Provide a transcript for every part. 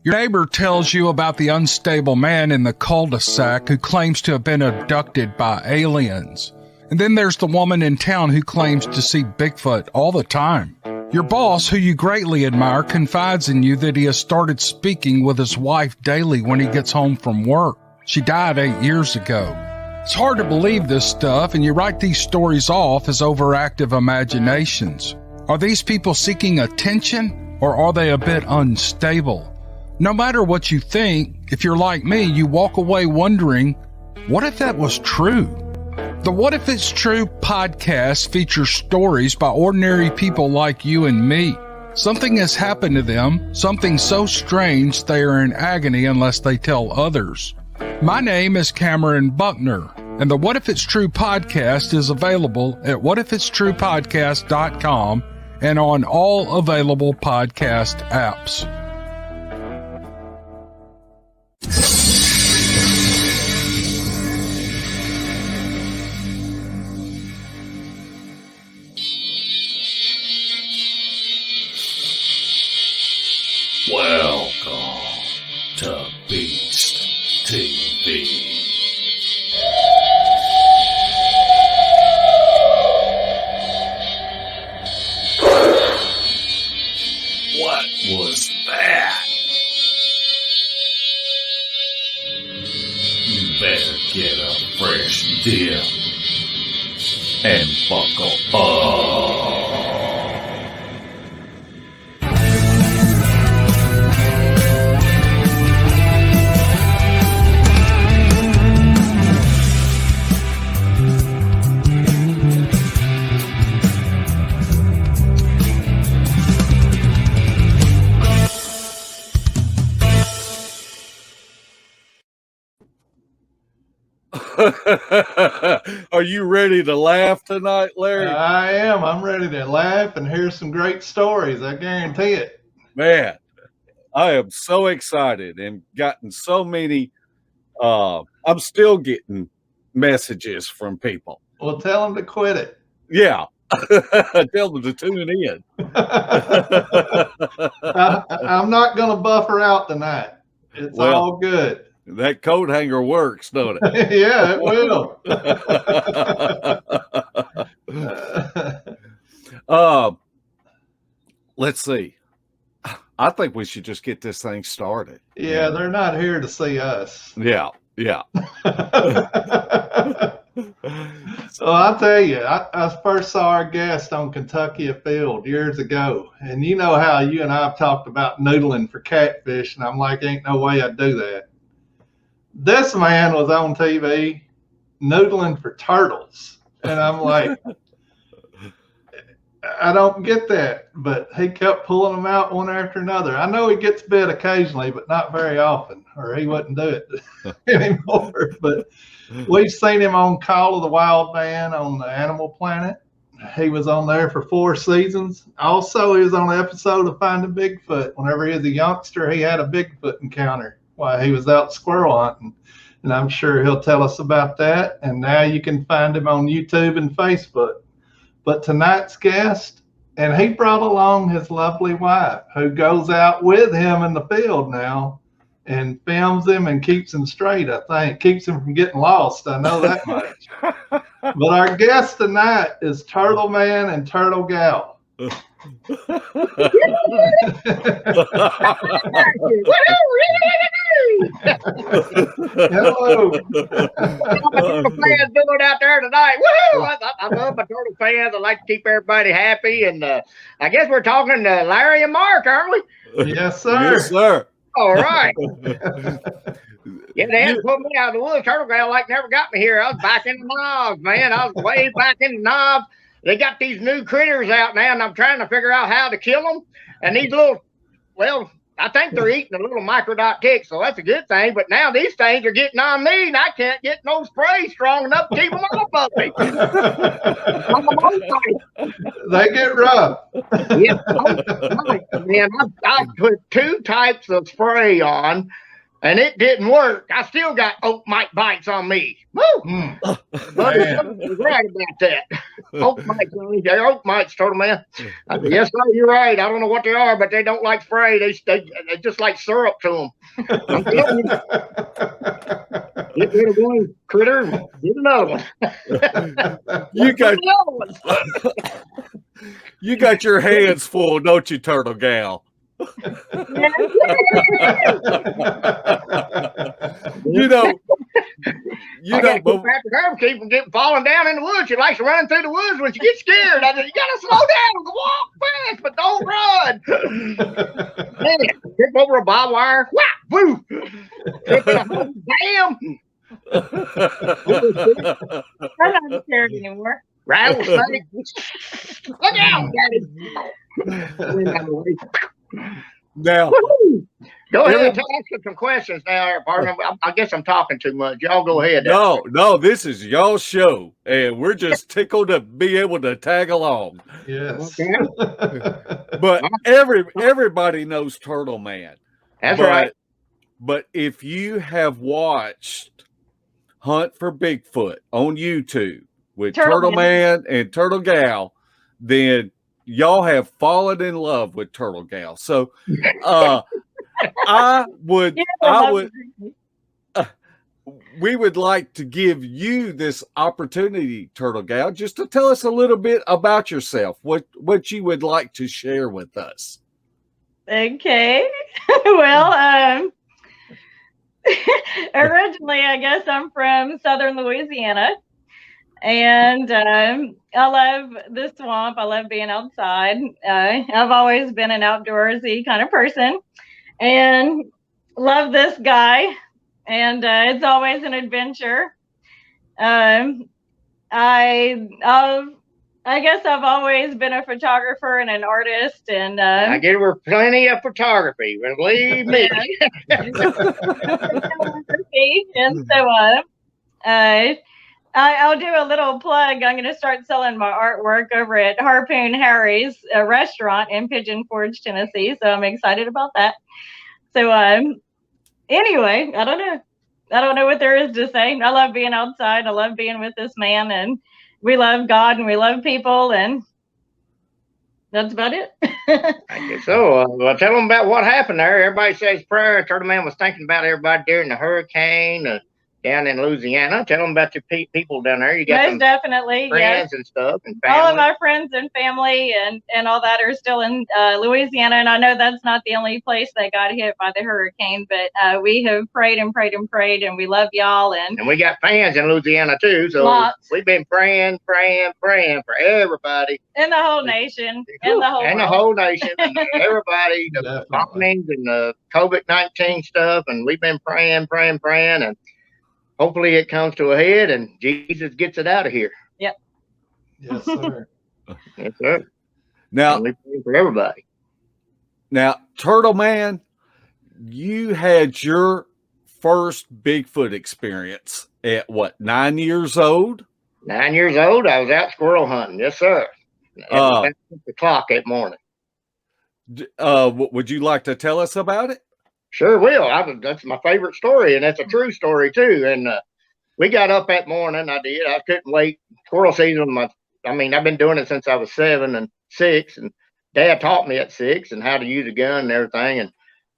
Your neighbor tells you about the unstable man in the cul-de-sac who claims to have been abducted by aliens. And then there's the woman in town who claims to see Bigfoot all the time. Your boss, who you greatly admire, confides in you that he has started speaking with his wife daily when he gets home from work. She died 8 years ago. It's hard to believe this stuff, and you write these stories off as overactive imaginations. Are these people seeking attention, or are they a bit unstable? No matter what you think, if you're like me, you walk away wondering, what if that was true? The What If It's True podcast features stories by ordinary people like you and me. Something has happened to them, something so strange they are in agony unless they tell others. My name is Cameron Buckner, and the What If It's True podcast is available at whatifitstruepodcast.com and on all available podcast apps. Welcome to Beast TV. What was that? You better get a fresh dip and buckle up. Are you ready to laugh tonight, Larry? I am. I'm ready to laugh and hear some great stories. I guarantee it. Man, I am so excited and gotten so many. I'm still getting messages from people. Well, tell them to quit it. Yeah. Tell them to tune in. I'm not going to buffer out tonight. It's all good. That coat hanger works, don't it? Yeah, it will. Let's see. I think we should just get this thing started. Yeah, they're not here to see us. Yeah. So I'll tell you, I first saw our guest on Kentucky Field years ago. And you know how you and I have talked about noodling for catfish. And I'm like, ain't no way I'd do that. This man was on TV noodling for turtles. And I'm like, I don't get that. But he kept pulling them out one after another. I know he gets bit occasionally, but not very often, or he wouldn't do it anymore. But we've seen him on Call of the Wild Man on the Animal Planet. He was on there for 4 seasons. Also, he was on an episode of Finding Bigfoot. Whenever he was a youngster, he had a Bigfoot encounter while he was out squirrel hunting. And I'm sure he'll tell us about that. And now you can find him on YouTube and Facebook. But tonight's guest, and he brought along his lovely wife, who goes out with him in the field now and films him and keeps him straight, I think. Keeps him from getting lost, I know that much. But our guest tonight is Turtleman and Turtlegal. Hello. Turtle fans doing out there tonight. Woohoo! I love my turtle fans. I like to keep everybody happy. And I guess we're talking to Larry and Mark, aren't we? Yes, sir. Yes, sir. All right. Yeah, they had to put me out of the woods. Turtlegal never got me here. I was back in the knobs, man. I was way back in the knobs. They got these new critters out now, and I'm trying to figure out how to kill them. And these little, well, I think they're eating a little microdot tick, so that's a good thing. But now these things are getting on me, and I can't get no spray strong enough to keep them off of me. They get rough. Yeah, man, I put 2 types of spray on, and it didn't work. I still got oak mite bites on me. Woo! But I'm right about that. Oak mites, they're oak mites, Turtleman. I said, yes, sir, you're right. I don't know what they are, but they don't like spray. They just like syrup to them. I'm telling you, get rid of one critter, get another one. You got you got your hands full, don't you, Turtlegal? You know, I gotta keep after her, keep from falling down in the woods. She likes running through the woods when she gets scared. I said, you gotta slow down, walk fast, but don't run. Man, trip over a barbed wire, whap, woo, trip in a hole, bam. I'm not scared anymore. Rattlesnake. Look out, Daddy. Now, go ahead and ask us some questions now, partner. I guess I'm talking too much. Y'all go ahead. No, this is y'all's show, and we're just tickled to be able to tag along. Yes. Okay. But everybody knows Turtleman. That's right. But if you have watched Hunt for Bigfoot on YouTube with Turtleman and Turtlegal, then y'all have fallen in love with Turtlegal. So we would like to give you this opportunity, Turtlegal, just to tell us a little bit about yourself, what you would like to share with us. Okay. Well, originally, I guess I'm from southern Louisiana. And I love the swamp. I love being outside. I've always been an outdoorsy kind of person and love this guy. And it's always an adventure. I guess I've always been a photographer and an artist. And I get her plenty of photography, believe me. And so I'll do a little plug. I'm going to start selling my artwork over at Harpoon Harry's restaurant in Pigeon Forge, Tennessee. So I'm excited about that. So anyway, I don't know what there is to say. I love being outside. I love being with this man, and we love God and we love people, and that's about it. I guess so. Well, tell them about what happened there. Everybody says prayer. Turtleman was thinking about everybody during the hurricane down in Louisiana. Tell them about your people down there. You got most definitely friends and stuff and family. All of my friends and family and all that are still in Louisiana, and I know that's not the only place that got hit by the hurricane, but we have prayed and prayed and prayed, and we love y'all. And we got fans in Louisiana too, so we've been praying for everybody in the whole nation, and the whole nation, and everybody, the bombings and the COVID-19 stuff, and we've been praying, and hopefully it comes to a head and Jesus gets it out of here. Yep. Yes, sir. Yes, sir. Now, we pray for everybody. Now, Turtleman, you had your first Bigfoot experience at what, 9 years old? 9 years old. I was out squirrel hunting. Yes, sir. At 6 o'clock that morning. Would you like to tell us about it? Sure will. That's my favorite story, and that's a true story too. And we got up that morning. I did. I couldn't wait. Squirrel season. I've been doing it since I was 7 and 6, and Dad taught me at 6 and how to use a gun and everything. And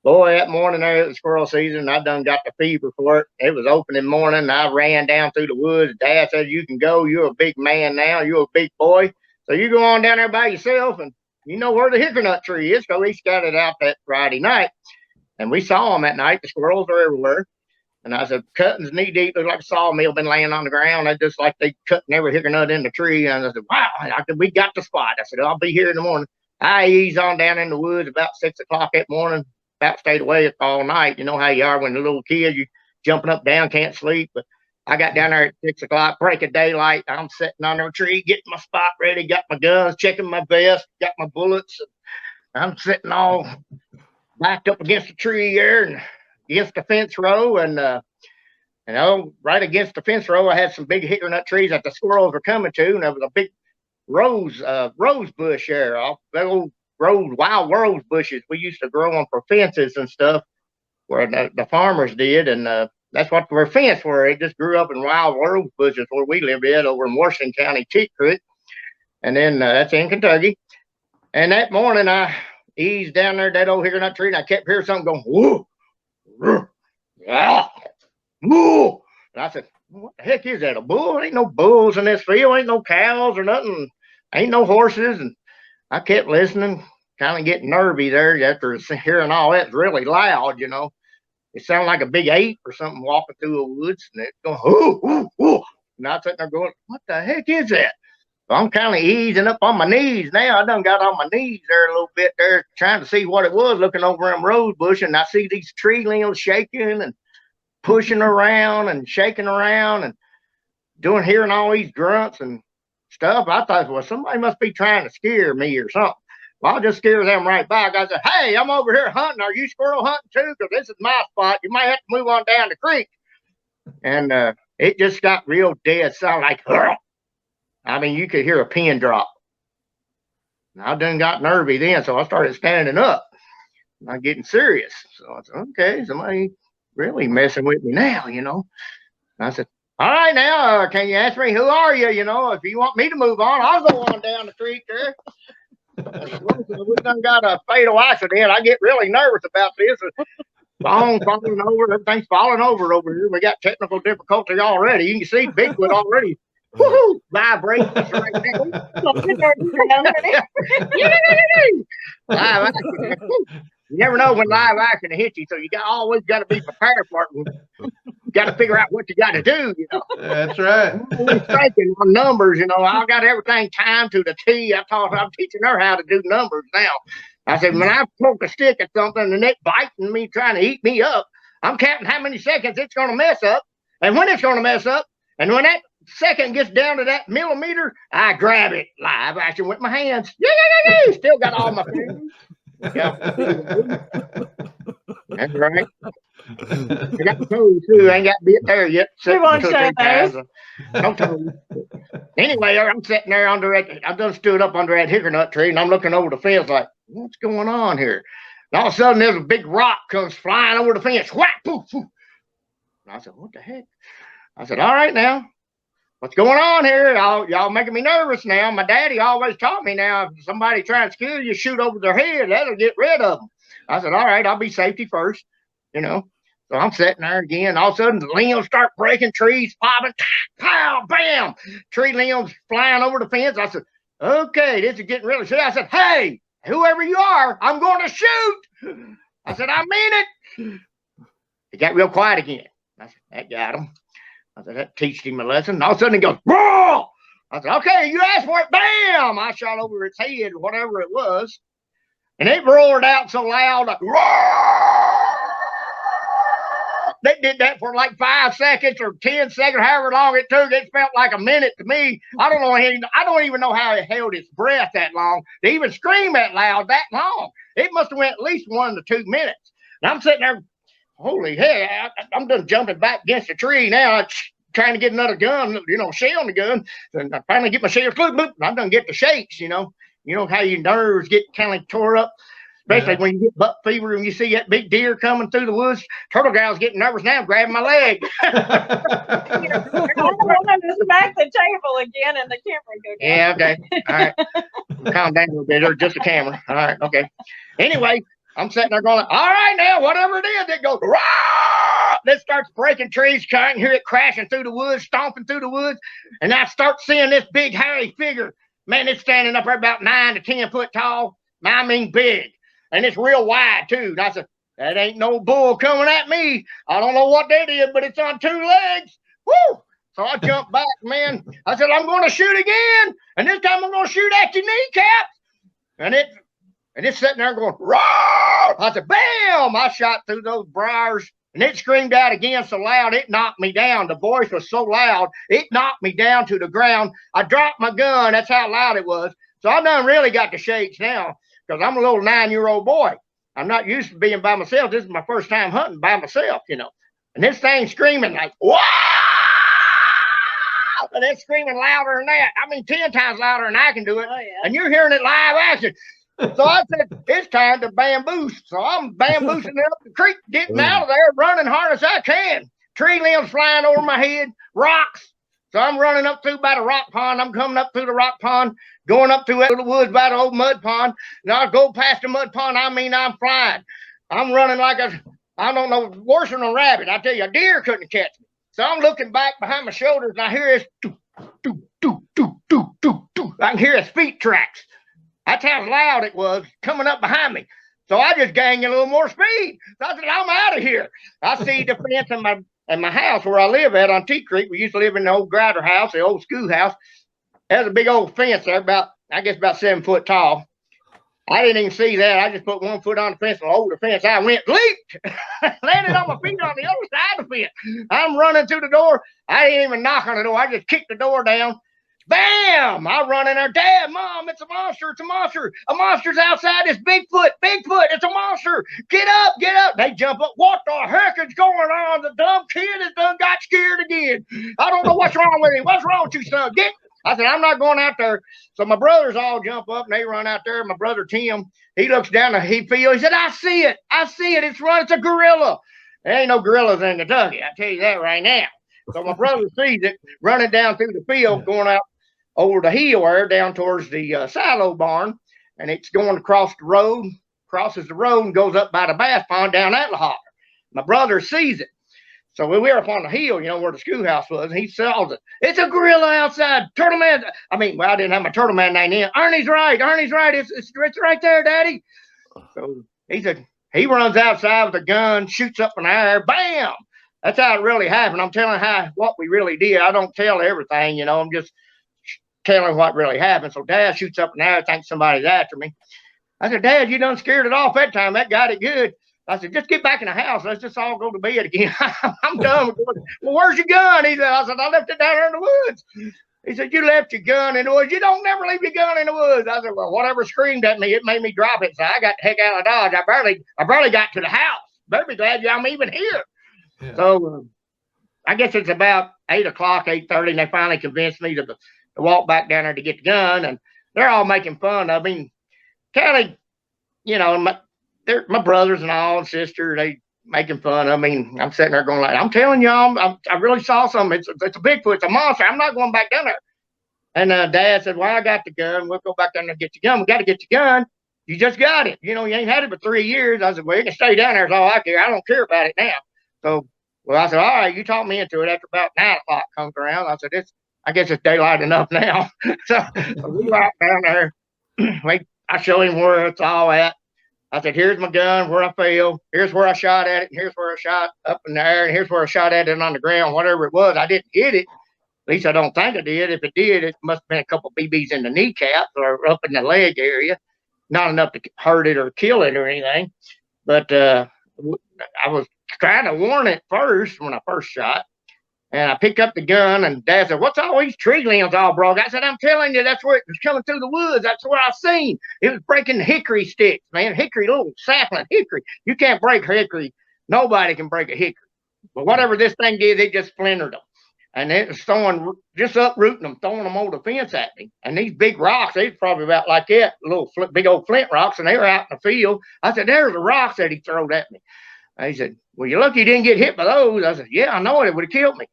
boy, that morning there at the squirrel season, I done got the fever for it. It was opening morning. And I ran down through the woods. Dad said, "You can go. You're a big man now. You're a big boy. So you go on down there by yourself, and you know where the hickory tree is." So he scouted out that Friday night. And we saw them at night. The squirrels are everywhere. And I said, cuttings knee deep, look like a sawmill been laying on the ground. They just like they cutting every hickory nut in the tree. And I said, wow, we got the spot. I said, I'll be here in the morning. I eased on down in the woods about 6 o'clock that morning. About stayed away all night. You know how you are when you're a little kid, you jumping up, down, can't sleep. But I got down there at 6 o'clock, break of daylight. I'm sitting under a tree, getting my spot ready, got my guns, checking my vest, got my bullets. I'm sitting all backed up against the tree here and against the fence row, and right against the fence row, I had some big hickory nut trees that the squirrels were coming to, and there was a big rose bush there, big old wild rose bushes. We used to grow them for fences and stuff, where the farmers did, and that's what their fence were. It just grew up in wild rose bushes where we lived at over in Washington County, Teak Creek. And then that's in Kentucky. And that morning I eased down there that old hickory tree, and I kept hearing something going, whoa, yeah, whoa. And I said, what the heck is that? A bull? Ain't no bulls in this field. Ain't no cows or nothing. Ain't no horses. And I kept listening, kind of getting nervy there after hearing all that. It's really loud, you know. It sounded like a big ape or something walking through the woods, and it's going, ooh, ooh, ooh. And I sitting there going, what the heck is that? So I'm kind of easing up on my knees now. I done got on my knees there a little bit there, trying to see what it was, looking over them rose bush, and I see these tree limbs shaking and pushing around and shaking around and hearing all these grunts and stuff. I thought, well, somebody must be trying to scare me or something. Well, I'll just scare them right back. I said, hey, I'm over here hunting. Are you squirrel hunting too? Because this is my spot. You might have to move on down the creek. And it just got real dead silent, like, Hurr! I mean, you could hear a pin drop. And I done got nervy then, so I started standing up. I'm getting serious. So I said, okay, somebody really messing with me now, you know. And I said, all right, now, can you ask me, who are you? You know, if you want me to move on, I'll go on down the creek there. We done got a fatal accident. I get really nervous about this. Phone falling over, everything's falling over here. We got technical difficulty already. You can see Bigfoot already. Woohoo! Vibrations right now. Live action. You never know when live action hits you, so you always got to be prepared for it. You got to figure out what you got to do, you know. That's right. I'm thinking on numbers, you know. I got everything timed to the T. I'm teaching her how to do numbers now. I said, when I poke a stick at something and it biting me, trying to eat me up, I'm counting how many seconds it's going to mess up, and when it's going to mess up, and when that second gets down to that millimeter, I grab it live action with my hands. Yeah. Still got all my fingers. Yeah. That's right. I got the toes too. I ain't got bit there yet. We won't show those. Don't tell me. Anyway, I'm sitting there under it. I done stood up under that hickory nut tree, and I'm looking over the fence like, what's going on here? And all of a sudden, there's a big rock comes flying over the fence. Whack, poof, poof. And I said, what the heck? I said, all right now. What's going on here? Y'all making me nervous now. My daddy always taught me now, if somebody trying to scare you, shoot over their head. That'll get rid of them. I said, all right, I'll be safety first, you know. So I'm sitting there again. All of a sudden, the limbs start breaking, trees popping, pow, bam. Tree limbs flying over the fence. I said, okay, this is getting really serious. I said, hey, whoever you are, I'm going to shoot. I said, I mean it. It got real quiet again. I said, that got him. I said, that teached him a lesson. And all of a sudden he goes, whoa! I said, okay, you asked for it. Bam! I shot over its head, whatever it was. And it roared out so loud, like, they did that for like 5 seconds or 10 seconds, however long it took. It felt like a minute to me. I don't even know how it held its breath that long to even scream that loud that long. It must have went at least 1 to 2 minutes. And I'm sitting there, holy hell, I'm done jumping back against the tree now, trying to get another gun, you know, shell in the gun. And I finally get my shell, and I done get the shakes, you know. You know how your nerves get kind of tore up, especially when you get buck fever and you see that big deer coming through the woods. Turtlegal's getting nervous now, grabbing my leg. I don't want to smack the table again and the camera go down. Yeah, okay. All right. Calm down a little bit. There's just a camera. All right, okay. Anyway, I'm sitting there going, all right now, whatever it is, it goes, rah! It starts breaking trees, I can hear it crashing through the woods, stomping through the woods, and I start seeing this big, hairy figure. Man, it's standing up there about 9 to 10 foot tall. I mean big. And it's real wide, too. And I said, that ain't no bull coming at me. I don't know what that is, but it's on 2 legs. Woo! So I jumped back, man. I said, I'm going to shoot again. And this time I'm going to shoot at your kneecaps. And it's sitting there going, roar! I said, bam! I shot through those briars. And it screamed out again so loud, it knocked me down. The voice was so loud, it knocked me down to the ground. I dropped my gun. That's how loud it was. So I done really got the shakes now because I'm a little 9-year-old boy. I'm not used to being by myself. This is my first time hunting by myself, you know. And this thing screaming like, wow! And it's screaming louder than that. I mean, 10 times louder than I can do it. Oh, yeah. And you're hearing it live action. So I said, it's time to bamboos. So I'm bamboosing up the creek, getting out of there, running hard as I can. Tree limbs flying over my head, rocks, So I'm running up through by the rock pond. I'm coming up through the rock pond, going up through the woods by the old mud pond. And I go past the mud pond. I mean, I'm flying. I'm running like I don't know, worse than a rabbit. I tell you, a deer couldn't catch me. So I'm looking back behind my shoulders, and I hear this doo, doo, doo, doo, doo, doo, doo. I can hear his feet tracks. That's how loud it was coming up behind me. So I just gained a little more speed. So I said, I'm out of here. I see the fence in my house where I live at on T Creek. We used to live in the old Grider house, the old schoolhouse. There's a big old fence there, about 7 foot tall. I didn't even see that. I just put 1 foot on the fence and over the fence. I went, leaped, landed on my feet on the other side of the fence. I'm running to the door. I didn't even knock on the door. I just kicked the door down. Bam! I run in there. Dad, Mom, it's a monster. It's a monster. A monster's outside. It's Bigfoot. Bigfoot. It's a monster. Get up. Get up. They jump up. What the heck is going on? The dumb kid has done got scared again. I don't know what's wrong with him. What's wrong with you, son? Get. I said, I'm not going out there. So my brothers all jump up and they run out there. My brother Tim, he looks down the field. He said, I see it. I see it. It's a gorilla. There ain't no gorillas in Kentucky. I tell you that right now. So my brother sees it running down through the field, going out over the hill there down towards the silo barn, and it's going across the road, crosses the road and goes up by the bass pond down that holler. My brother sees it. So we were up on the hill, where the schoolhouse was, and he saws it. It's a gorilla outside. Turtleman. I didn't have my Turtleman name in. Ernie's right. Ernie's right. It's right there, Daddy. So he runs outside with a gun, shoots up in the air. Bam! That's how it really happened. I'm telling what we really did. I don't tell everything, I'm just telling what really happened. So Dad shoots up in the air, thinks somebody's after me. I said, Dad, you done scared it off that time. That got it good. I said, just get back in the house. Let's just all go to bed again. I'm done. Well, where's your gun? He said, I left it down there in the woods. He said, you left your gun in the woods. You don't never leave your gun in the woods. I said, well, whatever screamed at me, it made me drop it. So I got the heck out of Dodge. I barely got to the house. Better be glad I'm even here. Yeah. So I guess it's about 8 o'clock, 8:30, and they finally convinced me to walk back down there to get the gun. And they're all making fun of me. Kind of, my brothers and all and sisters, they making fun of me. I'm sitting there going like, I'm telling y'all, I really saw something. It's a Bigfoot. It's a monster. I'm not going back down there. And Dad said, well, I got the gun. We'll go back down there and get your gun. We got to get your gun. You just got it. You ain't had it for 3 years. I said, well, you can stay down there. It's all I care. I don't care about it now. So, well, I said, all right, you talked me into it. After about 9 o'clock comes around, I said, I guess it's daylight enough now. So we walked down there. I showed him where it's all at. I said, here's my gun, where I fell. Here's where I shot at it. And here's where I shot up in the air. And here's where I shot at it on the ground, whatever it was. I didn't hit it. At least I don't think I did. If it did, it must have been a couple BBs in the kneecaps or up in the leg area. Not enough to hurt it or kill it or anything. But I was trying to warn it first when I first shot. And I picked up the gun, and Dad said, what's all these tree limbs all broke? I said, I'm telling you, that's where it was coming through the woods. That's where I seen. It was breaking the hickory sticks, man. Hickory, little sapling hickory. You can't break hickory. Nobody can break a hickory. But whatever this thing did, it just splintered them. And it was just uprooting them, throwing them over the fence at me. And these big rocks, they was probably about like that, little big old flint rocks, and they were out in the field. I said, there's the rocks that he threw at me. And he said, well, you're lucky you didn't get hit by those. I said, yeah, I know it would have killed me.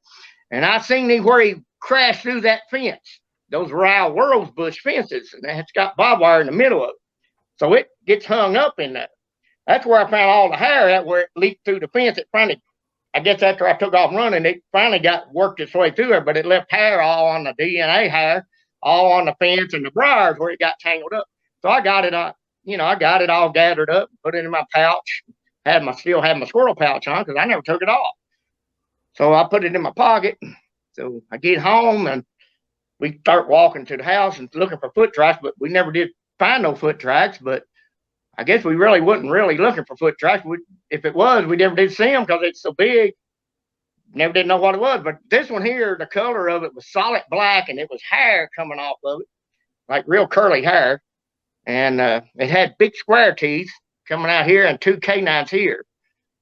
And I seen him where he crashed through that fence. Those are our world's bush fences, and it's got barbed wire in the middle of it. So it gets hung up in there. That's where I found all the hair at, where it leaked through the fence. It finally, I guess after I took off running, it finally worked its way through there, but it left hair all on the DNA hair, all on the fence and the briars where it got tangled up. So I got it, I got it all gathered up, put it in my pouch. Still had my squirrel pouch on because I never took it off. So I put it in my pocket. So I get home and we start walking to the house and looking for foot tracks, but we never did find no foot tracks. But I guess we really wasn't really looking for foot tracks. If it was, we never did see them because it's so big. Never did know what it was. But this one here, the color of it was solid black, and it was hair coming off of it, like real curly hair. And it had big square teeth coming out here and 2 canines here.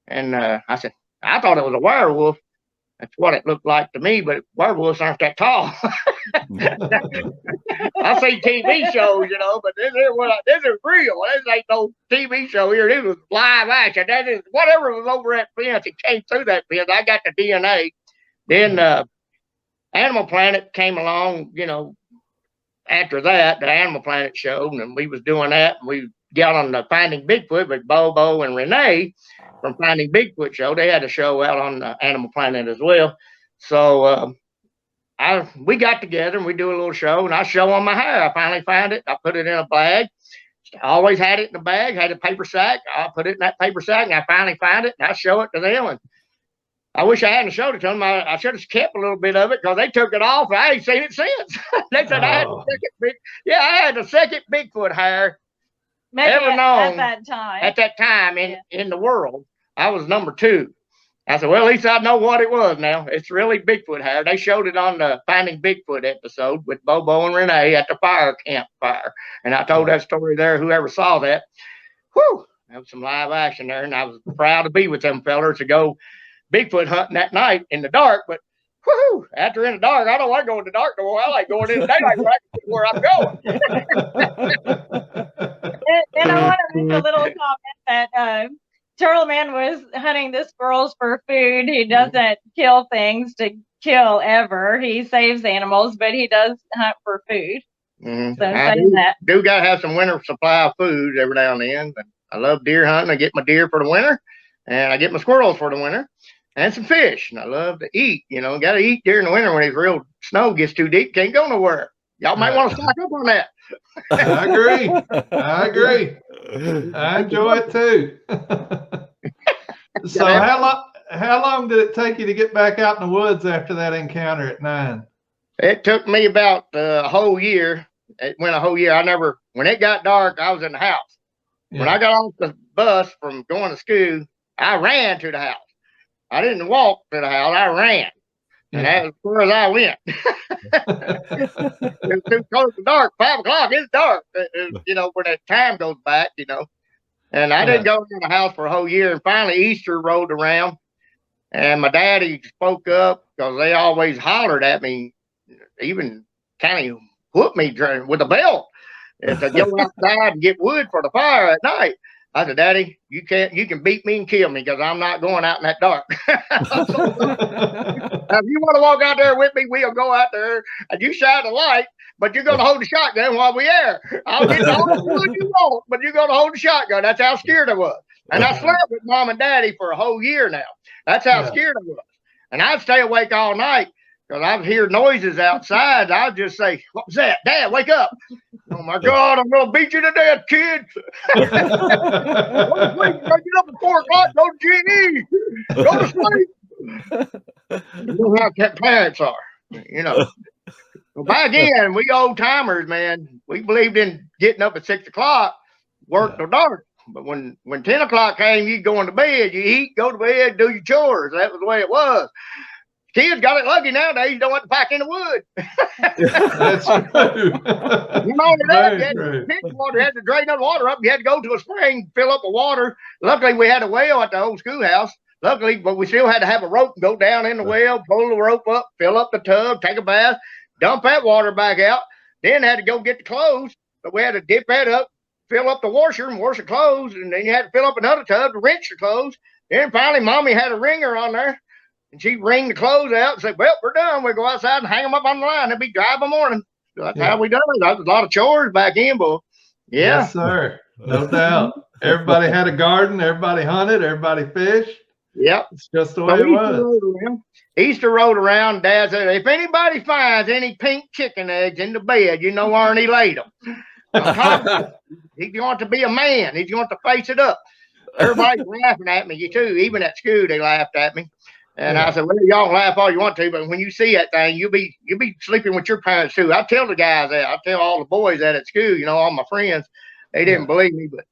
And I said, I thought it was a werewolf. That's what it looked like to me, but werewolves aren't that tall. I see TV shows, but this is real. This ain't no TV show here. This was live action. That is whatever was over that fence. It came through that fence. I got the DNA. Then Animal Planet came along, after that, the Animal Planet show, and we was doing that, and we got on the Finding Bigfoot with Bobo and Renee from Finding Bigfoot show. They had a show out on the Animal Planet as well. So we got together and we do a little show, and I show on my hair. I finally found it. I put it in a bag. I always had it in a bag, had a paper sack. I put it in that paper sack, and I finally found it, and I show it to them. And I wish I hadn't showed it to them. I should have kept a little bit of it because they took it off. I ain't seen it since. They said I had the second Bigfoot hair ever known at that time. At that time in the world. I was number 2. I said, well, at least I know what it was now. It's really Bigfoot hair. They showed it on the Finding Bigfoot episode with Bobo and Renee at the campfire. And I told that story there. Whoever saw that, whew, that was some live action there. And I was proud to be with them fellers to go Bigfoot hunting that night in the dark. But whoo, after in the dark, I don't like going in the dark no more. I like going in the daylight where I can see where I'm going. And I want to make a little comment that Turtleman was hunting the squirrels for food. He doesn't kill things to kill ever. He saves animals, but he does hunt for food. Mm-hmm. So I do got to have some winter supply of food every now and then. But I love deer hunting. I get my deer for the winter, and I get my squirrels for the winter, and some fish. And I love to eat. Got to eat during the winter when it's real snow gets too deep. Can't go nowhere. Y'all might want to stock up on that. I agree. I enjoy it too. So how long did it take you to get back out in the woods after that encounter at 9? It took me about a whole year. It went a whole year. When it got dark, I was in the house. Yeah. When I got off the bus from going to school, I ran to the house. I didn't walk to the house. I ran. And that's as far as I went. It was too close to dark. 5 o'clock, it's dark. When that time goes back, And I didn't go to the house for a whole year. And finally, Easter rolled around. And my daddy spoke up because they always hollered at me, even kind of whooped me with a belt to go outside and get wood for the fire at night. I said, Daddy, you can beat me and kill me because I'm not going out in that dark. If you want to walk out there with me, we'll go out there and you shine the light, but you're going to hold the shotgun while we're there. I'll get all the wood you want, but you're going to hold the shotgun. That's how scared I was. And I slept with Mom and Daddy for a whole year now. That's how scared I was. And I'd stay awake all night because I'd hear noises outside. I'd just say, what was that? Dad, wake up. Oh, my God, I'm going to beat you to death, kid. Get up at 4 o'clock, go to G&E. Go to sleep. You know how parents are, Well, back then, we old timers, man, we believed in getting up at 6 o'clock, work till dark. But when 10 o'clock came, you go to bed, you eat, go to bed, do your chores. That was the way it was. Kids got it lucky nowadays. You don't want to pack in the wood. That's true. You had to drain that water up. You had to go to a spring, fill up with water. Luckily, we had a well at the old schoolhouse. Luckily, but we still had to have a rope and go down in the well, pull the rope up, fill up the tub, take a bath, dump that water back out. Then had to go get the clothes. But we had to dip that up, fill up the washer and wash the clothes. And then you had to fill up another tub to rinse the clothes. Then finally, Mommy had a wringer on there. And she'd wring the clothes out and say, well, we're done. We'll go outside and hang them up on the line. It'll be dry by morning. So that's how we done it. That was a lot of chores back in, boy. Yeah. Yes, sir. No doubt. Everybody had a garden. Everybody hunted. Everybody fished. Yep. It's just the way it was. Easter rolled around. Dad said, if anybody finds any pink chicken eggs in the bed, you know Arnie laid them. He's going to be a man. He's going to face it up. Everybody's laughing at me, too. Even at school, they laughed at me. And I said, well, y'all can laugh all you want to, but when you see that thing, you'll be sleeping with your parents too. I tell the guys that. I tell all the boys that at school, all my friends. They didn't believe me, but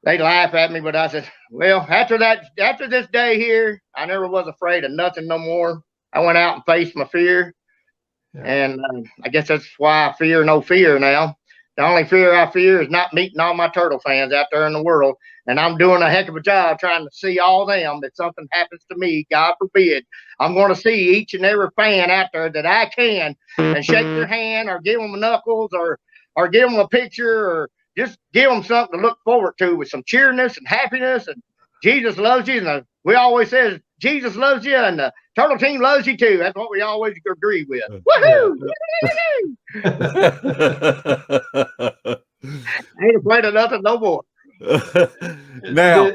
they laugh at me. But I said, well, after this day here, I never was afraid of nothing no more. I went out and faced my fear. Yeah. And I guess that's why I fear no fear now. The only fear I fear is not meeting all my turtle fans out there in the world. And I'm doing a heck of a job trying to see all them that something happens to me, God forbid. I'm going to see each and every fan out there that I can and shake their hand or give them knuckles or give them a picture or just give them something to look forward to with some cheeriness and happiness. And Jesus loves you. And we always say Jesus loves you and the Turtle Team loves you too. That's what we always agree with. Woohoo! I ain't afraid of nothing no more. Now,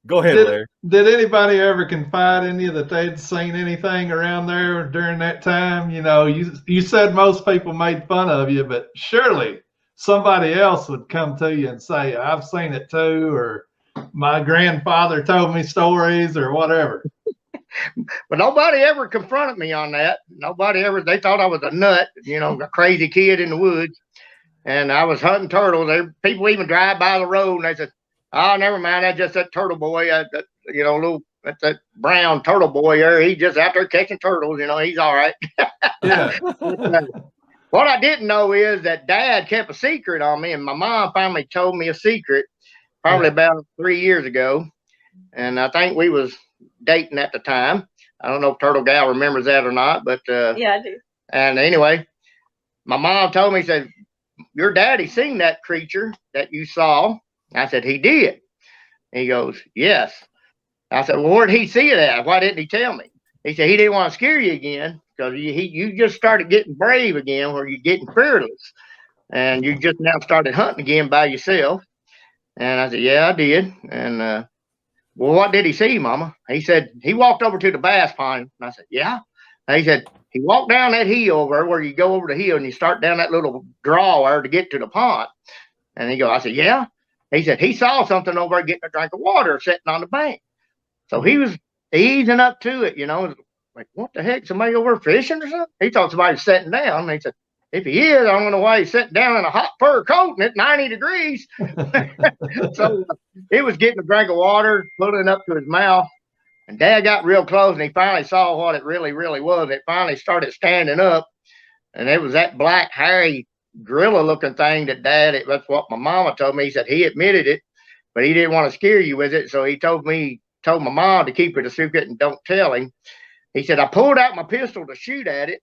go ahead, Larry. Did anybody ever confide in you that they'd seen anything around there during that time? You know, you said most people made fun of you, but surely somebody else would come to you and say, I've seen it too, or my grandfather told me stories or whatever. But nobody ever confronted me on that. Nobody ever, they thought I was a nut, you know, a crazy kid in the woods. And I was hunting turtles. People even drive by the road and they said, oh, never mind. That's just that turtle boy, you know, that's that brown turtle boy there. He's just out there catching turtles. You know, he's all right. Yeah. What I didn't know is that Dad kept a secret on me, and my mom finally told me a secret probably about 3 years ago. And I think we was dating at the time. I don't know if Turtlegal remembers that or not, but yeah, I do. And anyway, my mom told me, said, your daddy seen that creature that you saw. I said, he did. And he goes, yes. I said, well, where did he see it at? Why didn't he tell me? He said he didn't want to scare you again because you just started getting brave again, where you're getting fearless, and you just now started hunting again by yourself. And I said, yeah, I did. And well, what did he see, Mama? He said he walked over to the bass pond. And I said, yeah. And he said he walked down that hill over where you go over the hill and you start down that little draw there to get to the pond. And he goes, I said, yeah. He said he saw something over there getting a drink of water sitting on the bank. So he was easing up to it, you know, like, what the heck? Somebody over fishing or something? He thought somebody was sitting down. And he said, if he is, I don't know why he's sitting down in a hot fur coat and it's 90 degrees. So he was getting a drink of water, pulling it up to his mouth. And Dad got real close and he finally saw what it really, really was. It finally started standing up. And it was that black, hairy, gorilla looking thing that that's what my mama told me. He said he admitted it, but he didn't want to scare you with it. So he told my mom to keep it a secret and don't tell him. He said, I pulled out my pistol to shoot at it.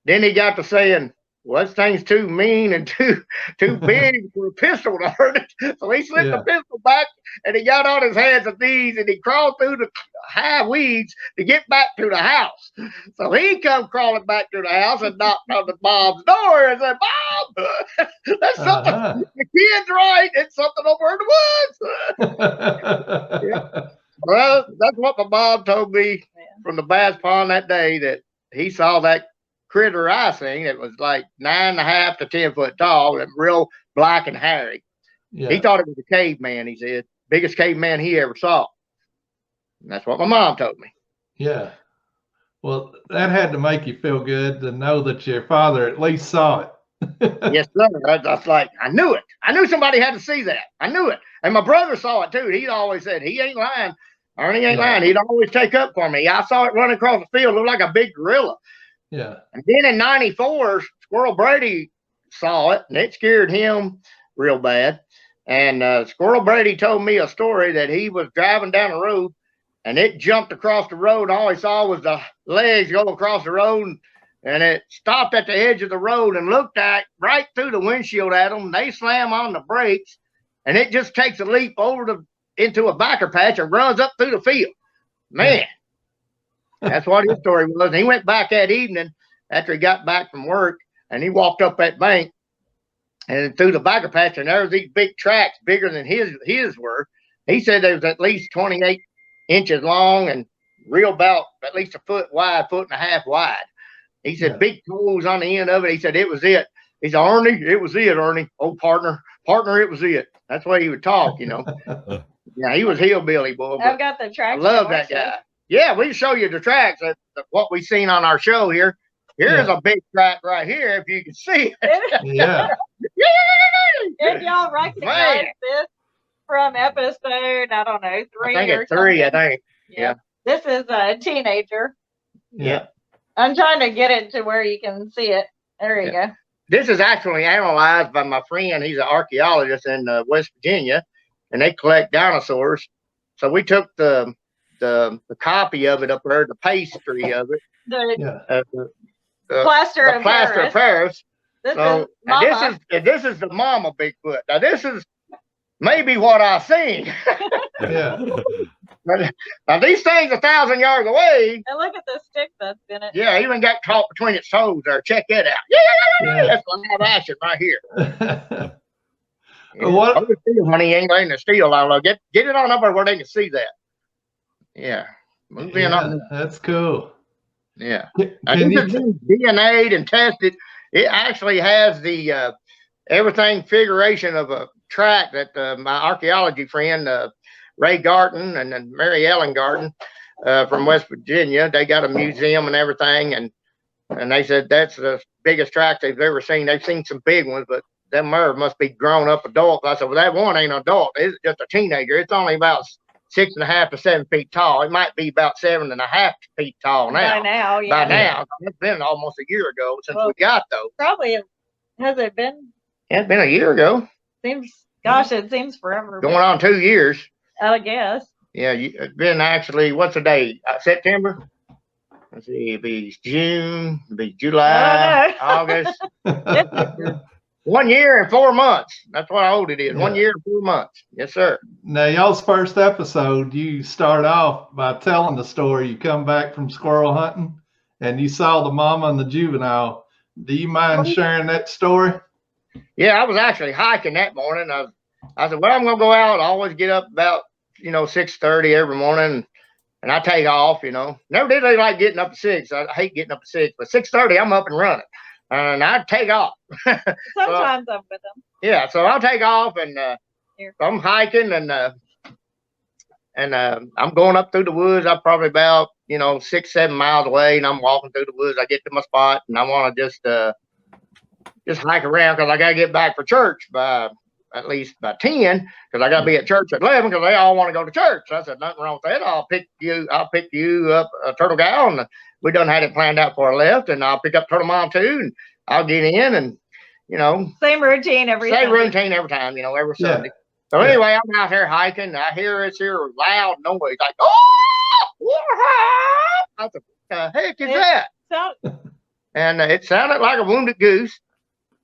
Then he got to saying, well, this thing's too mean and too big for a pistol to hurt it. So he slipped the pistol back and he got on his hands and knees and he crawled through the high weeds to get back to the house. So he come crawling back to the house and knocked on the mom's door and said, Mom, that's something. The kid's right. It's something over in the woods. Yeah. Well, that's what my mom told me from the bass pond that day, that he saw that critter I seen. It was like 9.5 to 10 foot tall and real black and hairy. Yeah. He thought it was a caveman, he said. Biggest caveman he ever saw. And that's what my mom told me. Yeah. Well, that had to make you feel good to know that your father at least saw it. Yes, sir. I was like, I knew it. I knew somebody had to see that. I knew it. And my brother saw it too. He always said, he ain't lying. Ernie ain't lying. He'd always take up for me. I saw it running across the field. It looked like a big gorilla. Yeah. And then in 94, Squirrel Brady saw it, and it scared him real bad. And Squirrel Brady told me a story that he was driving down the road, and it jumped across the road. All he saw was the legs go across the road, and it stopped at the edge of the road and looked right through the windshield at them. They slam on the brakes, and it just takes a leap into a biker patch and runs up through the field. Man, that's what his story was. And he went back that evening after he got back from work, and he walked up that bank and through the biker patch, and there was these big tracks bigger than his were. He said they was at least 28 inches long and real about at least a foot wide, 1.5 feet wide. He said big toes on the end of it. He said it was it. He said, Ernie, it was it, Ernie. Oh, partner, it was it. That's the way he would talk, you know. Yeah, he was hillbilly, boy. I've got the tracks. I love that guy. Yeah, we can show you the tracks. What we seen on our show here. Here's a big track right here, if you can see it. Yeah. If y'all recognize this from episode, I don't know, 3 I think or it's 3, something. I think. Yeah. This is a teenager. Yeah. I'm trying to get it to where you can see it. There you go. This is actually analyzed by my friend. He's an archaeologist in West Virginia, and they collect dinosaurs. So we took the copy of it up there, the pastry of it. The plaster of Paris. This is Mama. This is the mama Bigfoot. Now this is maybe what I seen. Yeah. But now these things 1,000 yards away. And look at the stick that's in it. Yeah, even got caught between its toes there. Check that out. Yeah. That's live action right here. Yeah. What? Other steel money ain't letting the steel out. Get it on up there where they can see that. Yeah. Move in on that. That's cool. Yeah. Can This has been DNA'd and tested. It actually has the everything configuration of a track that my archaeology friend Ray Garton and then Mary Ellen Garton from West Virginia, they got a museum and everything, and they said that's the biggest track they've ever seen. They've seen some big ones, but that mare must be grown up adult. I said, well, that one ain't an adult. It's just a teenager. It's only about 6.5 to 7 feet tall. It might be about 7.5 feet tall now. By now, yeah. By now, it's been almost a year ago since we got those. Probably has it been? Yeah, it's been a year ago. It seems forever. Going on 2 years. I guess. Yeah, it's been actually, what's the date? September? Let's see, it'd be June, it'd be July, August. 1 year and 4 months. That's what old it is. 1 year and 4 months. Yes, sir. Now, y'all's first episode, you start off by telling the story. You come back from squirrel hunting and you saw the mama and the juvenile. Do you mind sharing that story? Yeah, I was actually hiking that morning. I said, well, I'm going to go out. I always get up about, 6:30 every morning, and I take off, Never did they like getting up at 6. I hate getting up at 6, but 6:30, I'm up and running, and I take off. Sometimes I'm with them. Yeah, so I'll take off, and I'm hiking, and I'm going up through the woods. I'm probably about, 6-7 miles away, and I'm walking through the woods. I get to my spot, and I want to just hike around because I got to get back for church by at least by 10, because I got to be at church at 11 because they all want to go to church. So I said, nothing wrong with that. I'll pick you up, Turtlegal, and we done had it planned out before I left, and I'll pick up Turtleman too, and I'll get in, and same routine every time, every Sunday. So anyway, I'm out here hiking, and I hear this here loud noise like, oh, I said, what the heck is that? And it sounded like a wounded goose,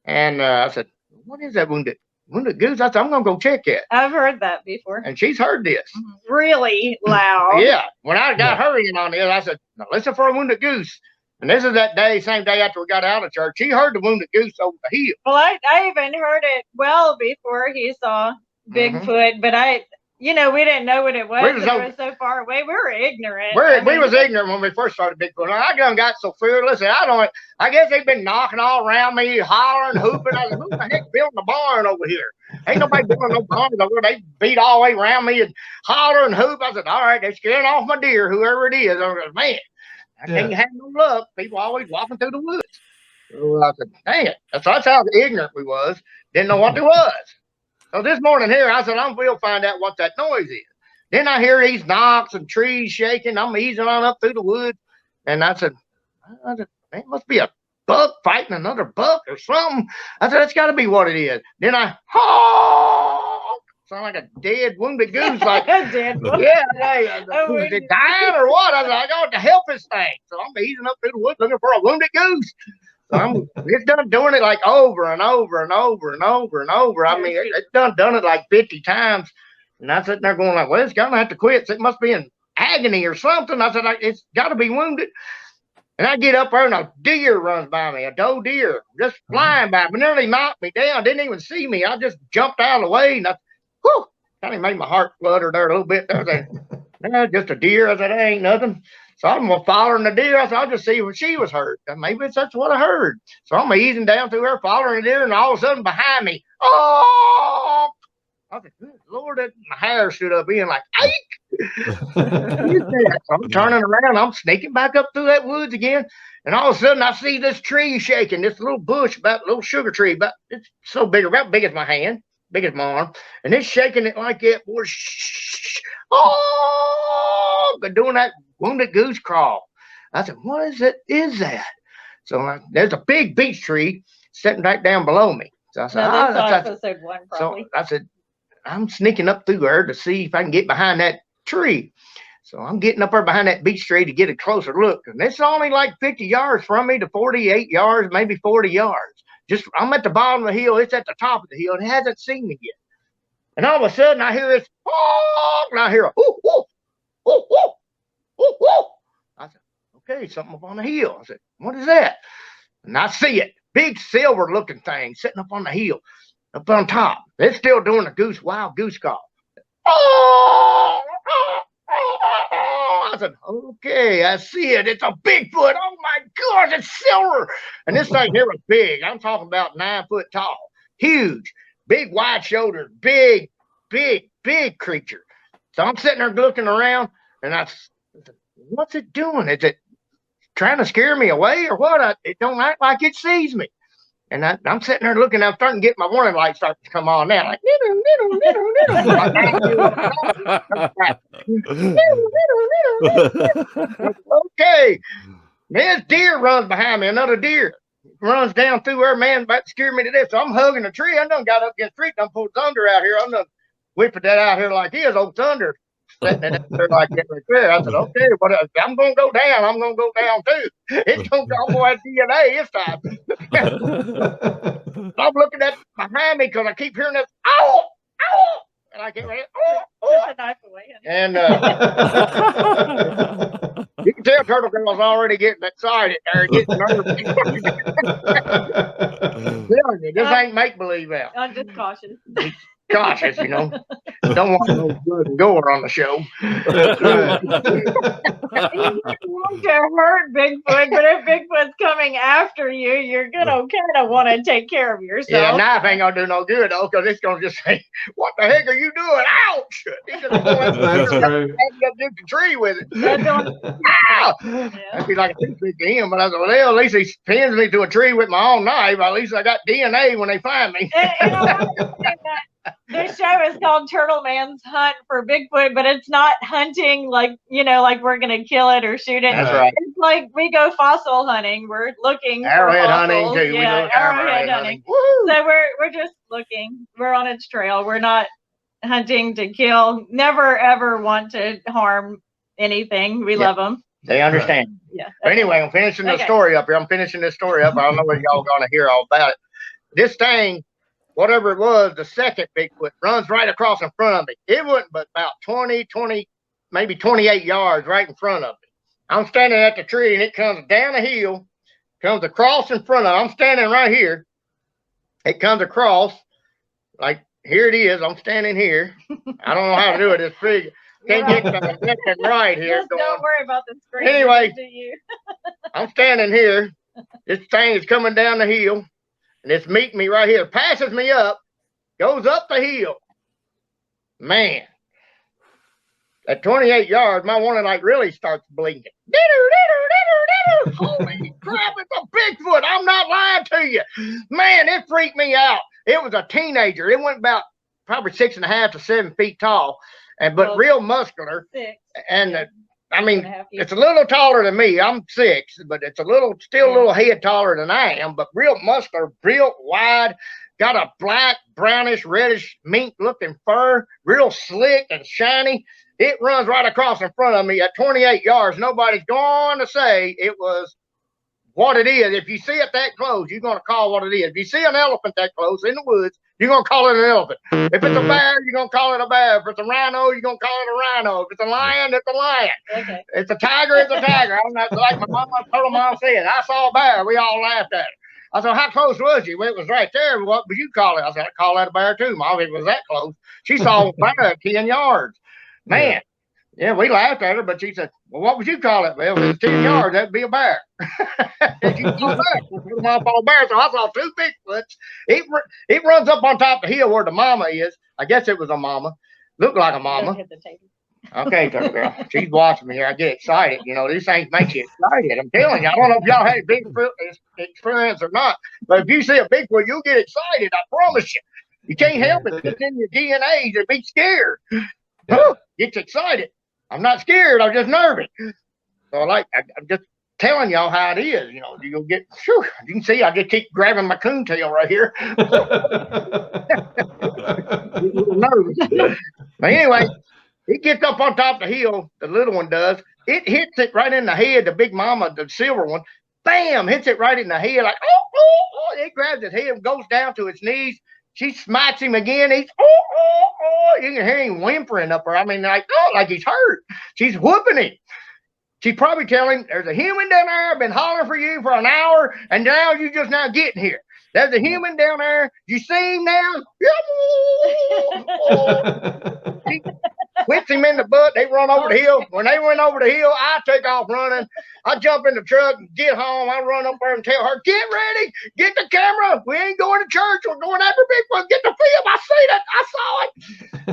and I said, what is that wounded goose? I said, I'm gonna go check it. I've heard that before. And she's heard this. Really loud. Yeah. When I got her in on this, I said, now listen for a wounded goose. And this is that day, same day after we got out of church. He heard the wounded goose over the hill. Well, I even heard it well before he saw Bigfoot, but we didn't know what it was. It was so far away. We were ignorant. We was ignorant when we first started Bigfoot. I done got so fearless. I guess they've been knocking all around me, hollering, hooping. I said, who the heck building a barn over here? Ain't nobody building no barns over here. They beat all the way around me and holler and hoop. I said, all right, they're scaring off my deer, whoever it is. I said, man, I can't have no luck. People always walking through the woods. So I said, dang it. That's how ignorant we was. Didn't know what there was. So this morning here, I said, we'll find out what that noise is. Then I hear these knocks and trees shaking. I'm easing on up through the woods. And I said, it must be a buck fighting another buck or something. I said, that's got to be what it is. Then I sound like a dead wounded goose. Like, dead one. Yeah, is it dying or what? I said, I got to help this thing. So I'm easing up through the woods looking for a wounded goose. It's done doing it like over and over and over and over and over. I mean, it's done it like 50 times. And I'm sitting there going like, well, it's going to have to quit. So it must be in agony or something. I said, it's got to be wounded. And I get up there and a deer runs by me, a doe deer, just flying by me, nearly knocked me down, didn't even see me. I just jumped out of the way, and kind of made my heart flutter there a little bit. I said, just a deer. I said, that ain't nothing. So I'm following the deer. I said, I'll just see if she was hurt. And maybe that's what I heard. So I'm easing down through her, following the deer, and all of a sudden behind me, I said, good Lord, my hair stood up being like, eek. So I'm turning around. I'm sneaking back up through that woods again. And all of a sudden I see this tree shaking, this little bush, about a little sugar tree, but it's so big, about big as my hand, big as my arm. And it's shaking it like that, boy. But doing that wounded goose crawl. I said, what is that? So there's a big beech tree sitting right down below me. So I said, that's episode 1 probably. So I said, I'm sneaking up through there to see if I can get behind that tree. So I'm getting up there behind that beech tree to get a closer look. And it's only like 50 yards from me to 48 yards, maybe 40 yards. I'm at the bottom of the hill. It's at the top of the hill. And it hasn't seen me yet. And all of a sudden, I hear this, and I hear a, ooh, ooh, ooh, ooh, ooh, ooh. I said, okay, something up on the hill. I said, what is that? And I see it, big silver-looking thing sitting up on the hill, up on top. It's still doing a wild goose call. I said, okay, I see it. It's a Bigfoot. Oh my gosh, it's silver. And this thing here was big. I'm talking about 9 foot tall, huge, big wide shoulders, big creature. So I'm sitting there looking around, and I said, what's it doing? Is it trying to scare me away or what? It don't act like it sees me. And I'm sitting there looking, I'm starting to get my warning lights starting to come on now. Like, okay. This deer runs behind me, another deer runs down through there, man, about to scare me to death. So I'm hugging a tree. I done got up against the tree, done pulled thunder out here. I'm done whipping that out here like this, old thunder. Setting it out there like that right there. I said, okay, but I'm going to go down. I'm going to go down too. It's going to go more DNA this time. I'm looking at behind me because I keep hearing this, ow, ow. And I get ready, and you can tell Turtlegal's already getting excited there, getting nervous. This ain't make-believe out. I'm just cautious. Cautious, you know. Don't want no blood and gore on the show. That's right. You don't want to hurt Bigfoot, but if Bigfoot's coming after you, you're gonna kind of want to take care of yourself. Yeah, knife ain't gonna do no good though, because it's gonna just say, "What the heck are you doing? Ouch!" He's just going That's true. up the tree with it. Yeah. That'd be like a toothpick to him. But I said, well, at least he pins me to a tree with my own knife. At least I got DNA when they find me. This show is called Turtleman's Hunt for Bigfoot, but it's not hunting like, like we're going to kill it or shoot it. That's right. It's like we go fossil hunting. We're looking arrowhead for hunting fossils. too. Yeah, We go arrowhead hunting. So we're just looking. We're on its trail. We're not hunting to kill. Never ever want to harm anything. We love them. They understand. Yeah. But anyway, I'm finishing the story up here. I don't know whether y'all going to hear all about it. This thing, whatever it was, the second Bigfoot runs right across in front of me. It wasn't but about 20, maybe 28 yards right in front of me. I'm standing at the tree, and it comes down the hill, comes across in front of me. I'm standing right here. It comes across, like, here it is. I'm standing here. I don't know how to do it. It's big. Can't get to the left and right here. Just don't worry about the screen. Anyway, I'm standing here. This thing is coming down the hill. And it's meeting me right here, passes me up, goes up the hill. Man, at 28 yards, my warning light really starts blinking. Holy crap, it's a Bigfoot. I'm not lying to you. Man, it freaked me out. It was a teenager. It went about probably 6.5 to 7 feet tall, but real muscular. 6. And I mean, it's a little taller than me. I'm 6, but it's still a little head taller than I am, but real muscular, real wide, got a black, brownish, reddish, mink-looking fur, real slick and shiny. It runs right across in front of me at 28 yards. Nobody's going to say it was what it is. If you see it that close, you're going to call what it is. If you see an elephant that close in the woods, you're going to call it an elephant. If it's a bear, you're going to call it a bear. If it's a rhino, you're going to call it a rhino. If it's a lion, it's a lion. Okay. It's a tiger, it's a tiger. I'm not like my turtle mom said. I saw a bear. We all laughed at it. I said, how close was you? Well, it was right there. What would you call it? I said, I call that a bear too, Mom. It was that close. She saw a bear at 10 yards. Man. Yeah, we laughed at her, but she said, well, what would you call it? Well, if it's 10 yards, that'd be a bear. She saw a bear. So I saw 2 Bigfoots. It runs up on top of the hill where the mama is. I guess it was a mama. Looked like a mama. Okay, Turtle Girl. She's watching me here. I get excited. These things make you excited. I'm telling you. I don't know if y'all had Bigfoot experience or not, but if you see a Bigfoot, you'll get excited. I promise you. You can't help it. It's in your DNA to be scared. Gets excited. I'm not scared. I'm just nervous. So I'm just telling y'all how it is. You'll get, you can see I just keep grabbing my coontail right here. Nervous. But anyway, it gets up on top of the hill, the little one does. It hits it right in the head, the big mama, the silver one. Bam! Hits it right in the head. Like, oh, it grabs its head and goes down to its knees. She smites him again. He's you can hear him whimpering up her. I mean, like he's hurt. She's whooping him. She's probably telling him, there's a human down there. I've been hollering for you for an hour, and now you just now getting here. There's a human down there. You see him now? She whips him in the butt. They run over the hill. When they went over the hill, I take off running. I jump in the truck and get home. I run up there and tell her, get ready. Get the camera. We ain't going to church. We're going after Bigfoot. Get the film. I seen it. I saw it.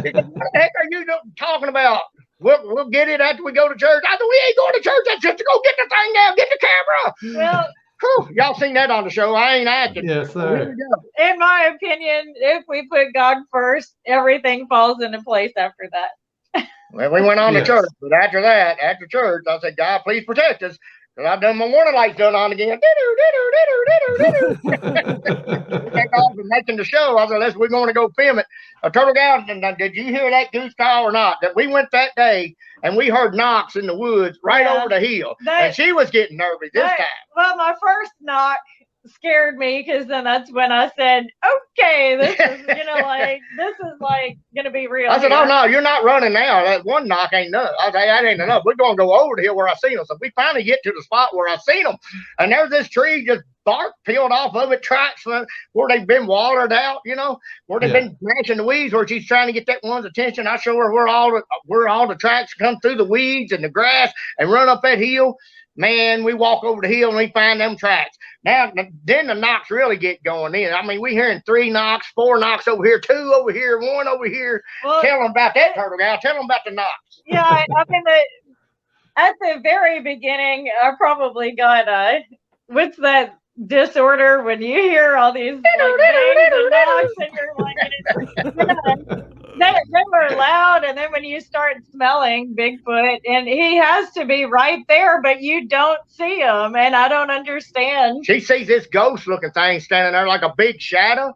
She said, what the heck are you talking about? We'll get it after we go to church. I said, we ain't going to church. That's just to go get the thing now. Get the camera. Well, whew, y'all seen that on the show. I ain't acting. Yes, sir. In my opinion, if we put God first, everything falls into place after that. Well, we went on to church, but after church, I said, God, please protect us. Because I've done my warning lights done on again. Take off and making the show. I said, we're going to go film it. Turtlegal, did you hear that goose call or not? That we went that day and we heard knocks in the woods right over the hill. And she was getting nervous this time. Well, my first knock scared me because then that's when I said, okay, this is this is like gonna be real. I said, oh no, you're not running now. That one knock ain't enough. I said, that ain't enough. We're gonna go over the hill where I seen them. So we finally get to the spot where I seen them, and there's this tree just bark peeled off of it, tracks where they've been watered out, where they've been branching the weeds, where she's trying to get that one's attention. I show her where all the tracks come through the weeds and the grass and run up that hill. Man, we walk over the hill and we find them tracks. Now, then the knocks really get going in. I mean, we hearing 3 knocks, 4 knocks over here, 2 over here, 1 over here. Well, tell them about that, Turtlegal. Tell them about the knocks. Yeah, I mean, at the very beginning, I probably got, what's that disorder when you hear all these bangs and knocks and you're like, they were loud, and then when you start smelling Bigfoot, and he has to be right there, but you don't see him, and I don't understand. She sees this ghost-looking thing standing there like a big shadow.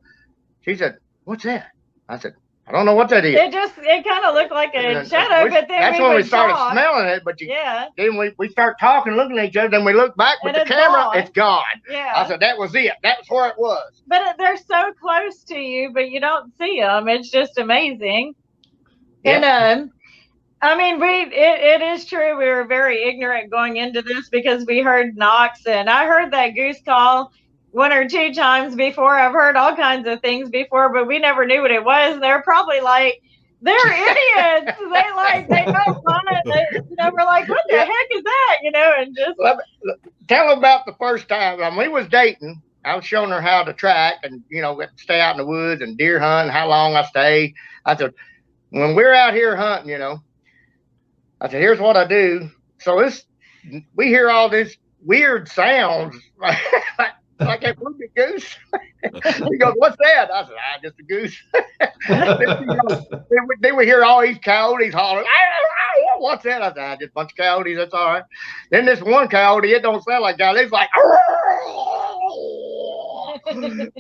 She said, what's that? I said, I don't know what that is. It kind of looked like a shadow, but then that's when we started smelling it. But then we start talking, looking at each other. Then we look back with the camera. It's gone. Yeah. I said that was it. That's where it was. But they're so close to you, but you don't see them. It's just amazing. Yeah. And I mean, it is true. We were very ignorant going into this because we heard knocks, and I heard that goose call 1 or 2 times before. I've heard all kinds of things before, but we never knew what it was. They're probably like, they're idiots. they don't want it. We're like, what the heck is that? And just tell them about the first time. We was dating. I was showing her how to track and stay out in the woods and deer hunt, how long I stay. I said, when we're out here hunting, I said, here's what I do. So we hear all this weird sounds like a fluky goose. He goes, what's that? I said, just a goose. then we hear all these coyotes hollering. What's that? I said, just a bunch of coyotes. That's all right. Then this one coyote, it don't sound like that. It's like,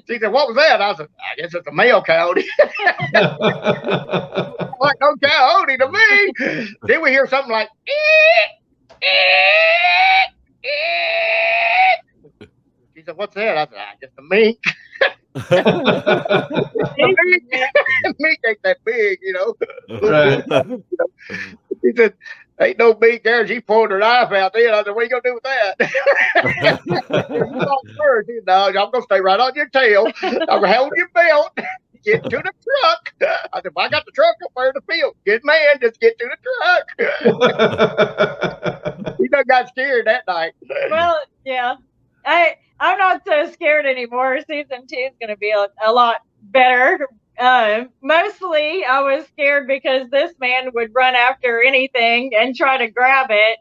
she said, what was that? I said, I guess it's a male coyote. Like no coyote to me. Then we hear something like, she said, what's that? I said, just a mink. Mink ain't that big, Right. He said, ain't no mink there. She pulled her knife out there. I said, what are you going to do with that? No, I'm going to stay right on your tail. I'm going to hold your belt. Get to the truck. I said, if I got the truck up there in the field, good man, just get to the truck. He done got scared that night. Well, yeah. I'm not so scared anymore. Season 2 is going to be a lot better. Mostly I was scared because this man would run after anything and try to grab it.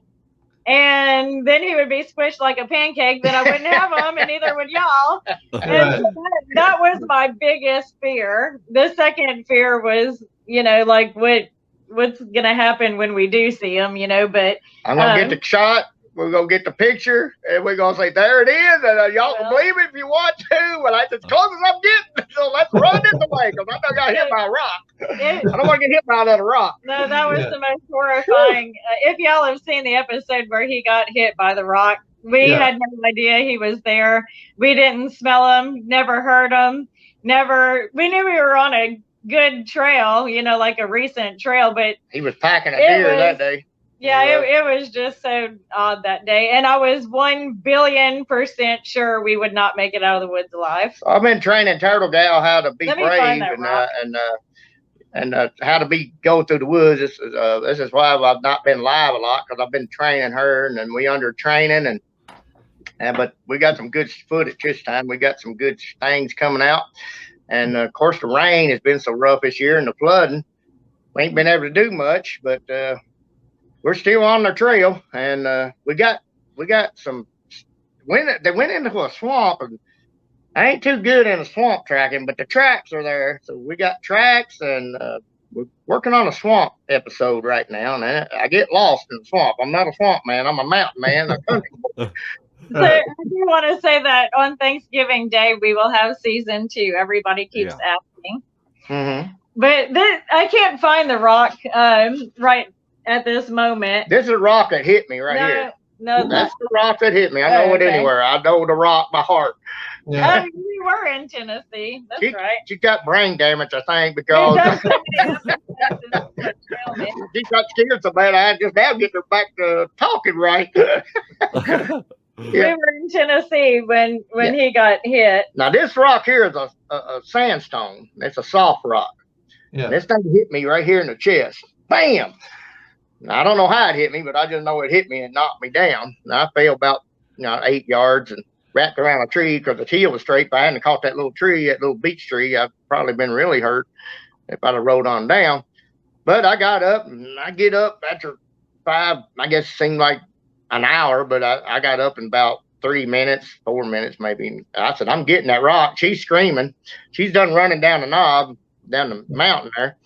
And then he would be squished like a pancake. Then I wouldn't have him, and neither would y'all. And that was my biggest fear. The second fear was, like what's going to happen when we do see him, But I'm going to get the shot. We're going to get the picture, and we're going to say, there it is, and y'all can believe it if you want to. Well, that's as close as I'm getting, so let's run this away, because I don't got hit by a rock. I don't want to get hit by another rock. No, that was the most horrifying. If y'all have seen the episode where he got hit by the rock, we had no idea he was there. We didn't smell him, never heard him. we knew we were on a good trail, like a recent trail, but he was packing a deer that day. Yeah, it was just so odd that day. And I was 1,000,000,000% sure we would not make it out of the woods alive. So I've been training Turtlegal how to be brave and how to go through the woods. This is why I've not been live a lot, because I've been training her, and then we under training but we got some good footage this time. We got some good things coming out. And of course the rain has been so rough this year and the flooding. We ain't been able to do much, but we're still on the trail, and we got some. They went into a swamp, and I ain't too good in the swamp tracking, but the tracks are there. So we got tracks, and we're working on a swamp episode right now. And I get lost in the swamp. I'm not a swamp man. I'm a mountain man. A country boy. So I do want to say that on Thanksgiving Day we will have season 2. Everybody keeps asking, but I can't find the rock right at this moment. This is a rock that hit me here. No, that's the rock that hit me. I know it anywhere. I know the rock by heart. Yeah. We were in Tennessee. That's right. She got brain damage, I think, because she got scared so bad I just now get her back to talking right. We were in Tennessee when he got hit. Now this rock here is a sandstone. It's a soft rock. Yeah. And this thing hit me right here in the chest. Bam! Now, I don't know how it hit me, but I just know it hit me and knocked me down. And I fell about 8 yards and wrapped around a tree because the heel was straight. If I hadn't caught that little tree, that little beech tree, I'd probably been really hurt if I'd have rolled on down. But I got up, and I get up after 5, I guess it seemed like an hour, but I got up in about 3 minutes, 4 minutes maybe. I said, I'm getting that rock. She's screaming. She's done running down the knob, down the mountain there.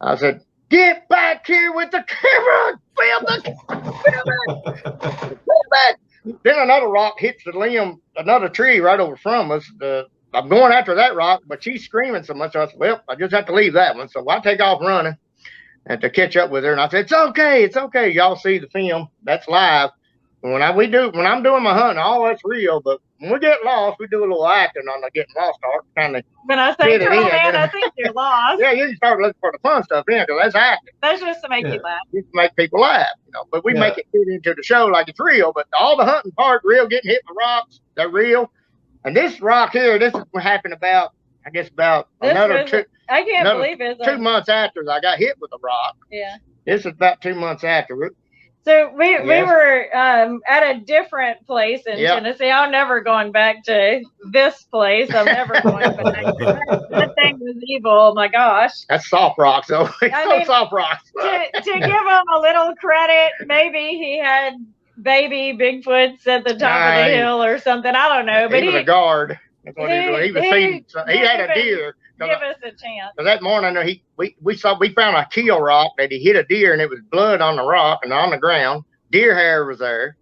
I said, get back here with the camera. Film back. Then another rock hits the limb, another tree right over from us. I'm going after that rock, but she's screaming so much. I said, well, I just have to leave that one. So I take off running and to catch up with her. And I said, it's okay. It's okay. Y'all see the film. That's live. When I'm doing my hunting, all that's real. But when we get lost, we do a little acting on the getting lost part. Kind of. When I say, man, I think you're lost. Yeah, you can start looking for the fun stuff in, because that's acting. That's just to make you laugh. Just to make people laugh, But we make it fit into the show like it's real. But all the hunting part, real, getting hit with rocks, they're real. And this rock here, this is what happened about another 2. I can't believe it. 2 months after I got hit with a rock. Yeah. This is about 2 months after. So we were at a different place in Tennessee. I'm never going back to this place. I'm never going back. That thing was evil. Oh my gosh. That's soft rocks, though. Soft rocks. To give him a little credit, maybe he had baby Bigfoots at the top of the hill or something. I don't know. But he was a guard. That's what he was seeing. He had a deer. Give us a chance. So that morning, we found a kill rock that he hit a deer, and it was blood on the rock and on the ground. Deer hair was there.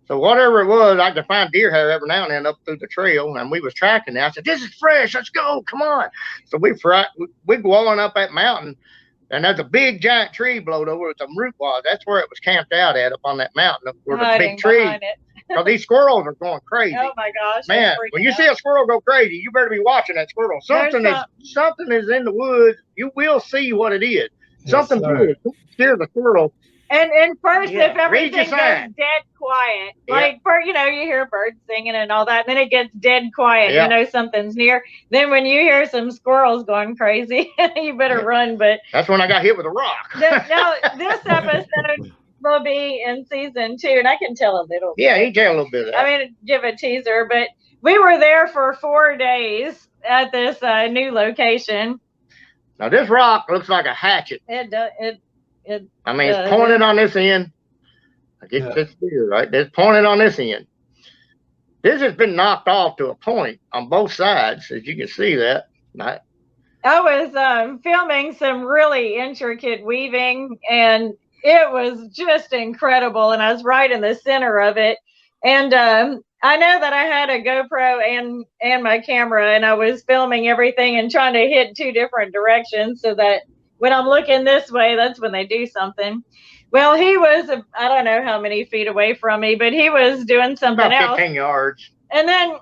So whatever it was, I could find deer hair every now and then up through the trail, and we was tracking it. I said, this is fresh. Let's go. Come on. So we go on up that mountain, and there's a big giant tree blowed over with some root was. That's where it was camped out at, up on that mountain, up where the big tree. Because these squirrels are going crazy. Oh my gosh! Man, when you see a squirrel go crazy, you better be watching that squirrel. Something is in the woods. You will see what it is. Yes, something good. Scare the squirrel. And first, if everything goes dead quiet, like you hear birds singing and all that, and then it gets dead quiet, something's near. Then when you hear some squirrels going crazy, you better run. But that's when I got hit with a rock. Now this episode will be in season 2, and I can tell a little bit. Yeah, he can tell a little bit of that. I mean, give a teaser, but we were there for 4 days at this new location. Now this rock looks like a hatchet. It does. It's pointed on this end. I get this here, right? It's pointed on this end. This has been knocked off to a point on both sides, as you can see that. I was filming some really intricate weaving, and it was just incredible, and I was right in the center of it. And I know that I had a GoPro and my camera, and I was filming everything and trying to hit 2 different directions so that when I'm looking this way, that's when they do something. Well, he was, I don't know how many feet away from me, but he was doing something about else. 15 yards. And then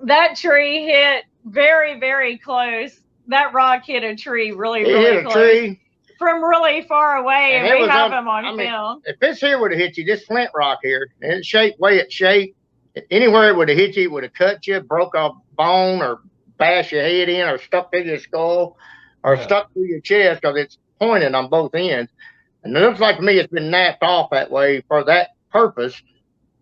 that tree hit very, very close. That rock hit a tree really hit close. A tree. From really far away, and we have them on mean, film. If this here would have hit you, this flint rock here, and it's shaped way it's shaped, anywhere it would have hit you, it would have cut you, broke a bone, or bashed your head in, or stuck through your skull, or stuck through your chest, because it's pointed on both ends. And it looks like to me it's been napped off that way for that purpose.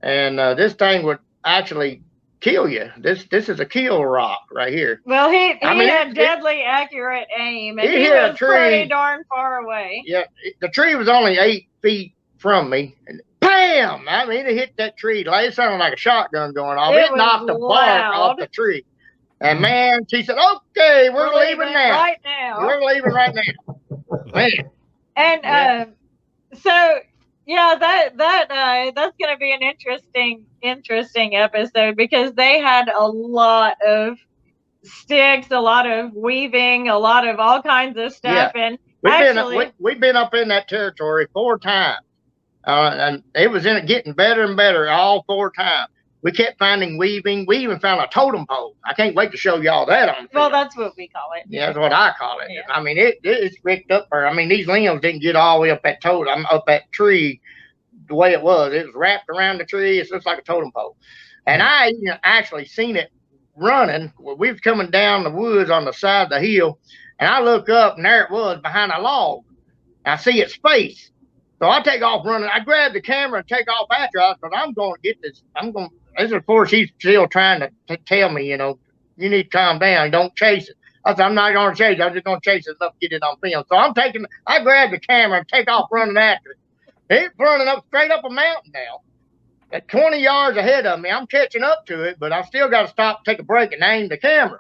And this thing would actually kill you. This is a kill rock right here. Well, he had deadly accurate aim, and he was pretty darn far away. Yeah, the tree was only 8 feet from me, and bam! I mean, it hit that tree. It sounded like a shotgun going off. It knocked the bark off the tree. And man, she said, "Okay, we're leaving now. Right now. We're leaving right now." Man. And so yeah, that's going to be an interesting episode, because they had a lot of sticks, a lot of weaving, a lot of all kinds of stuff. Yeah. And we've been up in that territory 4 times, and it was getting better and better all 4 times. We kept finding weaving. We even found a totem pole. I can't wait to show y'all that on film. Well, that's what we call it. Yeah, that's what I call it. Yeah. I mean, it's ripped up. These limbs didn't get all the way up that up that tree the way it was. It was wrapped around the tree. It looks like a totem pole. And I actually seen it running. We was coming down the woods on the side of the hill, and I look up, and there it was behind a log. I see its face. So I take off running. I grab the camera and take off after us, but I'm going to get this. This is, of course, he's still trying to tell me, you need to calm down. Don't chase it. I said, I'm not going to chase it. I'm just going to chase it enough to get it on film. So I grab the camera and take off running after it. It's running straight up a mountain now. At 20 yards ahead of me, I'm catching up to it, but I still got to stop, take a break, and aim the camera.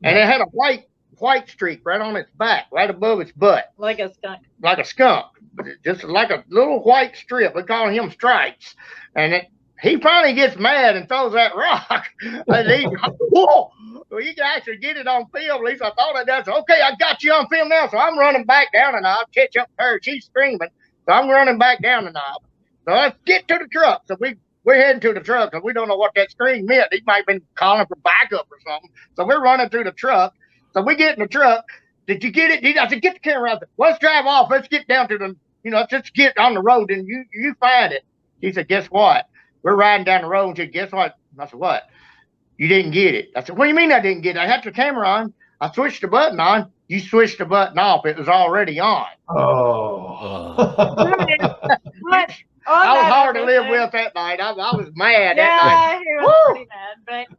And it had a white streak right on its back, right above its butt. Like a skunk. Like a skunk. But just like a little white strip. We call him Stripes. And he finally gets mad and throws that rock. And whoa! Well, you can actually get it on film. At least I thought I did. So, okay, I got you on film now. So I'm running back down the knob, catch up to her. She's screaming. So I'm running back down the knob. So let's get to the truck. So we're heading to the truck, because we don't know what that scream meant. He might have been calling for backup or something. So we're running through the truck. So we get in the truck. Did you get it? I said, get the camera out there. Let's drive off. Let's get down to the, let's just get on the road, and you find it. He said, guess what? We're riding down the road, and she said, guess what? I said, what? You didn't get it. I said, what do you mean I didn't get it? I had the camera on. I switched the button on. You switched the button off. It was already on. Oh. But I was hard to live with that night. I was mad that night. Yeah, he was pretty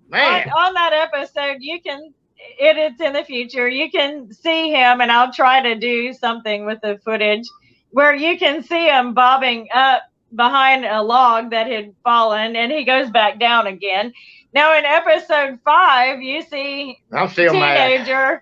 mad. But on that episode, it's in the future. You can see him, and I'll try to do something with the footage where you can see him bobbing up behind a log that had fallen, and he goes back down again. Now in episode 5, you see I'm still teenager. Mad.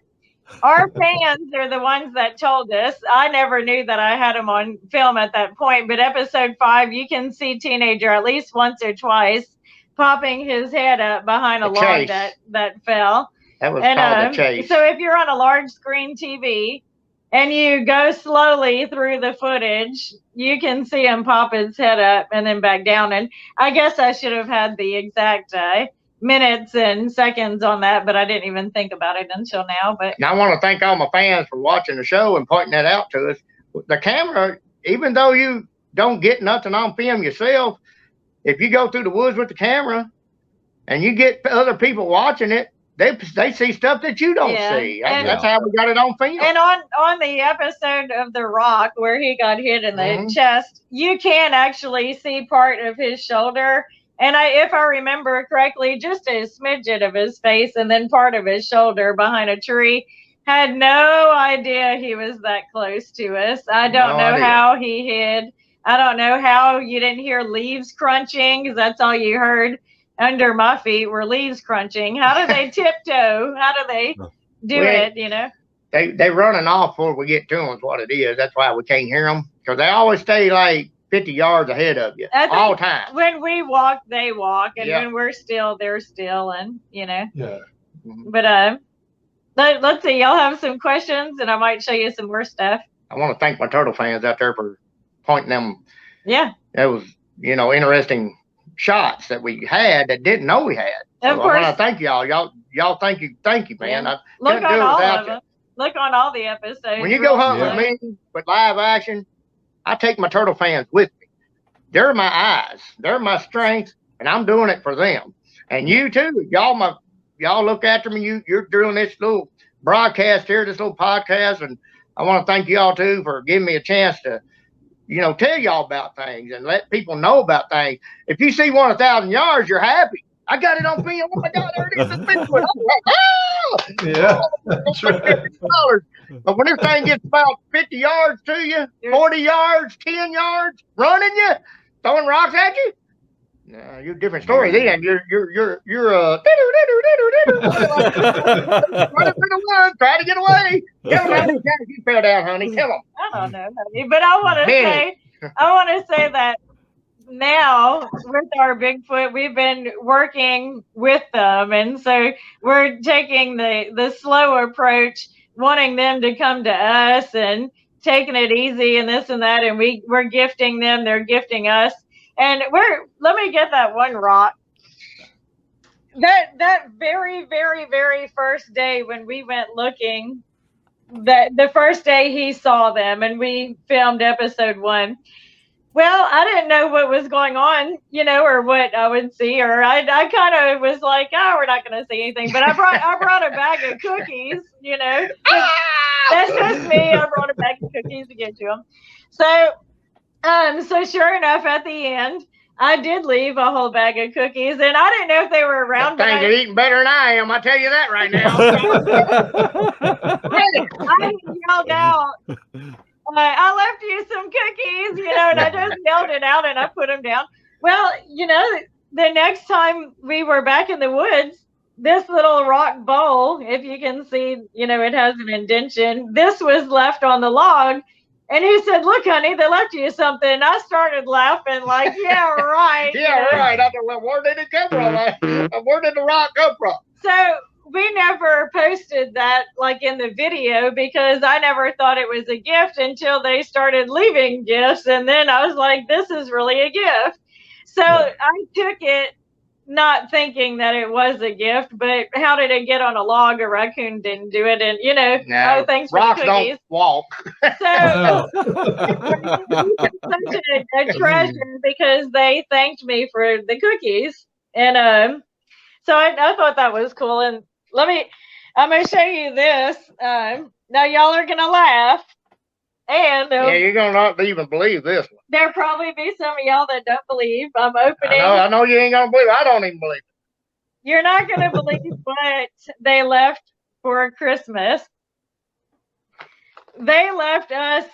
Our fans are the ones that told us. I never knew that I had him on film at that point, but episode 5, you can see teenager at least once or twice popping his head up behind a log that fell. That was called a chase. So if you're on a large screen TV and you go slowly through the footage, you can see him pop his head up and then back down. And I guess I should have had the exact minutes and seconds on that, but I didn't even think about it until now. But I want to thank all my fans for watching the show and pointing that out to us. The camera, even though you don't get nothing on film yourself, if you go through the woods with the camera and you get other people watching it, they see stuff that you don't see. That's how we got it on film. And on the episode of The Rock where he got hit in the chest, you can actually see part of his shoulder. And if I remember correctly, just a smidget of his face and then part of his shoulder behind a tree. Had no idea he was that close to us. I don't know how he hid. I don't know how you didn't hear leaves crunching, because that's all you heard under my feet were leaves crunching. How do they tiptoe? How do they do it, They running off before we get to them is what it is. That's why we can't hear them, because they always stay like 50 yards ahead of you all the time. When we walk, they walk, and when we're still, they're still, and Yeah. But let's see. Y'all have some questions, and I might show you some more stuff. I want to thank my turtle fans out there for pointing them. Yeah. It was, interesting shots that we had that didn't know we had. So Of course. I want to thank y'all. Y'all thank you, man. Yeah. I Look couldn't on do it all without of you. them. Look on all the episodes. When you go hunt Yeah. with me with live action, I take my turtle fans with me. They're my eyes. They're my strength, and I'm doing it for them. And you too. Y'all look after me. You're doing this little broadcast here, this little podcast, and I want to thank y'all too for giving me a chance to, tell y'all about things and let people know about things. If you see 1,000 yards, you're happy. I got it on film. Oh my God, there it is. It's Bigfoot. Yeah, that's right. But when this thing gets about 50 yards to you, 40 yards, 10 yards, running you, throwing rocks at you, no, you're a different story then. You're running through the woods, trying to get away. Tell them how many times you fell down, honey. Tell them. I don't know, honey, but I want to say that now with our Bigfoot, we've been working with them, and so we're taking the slow approach, wanting them to come to us and taking it easy and this and that, and we're gifting them, they're gifting us, and let me get that one rock. That very, very, very first day when we went looking, that the first day he saw them and we filmed episode 1. Well, I didn't know what was going on, or what I would see, or I kind of was like, oh, we're not going to see anything. But I brought a bag of cookies, That's just me. I brought a bag of cookies to get to them. So sure enough, at the end, I did leave a whole bag of cookies, and I didn't know if they were around. That thing is eating better than I am. I tell you that right now. I yelled out, I left you some cookies, and I just yelled it out and I put them down. Well, the next time we were back in the woods, this little rock bowl, if you can see, it has an indentation. This was left on the log. And he said, look, honey, they left you something. And I started laughing like, yeah, right. Yeah, right. I thought, well, where did it come from? Where did the rock come from? So we never posted that like in the video because I never thought it was a gift until they started leaving gifts. And then I was like, this is really a gift. So I took it not thinking that it was a gift, but how did it get on a log? A raccoon didn't do it. And, no, thanks for rocks the cookies. Don't walk. So such a treasure because they thanked me for the cookies. And so I thought that was cool. And I'm going to show you this. Now y'all are going to laugh. And you're going to not even believe this one. There'll probably be some of y'all that don't believe. I'm opening. I know you ain't going to believe it. I don't even believe it. You're not going to believe what they left for Christmas. They left us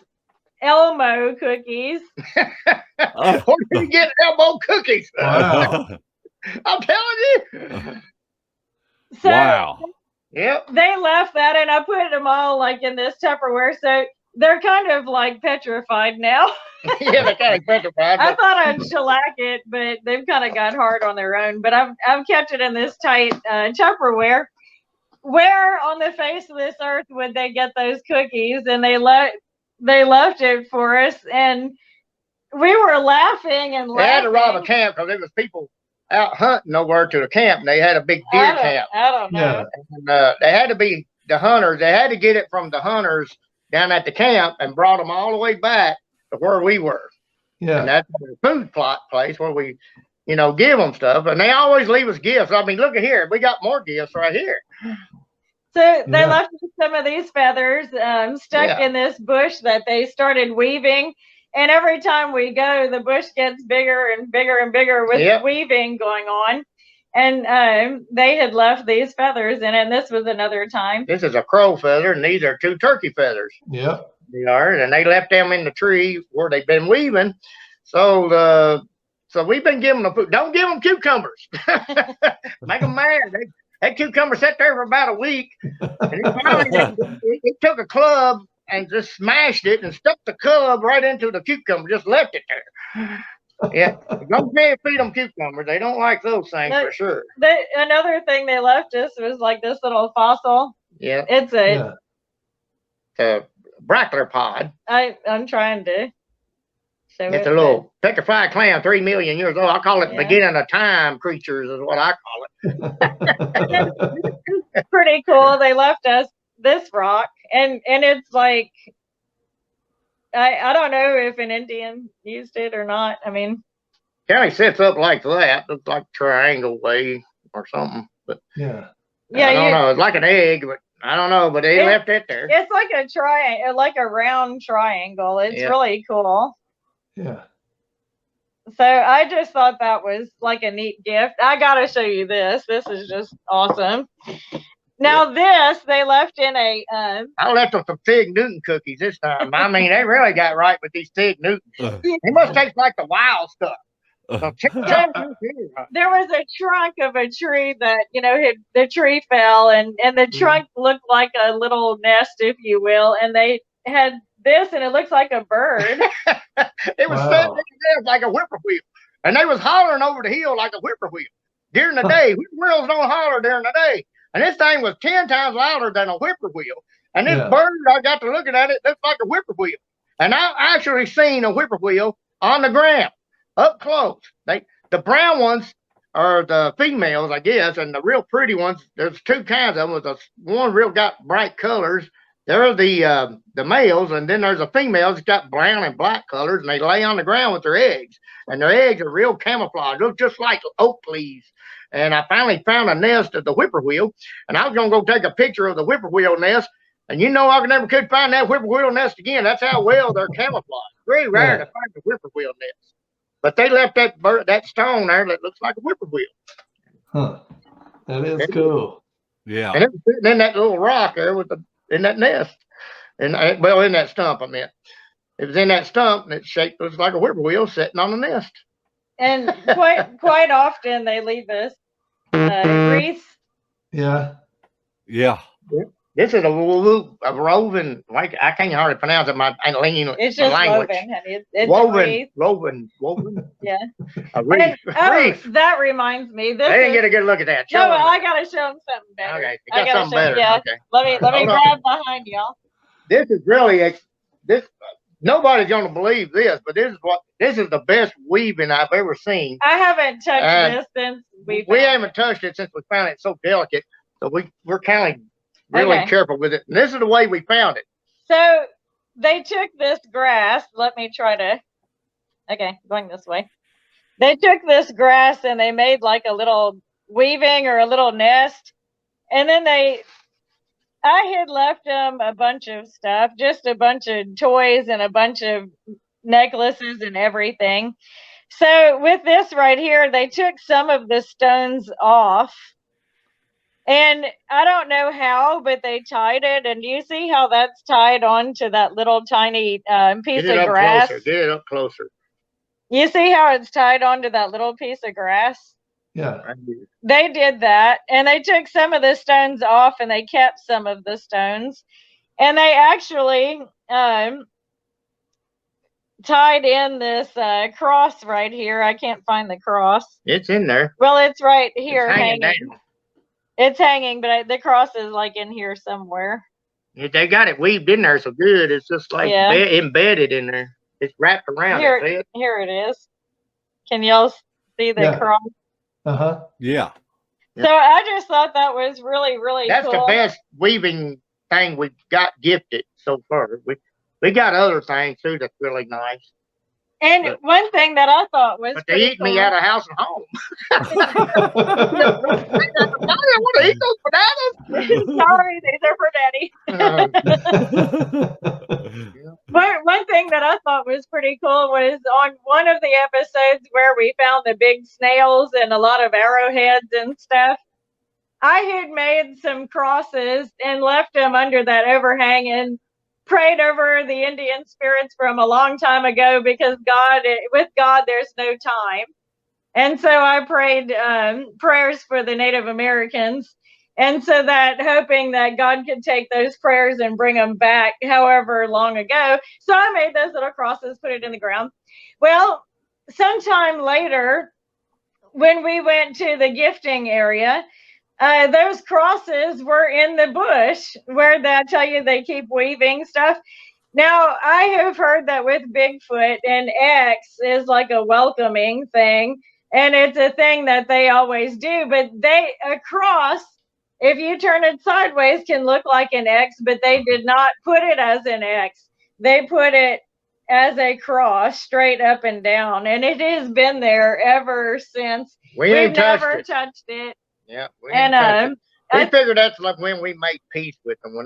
Elmo cookies. Where did you get Elmo cookies? Wow. I'm telling you. So, wow. Yep. They left that, and I put them all like in this Tupperware. So they're kind of like petrified now. Yeah, they're kind of petrified. I thought I'd shellac it, but they've kind of got hard on their own. But I've kept it in this tight Tupperware. Where on the face of this earth would they get those cookies? And they left it for us, and we were laughing and laughing. They had to rob a camp because there was people out hunting nowhere to the camp, and they had a big deer camp. I don't know. And, they had to be the hunters. They had to get it from the hunters down at the camp and brought them all the way back to where we were. Yeah. And that's the food plot place where we, give them stuff. And they always leave us gifts. I mean, look at here. We got more gifts right here. So they left some of these feathers stuck in this bush that they started weaving. And every time we go, the bush gets bigger and bigger and bigger with weaving going on. And they had left these feathers in it. And this was another time. This is a crow feather, and these are 2 turkey feathers. Yep. They are, and they left them in the tree where they've been weaving. So we've been giving them food. Don't give them cucumbers. Make them mad. That cucumber sat there for about a week, and finally it took a club and just smashed it and stuck the club right into the cucumber. Just left it there. Yeah, don't feed them cucumbers. They don't like those things for sure. Another thing they left us was like this little fossil. Yeah, it's a brachypod. I'm trying to. So it's a little petrified clam, 3 million years old. I call it beginning of time creatures is what I call it. It's pretty cool. They left us this rock, and it's like, I don't know if an Indian used it or not. I mean, it kind of sets up like that. Looks like triangle way or something. But yeah. I don't know. It's like an egg, but I don't know. But they left it there. It's like a triangle, like a round triangle. It's really cool. Yeah. So I just thought that was like a neat gift. I got to show you this. This is just awesome. Now this, they left in a... I left them some Fig Newton cookies this time. I mean, they really got right with these Fig Newtons. They must taste like the wild stuff. There was a trunk of a tree that, the tree fell, and the trunk looked like a little nest, if you will, and they had this, and it looks like a bird. It was set like a whippoorwill, and they was hollering over the hill like a whippoorwill during the day. Whippoorwills don't holler during the day, and this thing was 10 times louder than a whippoorwill. And this bird, I got to looking at it, looked like a whippoorwill, and I actually seen a whippoorwill on the ground up close. The brown ones are the females, I guess, and the real pretty ones. There's two kinds of them. One real got bright colors. They're the males, and then there's a female that's got brown and black colors, and they lay on the ground with their eggs. And their eggs are real camouflage, look just like oak leaves. And I finally found a nest of the whippoorwill, and I was going to go take a picture of the whippoorwill nest. And I never could find that whippoorwill nest again. That's how well they're camouflaged. Very rare to find a whippoorwill nest. But they left that stone there that looks like a whippoorwill. Huh. That is cool. Yeah. And it was sitting in that little rock there in that nest. And in that stump, I meant. It was in that stump, and its shape was like a whippoorwill sitting on the nest. And quite often they leave us wreaths. Yeah. Yeah. This is a woven, like I can't hardly pronounce it. It's just language. woven, honey. It's woven. Yeah. A wreath. That reminds me. They didn't get a good look at that. I gotta show them something better. Okay, you got something better. Yeah. Okay. Let me grab behind y'all. This is really this. Nobody's gonna believe this, but this is the best weaving I've ever seen. I haven't touched this since we haven't touched it since we found it. So delicate, so we're kind of really careful with it. And this is the way we found it. So they took this grass. Let me try to. Okay, going this way. They took this grass and they made like a little weaving or a little nest, and then I had left them a bunch of stuff, just a bunch of toys and a bunch of necklaces and everything. So with this right here, they took some of the stones off. And I don't know how, but they tied it. And do you see how that's tied onto that little tiny piece of grass? Get it up closer. You see how it's tied onto that little piece of grass? Yeah. They did that, and they took some of the stones off, and they kept some of the stones. And they actually tied in this cross right here. I can't find the cross. It's in there. Well, it's right here hanging. Down. It's hanging, but the cross is like in here somewhere. They got it weaved in there so good. It's just like embedded in there. It's wrapped around here, Here it is. Can y'all see the cross? Uh-huh. Yeah. So I just thought that was really, really That's cool. the best weaving thing we've got gifted so far. We got other things too that's really nice. And one thing that I thought was, but they eat me out of house and home. I want to eat those bananas. Sorry, these are for Daddy. One thing that I thought was pretty cool was on one of the episodes where we found the big snails and a lot of arrowheads and stuff. I had made some crosses and left them under that overhang and prayed over the Indian spirits from a long time ago, because with God, there's no time. And so I prayed prayers for the Native Americans. And so that, hoping that God could take those prayers and bring them back however long ago. So I made those little crosses, put it in the ground. Well, sometime later, when we went to the gifting area, those crosses were in the bush where I tell you they keep weaving stuff. Now, I have heard that with Bigfoot, an X is like a welcoming thing, and it's a thing that they always do. But a cross, if you turn it sideways, can look like an X, but they did not put it as an X. They put it as a cross, straight up and down, and it has been there ever since. We've never touched it. Yeah, we figured that's like when we made peace with them. When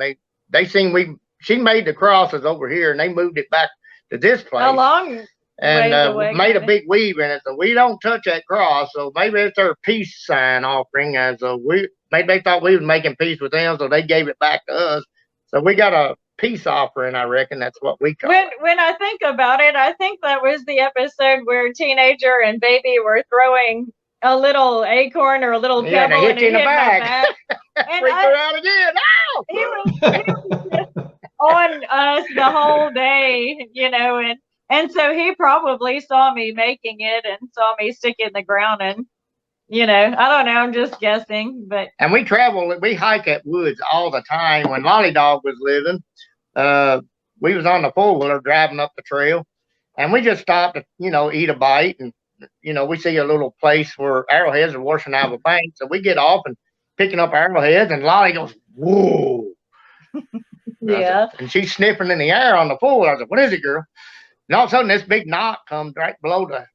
they seen she made the crosses over here, and they moved it back to this place. How long? And made a big weave in it, so we don't touch that cross. So maybe it's their peace sign offering, maybe they thought we was making peace with them, so they gave it back to us. So we got a peace offering, I reckon that's what we call it. When I think about it, I think that was the episode where Teenager and Baby were throwing a little acorn or a little pebble, and it hit in the back. And we threw out again. No! He was just on us the whole day, and so he probably saw me making it and saw me stick it in the ground, and I don't know, I'm just guessing, but. And we hike at woods all the time. When Lolly Dog was living, we was on the four-wheeler driving up the trail, and we just stopped to, eat a bite, and we see a little place where arrowheads are washing out of a bank. So we get off and picking up arrowheads, and Lolly goes, whoa. Yeah. And she's sniffing in the air on the pool. I was like, what is it, girl? And all of a sudden, this big knot comes right below the.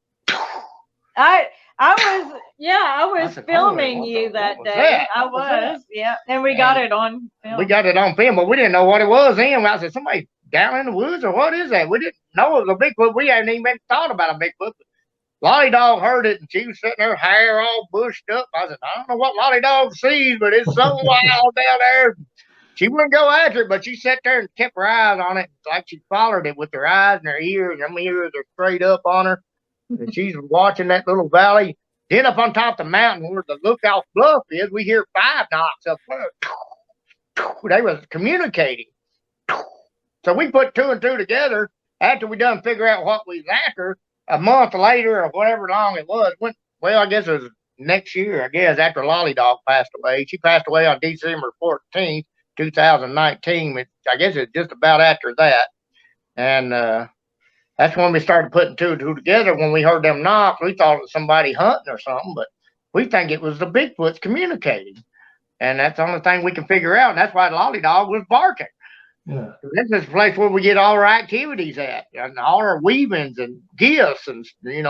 I was filming you that day. I was, yeah. And we got it on film. We got it on film, but we didn't know what it was then. I said, somebody down in the woods, or what is that? We didn't know it was a Bigfoot. We hadn't even thought about a Bigfoot. Lolly Dog heard it, and she was sitting there, hair all bushed up. I said, I don't know what Lolly Dog sees, but it's so wild down there. She wouldn't go after it, but she sat there and kept her eyes on it, like she followed it with her eyes and her ears. Her ears are straight up on her, and she's watching that little valley. Then up on top of the mountain where the Lookout Bluff is, we hear 5 knocks up there. They was communicating. So we put 2 and 2 together after we done figure out what we was after. A month later, or whatever long it was, I guess it was next year, after Lolly Dog passed away. She passed away on December 14th, 2019, which I guess it's just about after that. And that's when we started putting 2 and 2 together. When we heard them knocks, we thought it was somebody hunting or something, but we think it was the Bigfoots communicating. And that's the only thing we can figure out. And that's why Lolly Dog was barking. Yeah. This is the place where we get all our activities at, and all our weavings and gifts, and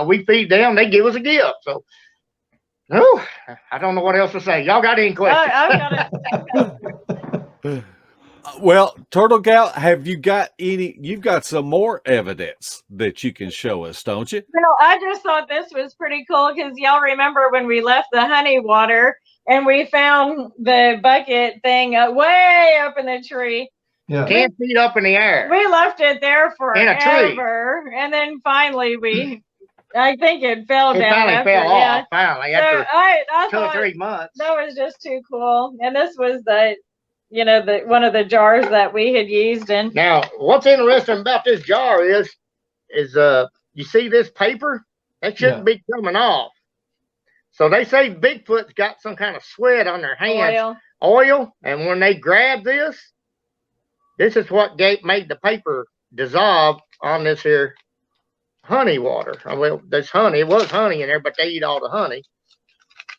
we feed them, they give us a gift. So, I don't know what else to say. Y'all got any questions? I've got it. Well, Turtlegal, have you got any? You've got some more evidence that you can show us, don't you? Well, I just thought this was pretty cool because y'all remember when we left the honey water and we found the bucket thing way up in the tree. Yeah. 10 feet up in the air. We left it there In a tree. forever, and then finally I think it fell down. It finally fell off. Finally, after so I 2 or 3 months. That was just too cool. And this was the one of the jars that we had used. And now, what's interesting about this jar is you see this paper? That shouldn't be coming off. So they say Bigfoot's got some kind of sweat on their hands, oil, and when they grab this is what made the paper dissolve on this here honey water. Well, there's honey. It was honey in there, but they eat all the honey.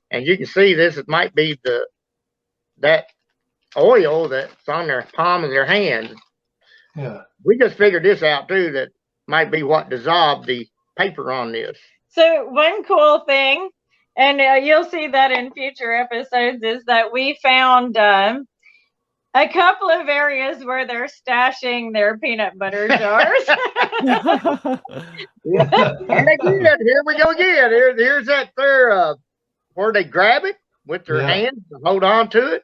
And you can see this. It might be that oil that's on their palm of their hand. Yeah. We just figured this out too. That might be what dissolved the paper on this. So one cool thing, and you'll see that in future episodes, is that we found a couple of areas where they're stashing their peanut butter jars. And again, here we go again. Here's that there where they grab it with their hands and hold on to it,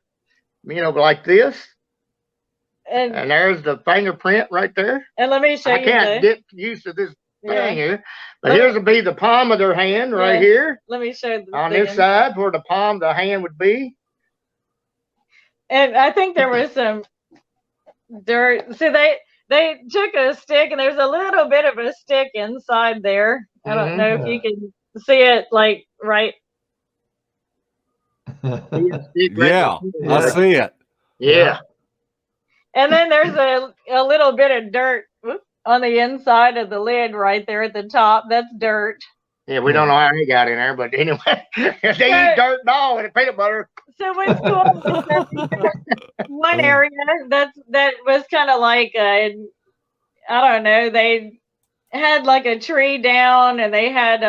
like this. And there's the fingerprint right there. And let me show you. I can't get used to this thing here, but here's would be the palm of their hand right here. Let me show you on this side where the palm of the hand would be. And I think there was some dirt. So they took a stick, and there's a little bit of a stick inside there. I don't know if you can see it, like right. Yeah, I see it. Yeah. And then there's a little bit of dirt on the inside of the lid right there at the top. That's dirt. Yeah, we don't know how he got in there, but anyway, they eat dirt and all and peanut butter. So what's cool is that one area that was kind of like I don't know, they had like a tree down and they had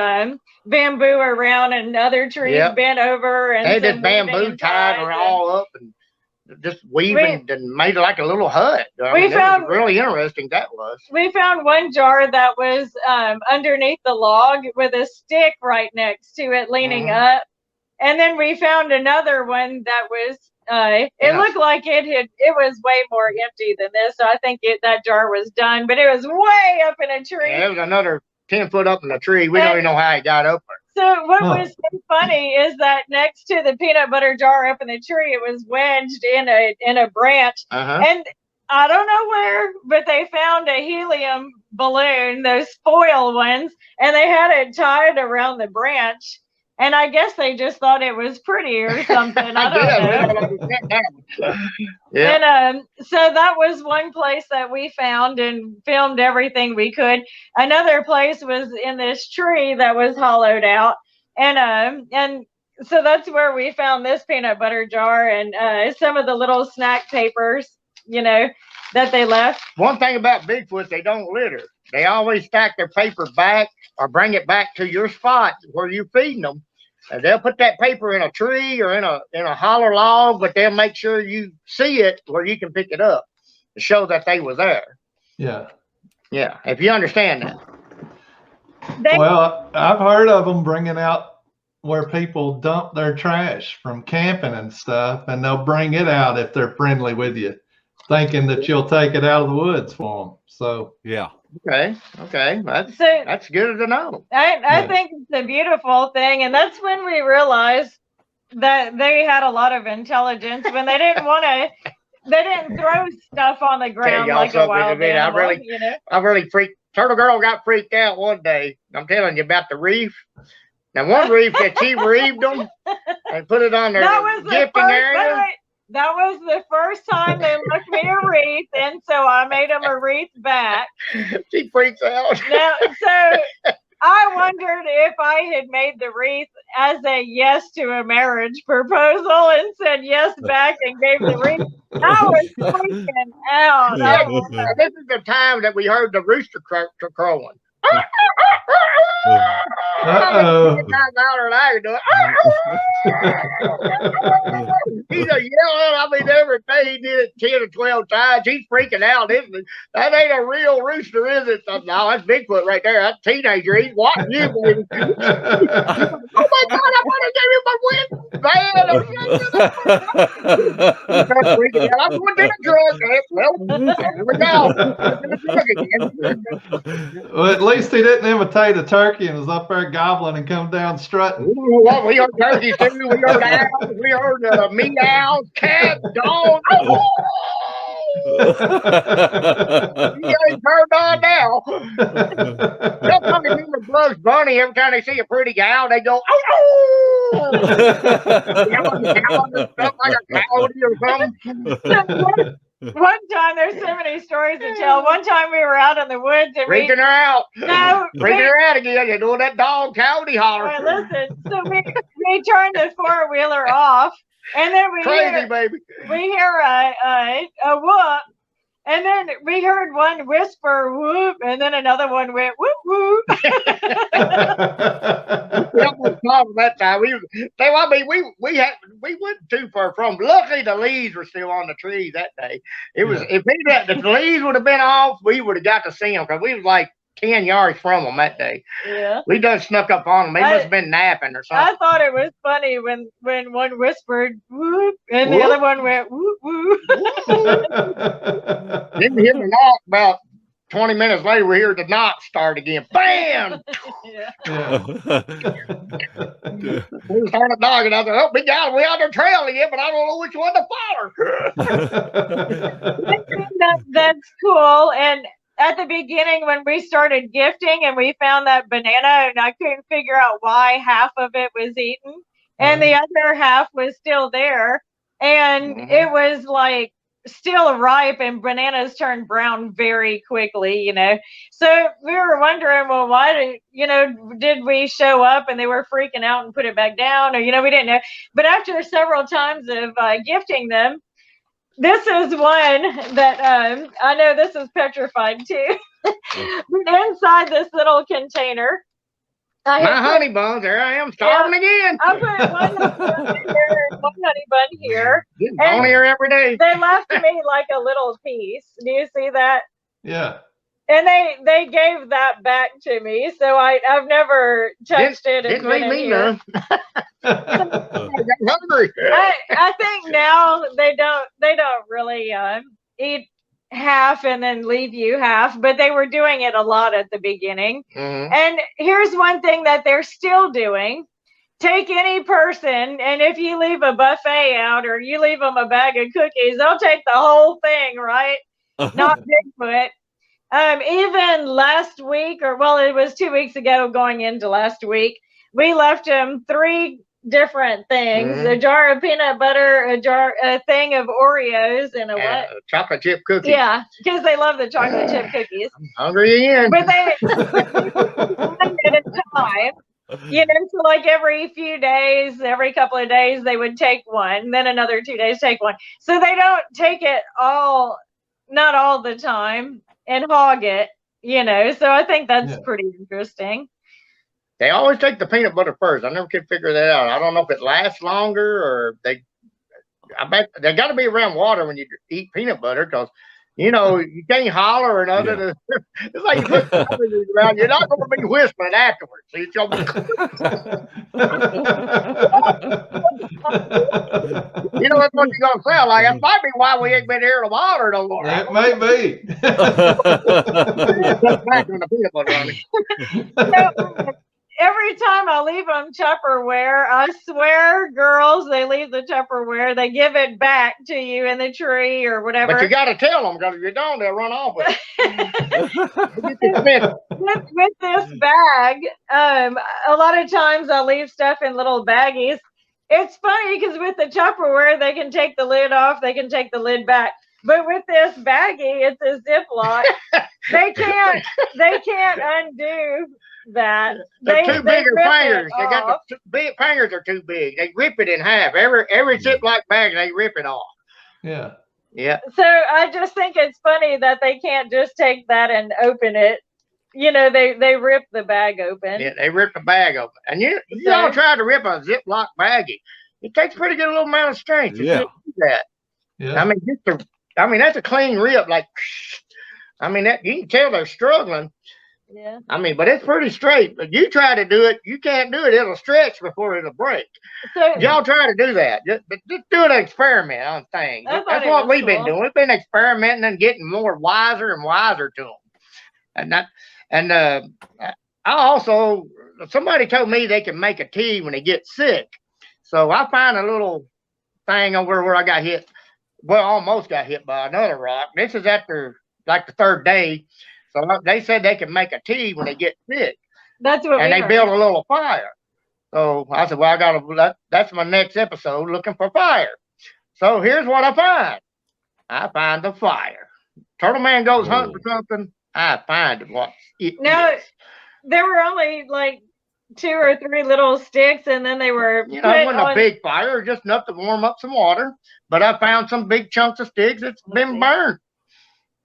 bamboo around and other trees bent over and they had this bamboo tied all up and just weaving and made it like a little hut. We found really interesting. That was. We found one jar that was underneath the log with a stick right next to it, leaning up, and then we found another one that was. It looked like it was way more empty than this, so I think that jar was done, but it was way up in a tree. Yeah, it was another 10 foot up in the tree. We don't even know how it got up there. So what was so funny is that next to the peanut butter jar up in the tree, it was wedged in a branch. And I don't know where, but they found a helium balloon, those foil ones, and they had it tied around the branch. And I guess they just thought it was pretty or something. I don't know. And so that was one place that we found and filmed everything we could. Another place was in this tree that was hollowed out. And so that's where we found this peanut butter jar and some of the little snack papers, that they left. One thing about Bigfoot, they don't litter. They always stack their paper back or bring it back to your spot where you're feeding them. And they'll put that paper in a tree or in a holler log, but they'll make sure you see it where you can pick it up to show that they were there. Yeah. Yeah, if you understand that. Well, I've heard of them bringing out where people dump their trash from camping and stuff, and they'll bring it out if they're friendly with you, thinking that you'll take it out of the woods for them. So yeah. Okay. That's good to know. I think it's a beautiful thing, and that's when we realized that they had a lot of intelligence when they didn't throw stuff on the ground like a wild animal. I really freaked. Turtle Girl got freaked out one day. I'm telling you about the reef. Now one reef that she reefed them and put it on their gifting area. That was the first time they left me a wreath, and so I made them a wreath back. She freaks out. Now, so I wondered if I had made the wreath as a yes to a marriage proposal and said yes back and gave the wreath. I was freaking out. This is the time that we heard the rooster crowing. He's a yelling. I mean, every day he did it 10 or 12 times. He's freaking out, isn't it? That ain't a real rooster, is it? No, that's Bigfoot right there. That's a teenager. He's watching you, baby. Oh my God! I want to give him my win, man. I'm freaking out. I'm going to the drug. Well, here we go. Well, at least he didn't imitate a turkey and was up there gobbling and come down strutting. Well, we heard turkeys too. We heard owls. We heard meows, cat, dog. Oh! You ain't turned on now. That's how they remember Bugs Bunny. Every time they see a pretty gal, they go, oh! Stuff like a coyote or something. One time, there's so many stories to tell. One time we were out in the woods and freaking her out. No, freaking her out again. You're doing that dog coyote holler. Right, listen, so we turned the four-wheeler off, and then we hear a whoop, and then we heard one whisper whoop, and then another one went whoop whoop. We almost called them that time. We went too far from. Luckily, the leaves were still on the trees that day. It was if the leaves would have been off, we would have got to see them because we was like 10 yards from them that day. Yeah, we done snuck up on them. They must have been napping or something. I thought it was funny when one whispered whoop and the other one went whoop whoop. Didn't hear the knock. About 20 minutes later, we hear the knock start again. Bam! Yeah. We was on a dog, and I thought, oh, we got him. We on the trail again, but I don't know which one to follow. That's cool. And at the beginning, when we started gifting and we found that banana, and I couldn't figure out why half of it was eaten and the other half was still there. And it was like still ripe, and bananas turn brown very quickly, you know. So we were wondering, well, why did we show up and they were freaking out and put it back down, or we didn't know. But after several times of gifting them, this is one that I know this is petrified too. Inside this little container, my honey buns, there I am starving again. I put one honey bun here and one honey bun here. On here every day. They left me like a little piece. Do you see that? Yeah. And they gave that back to me, so I've never touched it. Didn't leave me none. Hungry. I think now they don't really eat half and then leave you half, but they were doing it a lot at the beginning. Mm-hmm. And here's one thing that they're still doing. Take any person, and if you leave a buffet out or you leave them a bag of cookies, they'll take the whole thing, right? Not Bigfoot. Even last week, it was 2 weeks ago going into last week, we left them 3 different things: a jar of peanut butter, a thing of Oreos, and a chocolate chip cookies. Yeah, because they love the chocolate chip cookies. I'm hungry again. But they one at a time. So like every few days, every couple of days, they would take one, then another 2 days take one. So they don't take it all, not all the time, and hog it. So I think that's pretty interesting. They always take the peanut butter first. I never could figure that out. I don't know if it lasts longer, or I bet they got to be around water when you eat peanut butter, because you can't holler or nothing. Yeah. It's like you put something around. You're not going to be whispering afterwards. So it's gonna that's what you're going to sound like. That might be why we ain't been here in a while no more. It may be. Back on the peanut butter on it. Every time I leave them Tupperware, I swear, girls, they leave the Tupperware. They give it back to you in the tree or whatever. But you got to tell them, because if you don't, they'll run off with it. with this bag, a lot of times I leave stuff in little baggies. It's funny because with the Tupperware, they can take the lid off, they can take the lid back. But with this baggie, it's a Ziploc. They can't undo that. They're too big fingers. They got the big fingers are too big. They rip it in half. Every Ziploc bag, they rip it off. Yeah. Yeah. So I just think it's funny that they can't just take that and open it. They rip the bag open. Yeah, they rip the bag open. And you all try to rip a Ziploc baggie. It takes pretty good little amount of strength to do that. Yeah. I mean, that's a clean rip. Like, that you can tell they're struggling. Yeah. But it's pretty straight. But you try to do it, you can't do it. It'll stretch before it'll break. So y'all try to do that. Just do an experiment on things. That's what we've been doing. We've been experimenting and getting more wiser and wiser to them. I also, somebody told me they can make a tea when they get sick. So I found a little thing over where I got hit. Well, almost got hit by another rock. This is after like the 3rd day. So they said they can make a tea when they get sick. That's what. And they build a little fire. So I said, well, that's my next episode, looking for fire. So here's what I find. I find the fire. Turtleman goes hunting for something. I find what it is. There were only like 2 or 3 little sticks, and then they were. It wasn't a big fire, just enough to warm up some water. But I found some big chunks of sticks that's been burned.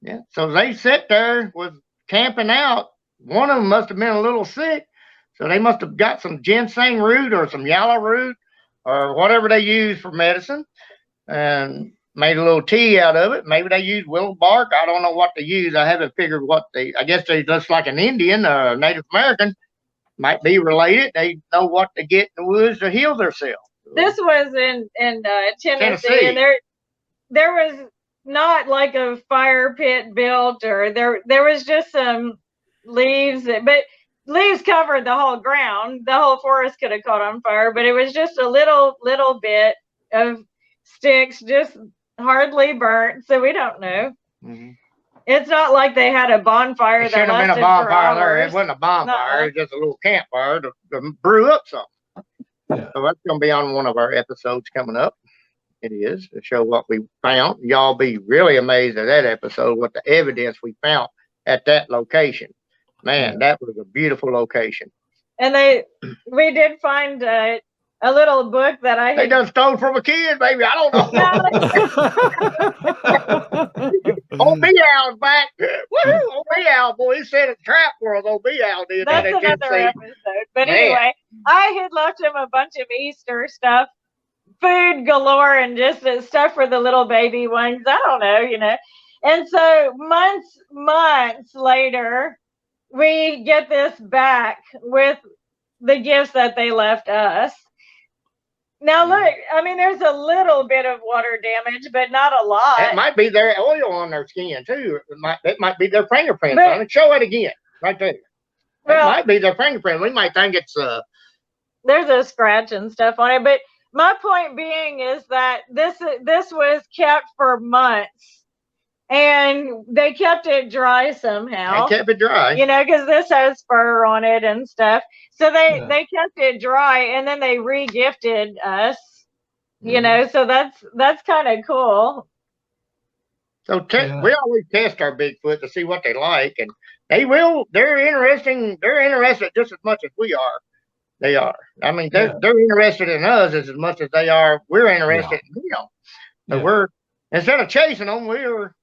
Yeah. So they sat there, was camping out. One of them must have been a little sick. So they must have got some ginseng root or some yellow root or whatever they use for medicine and made a little tea out of it. Maybe they use willow bark. I don't know what they use. I haven't figured I guess they just like an Indian or a Native American. Might be related. They know what to get in the woods to heal themselves. This was in Tennessee, and there was not like a fire pit built, or there was just some leaves, but leaves covered the whole ground. The whole forest could have caught on fire, but it was just a little bit of sticks, just hardly burnt. So we don't know. Mm-hmm. It's not like they had a bonfire. It should have been a bonfire there. It wasn't a bonfire. It was just a little campfire to brew up something. Yeah. So that's going to be on one of our episodes coming up. It is to show what we found. Y'all be really amazed at that episode, what the evidence we found at that location. Man, that was a beautiful location. And we did find a little book that I had. They done stole from a kid, baby. I don't know. Old B Owl's back. Woohoo! Old B Owl, boy, he said it's trap world. Old B Owl did. That's another episode. But anyway, I had left him a bunch of Easter stuff, food galore, and just stuff for the little baby ones. I don't know, And so months later, we get this back with the gifts that they left us. Now look, I mean, there's a little bit of water damage, but not a lot. It might be their oil on their skin too. It might be their fingerprints on it. Show it again, right there. Well, it might be their fingerprint. We might think it's there's a scratch and stuff on it, but my point being is that this was kept for months. And they kept it dry somehow. They kept it dry. Because this has fur on it and stuff. So they kept it dry, and then they re-gifted us. So that's kind of cool. So we always test our Bigfoot to see what they like, and they're interested just as much as we are. They are. I mean, they're interested in us as much as we're interested in them. So we're, instead of chasing them, we're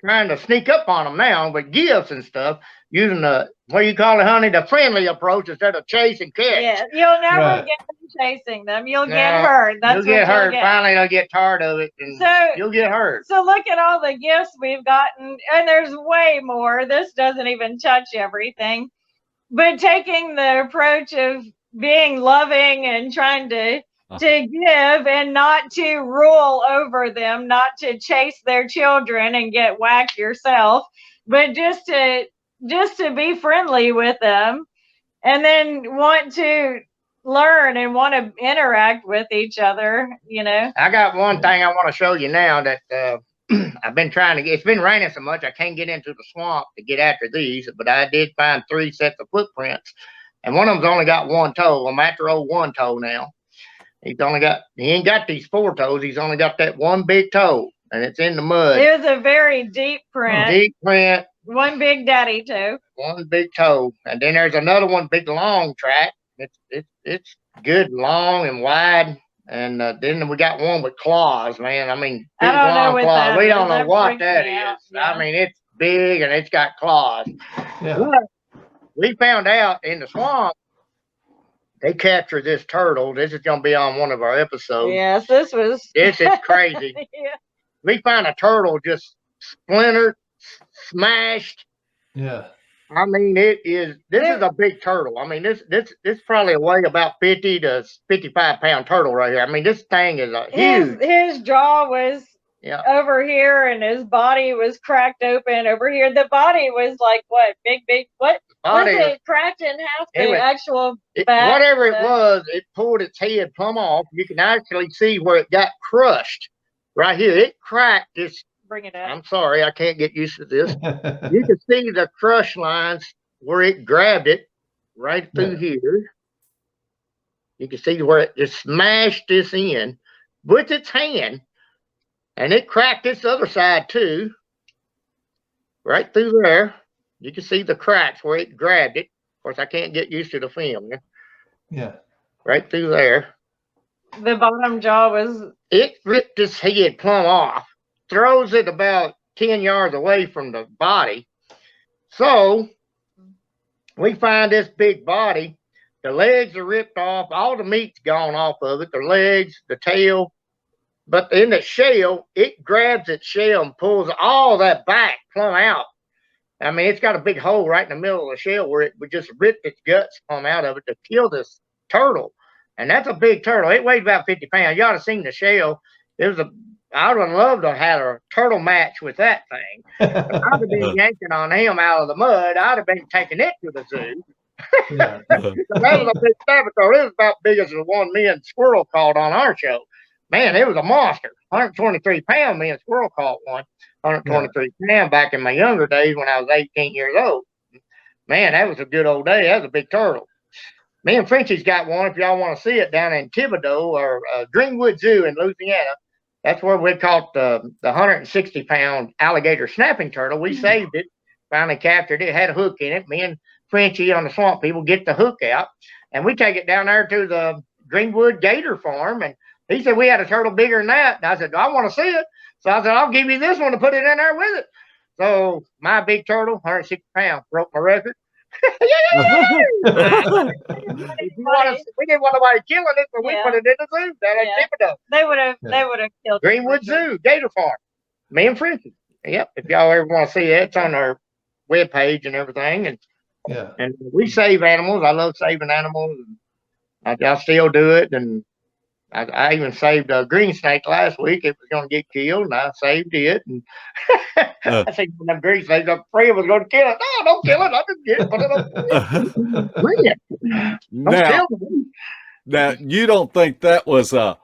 trying to sneak up on them now with gifts and stuff, using the the friendly approach instead of chase and catch. Yeah, you'll never get them chasing them. You'll get hurt. You'll get hurt. Finally, they'll get tired of it, and you'll get hurt. So look at all the gifts we've gotten, and there's way more. This doesn't even touch everything, but taking the approach of being loving and trying to give and not to rule over them, not to chase their children and get whacked yourself, but just to be friendly with them, and then want to learn and want to interact with each other. I got one thing I want to show you now that I've been trying to get. It's been raining so much I can't get into the swamp to get after these, but I did find 3 sets of footprints, and one of them's only got 1 toe. I'm after old 1 toe now. He ain't got these 4 toes. He's only got that 1 big toe, and it's in the mud. It was a very deep print. Deep print. 1 big daddy toe. 1 big toe, and then there's another one, big long track. It's good, long and wide, and then we got one with claws, man. I mean, big long claws. We don't know what that is. Yeah. I mean, it's big and it's got claws. Yeah. But we found out in the swamp. They captured this turtle. This is going to be on one of our episodes. Yes, this is crazy. Yeah. We found a turtle just splintered, smashed. Yeah. I mean, this is a big turtle. I mean, this probably weigh about 50 to 55 pound turtle right here. I mean, this thing is huge. His jaw was over here, and his body was cracked open over here. The body was like what? Big what? Body was it cracked in half? The actual back, whatever it was, it pulled its head plumb off. You can actually see where it got crushed right here. It cracked this. Bring it up. I'm sorry, I can't get used to this. You can see the crush lines where it grabbed it right through here. You can see where it just smashed this in with its hand, and it cracked this other side too, right through there. You can see the cracks where it grabbed it. Of course, I can't get used to the film. Yeah. Right through there. The bottom jaw was... It ripped his head plumb off. Throws it about 10 yards away from the body. So, we find this big body. The legs are ripped off. All the meat's gone off of it. The legs, the tail. But in the shell, it grabs its shell and pulls all that back plumb out. I mean, it's got a big hole right in the middle of the shell where it would just rip its guts plumb out of it to kill this turtle. And that's a big turtle. It weighs about 50 pounds. You ought to have seen the shell. I would love to have had a turtle match with that thing. I'd have been yanking on him out of the mud. I'd have been taking it to the zoo. That was a big saboteur. It was about big as the one me and Squirrel caught on our show. Man, it was a monster. 123 pound. Me and Squirrel caught one. 123 pound back in my younger days when I was 18 years old. Man, that was a good old day. That was a big turtle. Me and Frenchie's got one, if y'all want to see it, down in Thibodeau or Greenwood Zoo in Louisiana. That's where we caught the 160-pound alligator snapping turtle. We saved it, finally captured it, had a hook in it. Me and Frenchie on the swamp people get the hook out, and we take it down there to the Greenwood Gator Farm. And he said we had a turtle bigger than that. And I said, I want to see it. So I said, I'll give you this one to put it in there with it. So my big turtle, 160 pounds, broke my record. We didn't want nobody killing it, so we put it in the zoo down at Thibodeau. They would have killed Greenwood Zoo, Gator Farm. Me and Frenchie. Yep. If y'all ever want to see it, it's on our webpage and everything. And we save animals. I love saving animals. And I still do it. And I even saved a green snake last week. It was going to get killed, and I saved it. And I said, when them green snakes, I'm afraid I was going to kill it. No, don't kill it. I just get it. Put it on. Now, you don't think that was a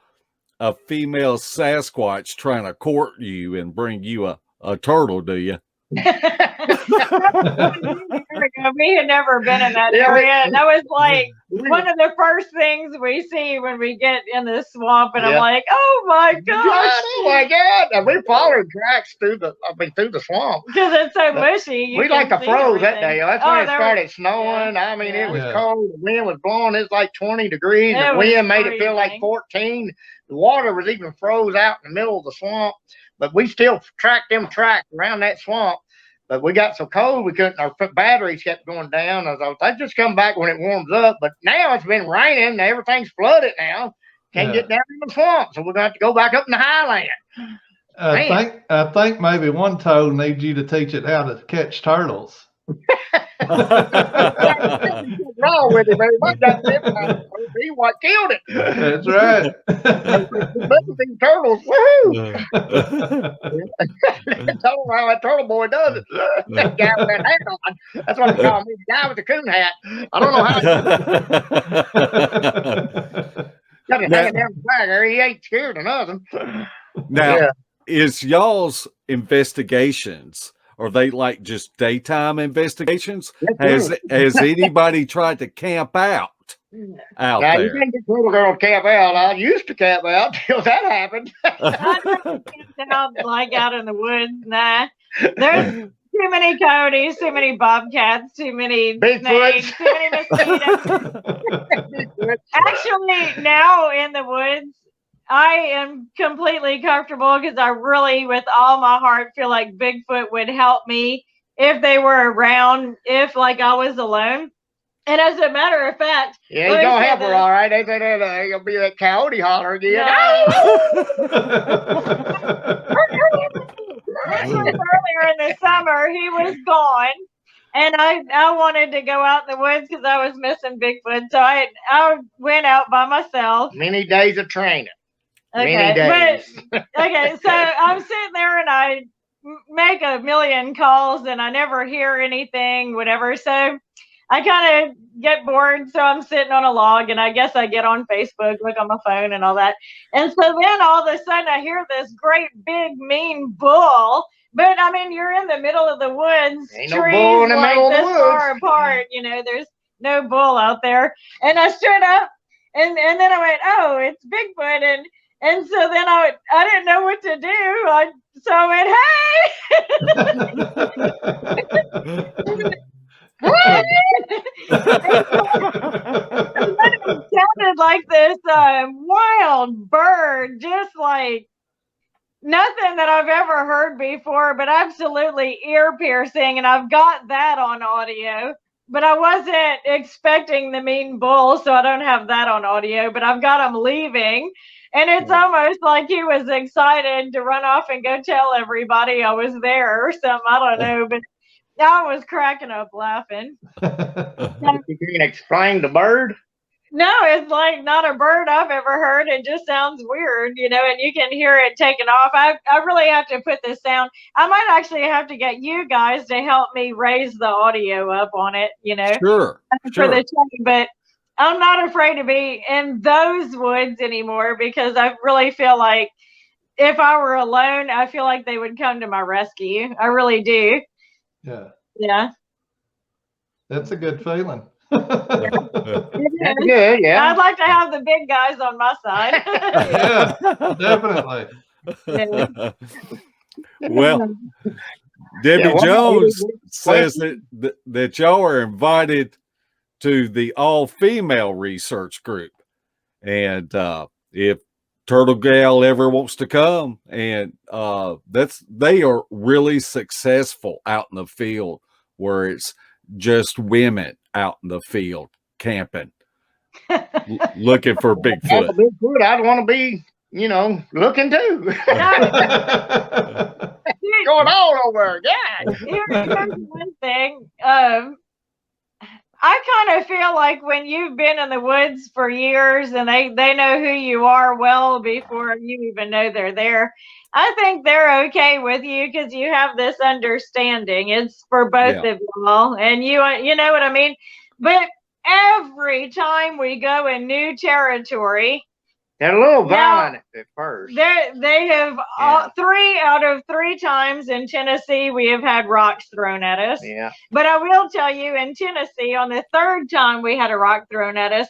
female Sasquatch trying to court you and bring you a turtle, do you? We had never been in that area, and that was like one of the first things we see when we get in the swamp. And I'm like, "Oh my gosh! Oh my god!" And we followed tracks through the swamp because it's so mushy. We like to froze that day. That's when it started snowing. Yeah. I mean, it was cold. The wind was blowing. It's like 20 degrees. The wind made it feel like 14. The water was even froze out in the middle of the swamp. But we still tracked them tracks around that swamp. But we got so cold we couldn't. Our batteries kept going down. I thought they just come back when it warms up. But now it's been raining. And everything's flooded now. Can't get down in the swamp, so we're going to have to go back up in the highland. I think maybe one toad needs you to teach it how to catch turtles. Wrong with him, man. He what killed it. That's right. These turtles, woohoo! Tell him how that turtle boy does it. That guy with that hat on. That's what they call me, the guy with the coon hat. I don't know how. Got it hanging down the flag there. He ain't scared of nothing. Now, is y'all's investigations? Are they like just daytime investigations? Has anybody tried to camp out now, there? You can't get little girl to camp out. I used to camp out till that happened. I never camped out like out in the woods. Nah, there's too many coyotes, too many bobcats, too many snakes, too many mosquitoes. Actually, now in the woods, I am completely comfortable because I really, with all my heart, feel like Bigfoot would help me if they were around, if like I was alone. And as a matter of fact, he's gonna help her, all right. They said there's gonna be that coyote holler again. Earlier in the summer, he was gone. And I wanted to go out in the woods because I was missing Bigfoot. So I went out by myself. Many days of training. Okay, so I'm sitting there and I make a million calls and I never hear anything, whatever. So I kind of get bored. So I'm sitting on a log and I guess I get on Facebook, look on my phone and all that. And so then all of a sudden I hear this great big mean bull. But I mean, you're in the middle of the woods, ain't trees no bull in the like middle this of the woods. far apart. You know, there's no bull out there. And I stood up and then I went, oh, it's Bigfoot. And so then I didn't know what to do. So I went, hey! It sounded like this wild bird, just like nothing that I've ever heard before, but absolutely ear piercing. And I've got that on audio. But I wasn't expecting the mean bull, so I don't have that on audio. But I've got him leaving. And it's almost like he was excited to run off and go tell everybody I was there or something. I don't know, but I was cracking up laughing. You can explain the bird? No, it's like not a bird I've ever heard. It just sounds weird, you know, and you can hear it taking off. I really have to put this down. I might actually have to get you guys to help me raise the audio up on it, you know. Sure. For the chain, but I'm not afraid to be in those woods anymore because I really feel like if I were alone, I feel like they would come to my rescue. I really do. Yeah. Yeah. That's a good feeling. That's good, yeah. I'd like to have the big guys on my side. Yeah, definitely. Well, Debbie Jones says that y'all are invited to the all-female research group. And if Turtlegal ever wants to come, and they are really successful out in the field where it's just women out in the field camping, looking for Bigfoot. Bigfoot, I'd want to be, looking too. Going all over, yeah. Here's one thing. I kind of feel like when you've been in the woods for years and they know who you are well before you even know they're there, I think they're okay with you because you have this understanding. It's for both of y'all, and you know what I mean? But every time we go in new territory, they're a little violent at first. They have 3 out of 3 times in Tennessee we have had rocks thrown at us. Yeah. But I will tell you, in Tennessee, on the 3rd time we had a rock thrown at us,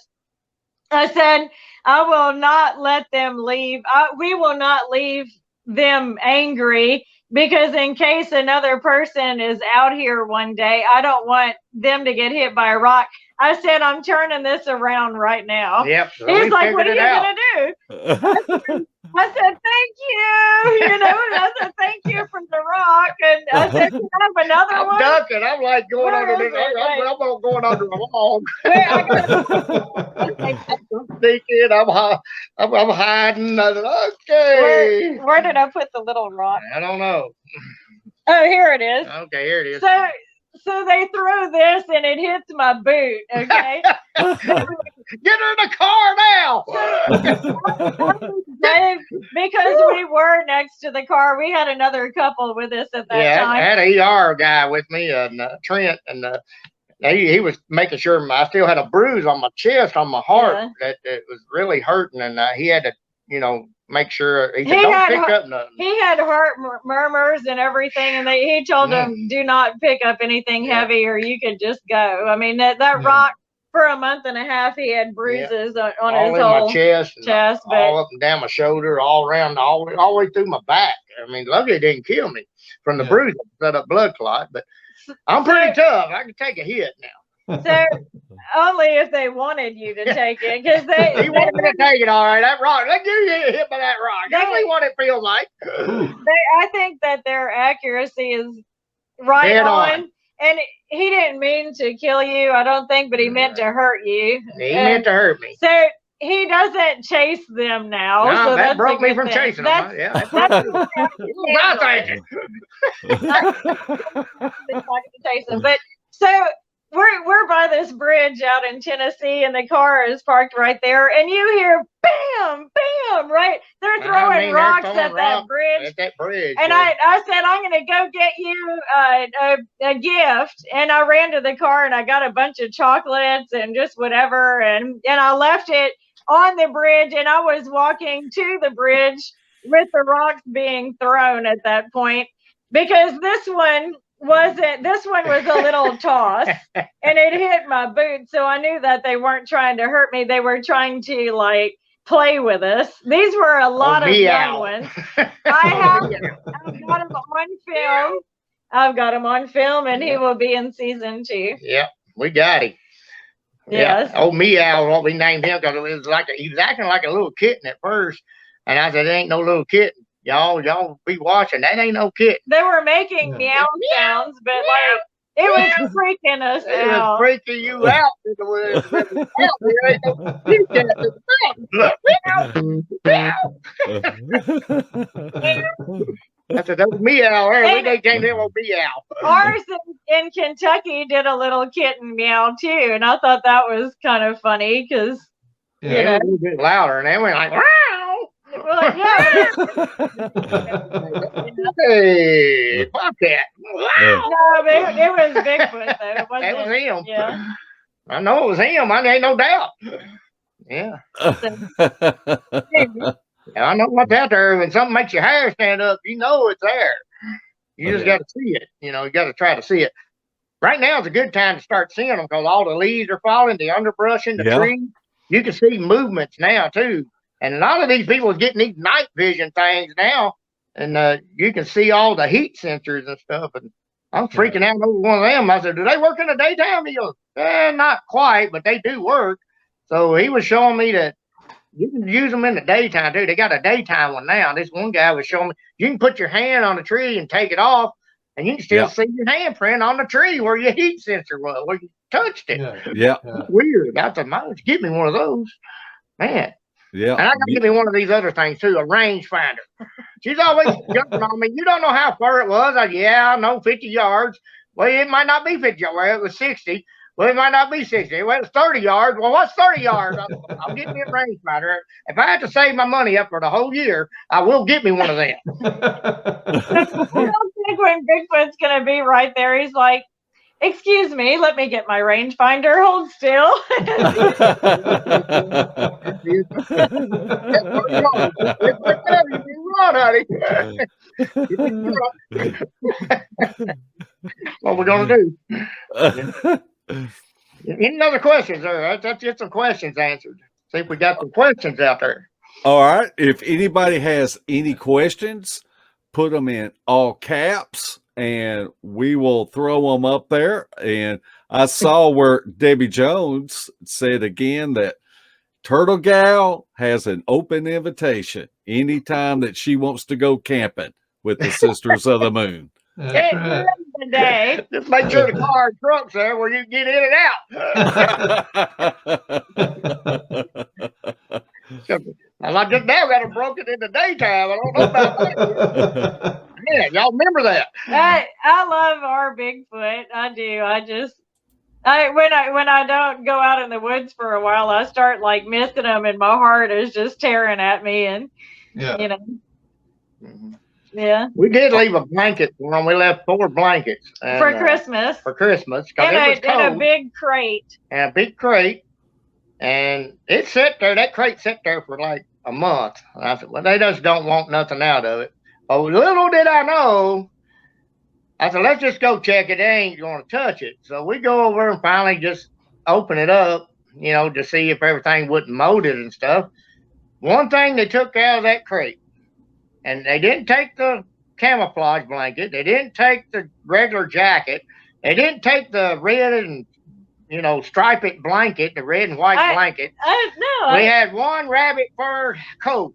I said, I will not let them leave. We will not leave them angry, because in case another person is out here one day, I don't want them to get hit by a rock. I said, I'm turning this around right now. Yep. So he's like, what are you going to do? I said, thank you. I said, thank you for the rock. And I said, can I have another one? I'm ducking. I'm like going under this. I'm going under a log. I'm thinking, I'm hiding. Okay. Where did I put the little rock? I don't know. Oh, here it is. Okay, here it is. So they throw this and it hits my boot, okay? Get her in the car now! Because we were next to the car, we had another couple with us at that time. Yeah, I had an ER guy with me, Trent, and he was making sure I still had a bruise on my chest, on my heart, that was really hurting, and he had to, make sure he said, don't pick up nothing. He had heart murmurs and everything, and he told him, do not pick up anything heavy or you could just go. I mean, that rock, for a month and a half, he had bruises on all his in whole my chest, but all up and down my shoulder, all around, all the way through my back. I mean, luckily it didn't kill me from the bruising, set up blood clot, but I'm pretty tough. I can take a hit now. So only if they wanted you to take it, because he wanted me to take it. All right, that rock. Let you get hit by that rock. That's what it feels like. I think that their accuracy is right on. And he didn't mean to kill you, I don't think, but he meant to hurt you. He meant to hurt me. So he doesn't chase them now. No, so that broke me from chasing them. That's but so we're by this bridge out in Tennessee, and the car is parked right there, and you hear bam, bam, right? They're throwing rocks at that bridge. At that bridge. And I said, I'm going to go get you a gift. And I ran to the car and I got a bunch of chocolates and just whatever. And I left it on the bridge, and I was walking to the bridge with the rocks being thrown at that point, because this one was a little toss and it hit my boot. So I knew that they weren't trying to hurt me. They were trying to play with us. These were a lot of young ones. I've got him on film. I've got him on film, and he will be in season 2. Yeah, we got him. Yes. Yeah. Old Meow, what we named him, because he was acting like a little kitten at first, and I said, "It ain't no little kitten. Y'all be watching. That ain't no kitten." They were making meow sounds, but it was freaking us out. It was freaking you out. I said, that was Meow. We came in with Meow. Ours in Kentucky did a little kitten meow too, and I thought that was kind of funny because it was a little bit louder, and they went like, wow. We're like, yeah. Hey, Bobcat. Wow. No, but it was Bigfoot though. It wasn't, was him. Yeah. I know it was him. I ain't no doubt. Yeah. I know what's out there. When something makes your hair stand up, you know it's there. You just got to see it. You got to try to see it. Right now is a good time to start seeing them because all the leaves are falling, the underbrush in the trees. You can see movements now too. And a lot of these people are getting these night vision things now, and you can see all the heat sensors and stuff. And I'm freaking out over one of them. I said, "Do they work in the daytime?" He goes, "Not quite, but they do work." So he was showing me that you can use them in the daytime too. They got a daytime one now. This one guy was showing me you can put your hand on the tree and take it off, and you can still see your handprint on the tree where your heat sensor was, where you touched it. Yeah. Weird. I said, "Man, get me one of those, man." Yeah. And I got to give me one of these other things too, a rangefinder. She's always jumping on me. You don't know how far it was. I know 50 yards. Well, it might not be 50 yards. Well, it was 60. Well, it might not be 60. Well, it's 30 yards. Well, what's 30 yards? I'll get me a rangefinder. If I have to save my money up for the whole year, I will get me one of them. I don't think when Bigfoot's going to be right there, he's like, "Excuse me, let me get my rangefinder. Hold still." What we're gonna do? Any other questions there? Let's get some questions answered. See if we got some questions out there. All right. If anybody has any questions, put them in all caps and we will throw them up there. And I saw where Debbie Jones said again that Turtlegal has an open invitation anytime that she wants to go camping with the Sisters of the Moon. That's right. Day. Just make sure the car and truck's there where you can get in and out. I just now got them broken in the daytime. I don't know about that. Yeah, y'all remember that? I love our Bigfoot. I do. When I don't go out in the woods for a while, I start like missing them, and my heart is just tearing at me. And you know, we did leave a blanket for them. We left 4 blankets for Christmas. For Christmas, and a big crate. And a big crate, and it sat there. That crate sat there for like a month. And I said, "Well, they just don't want nothing out of it." Oh, little did I know. I said, "Let's just go check it. They ain't going to touch it." So we go over and finally just open it up, to see if everything wasn't molded and stuff. One thing they took out of that crate, and they didn't take the camouflage blanket. They didn't take the regular jacket. They didn't take the red and, striped blanket, the red and white blanket. We had one rabbit fur coat.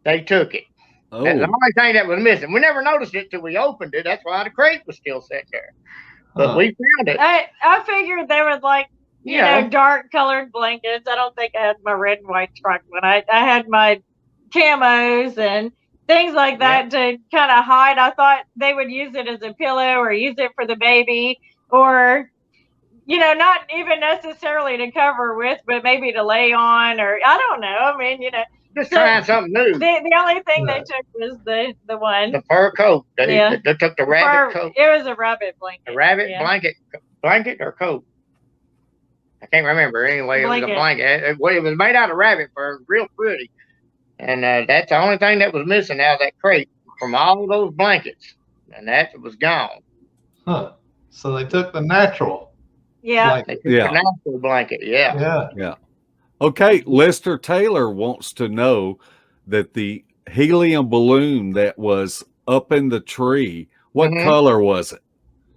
They took it. Oh. That's the only thing that was missing. We never noticed it till we opened it. That's why the crate was still sitting there. But we found it. I figured they were like, dark colored blankets. I don't think I had my red and white striped one. I had my camos and things like that to kind of hide. I thought they would use it as a pillow or use it for the baby or, not even necessarily to cover with, but maybe to lay on or I don't know. I mean, just trying something new. The only thing they took was the one. The fur coat. They took the rabbit coat. It was a rabbit blanket. A rabbit blanket or coat? I can't remember. Anyway, it was a blanket. It was made out of rabbit fur, real pretty. And that's the only thing that was missing out of that crate from all those blankets. And that was gone. Huh. So they took the natural. Yeah. They took the natural blanket. Yeah. Okay, Lester Taylor wants to know that the helium balloon that was up in the tree, what color was it?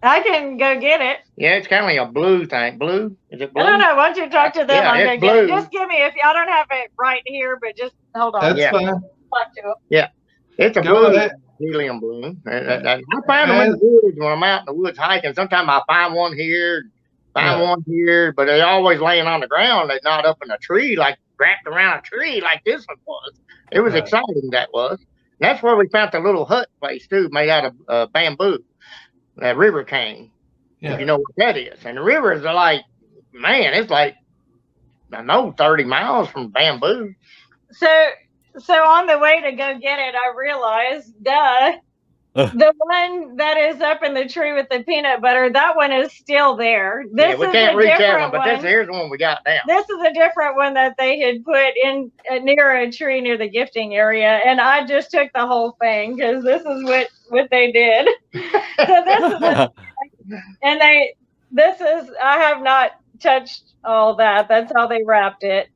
I can go get it. Yeah, it's kind of like a blue thing. Blue? Is it blue? I don't know. Why don't you talk to them? Yeah, I'll go it's get blue. it. Just give me, I don't have it right here, but just hold on. That's fine. Talk to them. Yeah. It's a blue helium balloon. I find them in the woods when I'm out in the woods hiking. Sometimes I find one here, one here, but they're always laying on the ground. They're not up in a tree, like wrapped around a tree like this one was. It was exciting, that was. And that's where we found the little hut place, too, made out of bamboo. That river cane, if you know what that is. And the rivers are like, man, it's like, 30 miles from bamboo. So on the way to go get it, I realized, the one that is up in the tree with the peanut butter, that one is still there. This we can't reach that one, but here's the one we got now. This is a different one that they had put in near a tree near the gifting area, and I just took the whole thing because this is what they did. So this is I have not touched all that. That's how they wrapped it.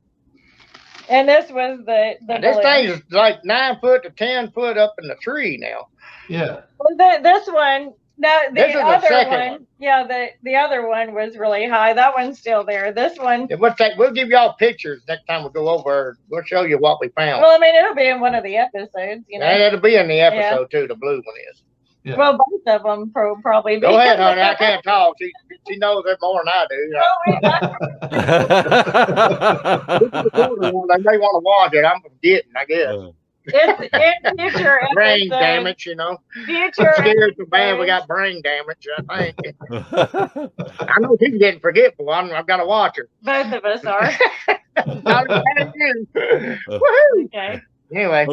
And this was the This thing is like 9 foot to 10 foot up in the tree now. Yeah. Well, this one, no, This is the the other second one, one. yeah, the other one was really high. That one's still there. This one, We'll give y'all pictures next time we go over. We'll show you what we found. well, I mean, it'll be in one of the episodes, you know. And it'll be in the episode too. The blue one is. Yeah. Well, both of them probably. Go ahead, honey. I can't talk. She knows it more than I do. They may want to watch it. I'm forgetting, I guess. It's in future Brain episodes. damage, you know. Future Scared so bad we got brain damage, I think. I know she's getting forgetful. I've got to watch her. Both of us are. Okay. Anyway.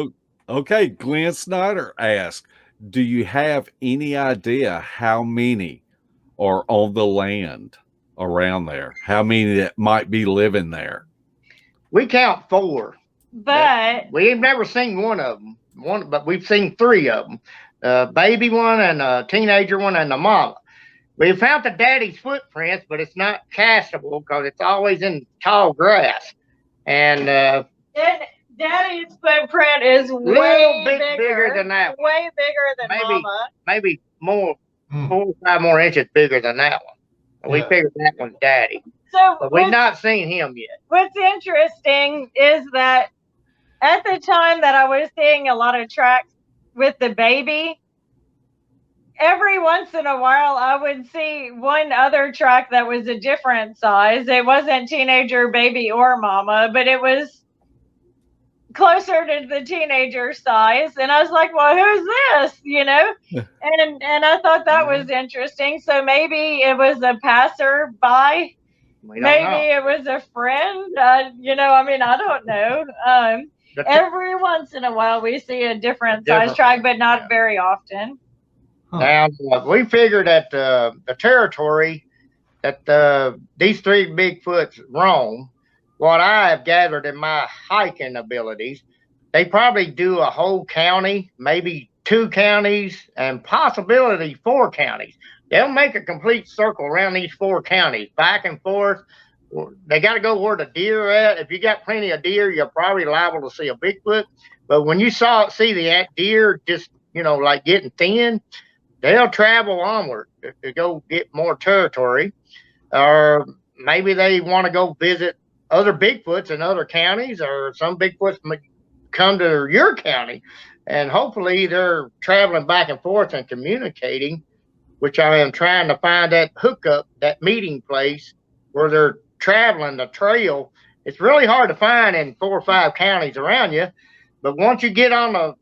Okay, Glenn Snyder asked, do you have any idea how many are on the land around there? How many that might be living there? We count 4. But we've never seen one of them. But we've seen 3 of them. A baby one and a teenager one and the mama. We found the daddy's footprints, but it's not castable because it's always in tall grass. And Daddy's footprint is way bigger than that one. Way bigger than Mama. Maybe more, 4 or 5 more inches bigger than that one. We figured that one's Daddy. But we've not seen him yet. What's interesting is that at the time that I was seeing a lot of tracks with the baby, every once in a while I would see one other track that was a different size. It wasn't teenager, baby, or mama, but it was closer to the teenager size. And I was like, well, who's this? You know? and I thought that was interesting. So maybe it was a passerby. Maybe it was a friend. You know, I mean, I don't know. Every once in a while we see a different size track, but not very often. Now, we figured that the territory that these 3 Bigfoots roam, what I have gathered in my hiking abilities, they probably do a whole county, maybe 2 counties, and possibility 4 counties. They'll make a complete circle around these 4 counties, back and forth. They got to go where the deer are at. If you got plenty of deer, you're probably liable to see a Bigfoot. But when you see the deer just, you know, like getting thin, they'll travel onward to go get more territory. Or maybe they want to go visit other Bigfoots in other counties, or some Bigfoots come to your county. And hopefully they're traveling back and forth and communicating, which I am trying to find that hookup, that meeting place where they're traveling the trail. It's really hard to find in 4 or 5 counties around you. But once you get on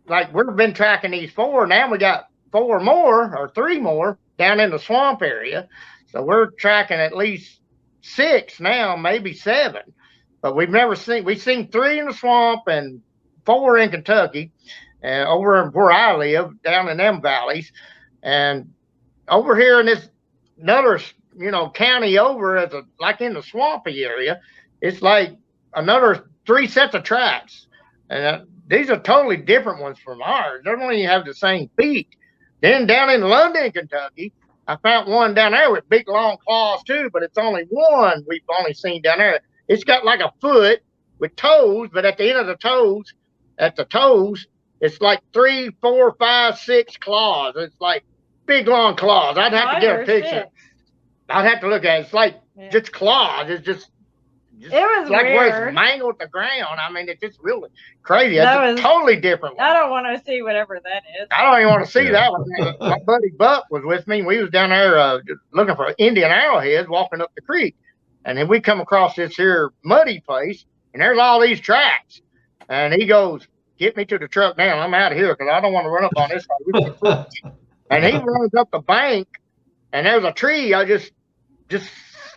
like we've been tracking these 4, now we got 4 more or 3 more down in the swamp area. So we're tracking at least 6 now, maybe 7. But we've seen 3 in the swamp and 4 in Kentucky, and over where I live, down in them valleys. And over here in this another, you know, county over like in the swampy area, it's like another 3 sets of tracks. And these are totally different ones from ours. They don't even have the same feet. Then down in London, Kentucky, I found one down there with big long claws too, but it's only one we've only seen down there. It's got like a foot with toes, but at the end of the toes, it's like 3, 4, 5, 6 claws. It's like big long claws. I'd have to get a picture. I'd have to look at it. It's like just claws. It's just it was like weird. where it's mangled the ground. I mean, it's just really crazy. It's a totally different one. I don't want to see whatever that is. I don't even want to see that one. My buddy Buck was with me. We was down there looking for Indian arrowheads, walking up the creek. And then we come across this here muddy place, and there's all these tracks. And he goes, get me to the truck now. I'm out of here because I don't want to run up on this side. And he runs up the bank, and there's a tree I just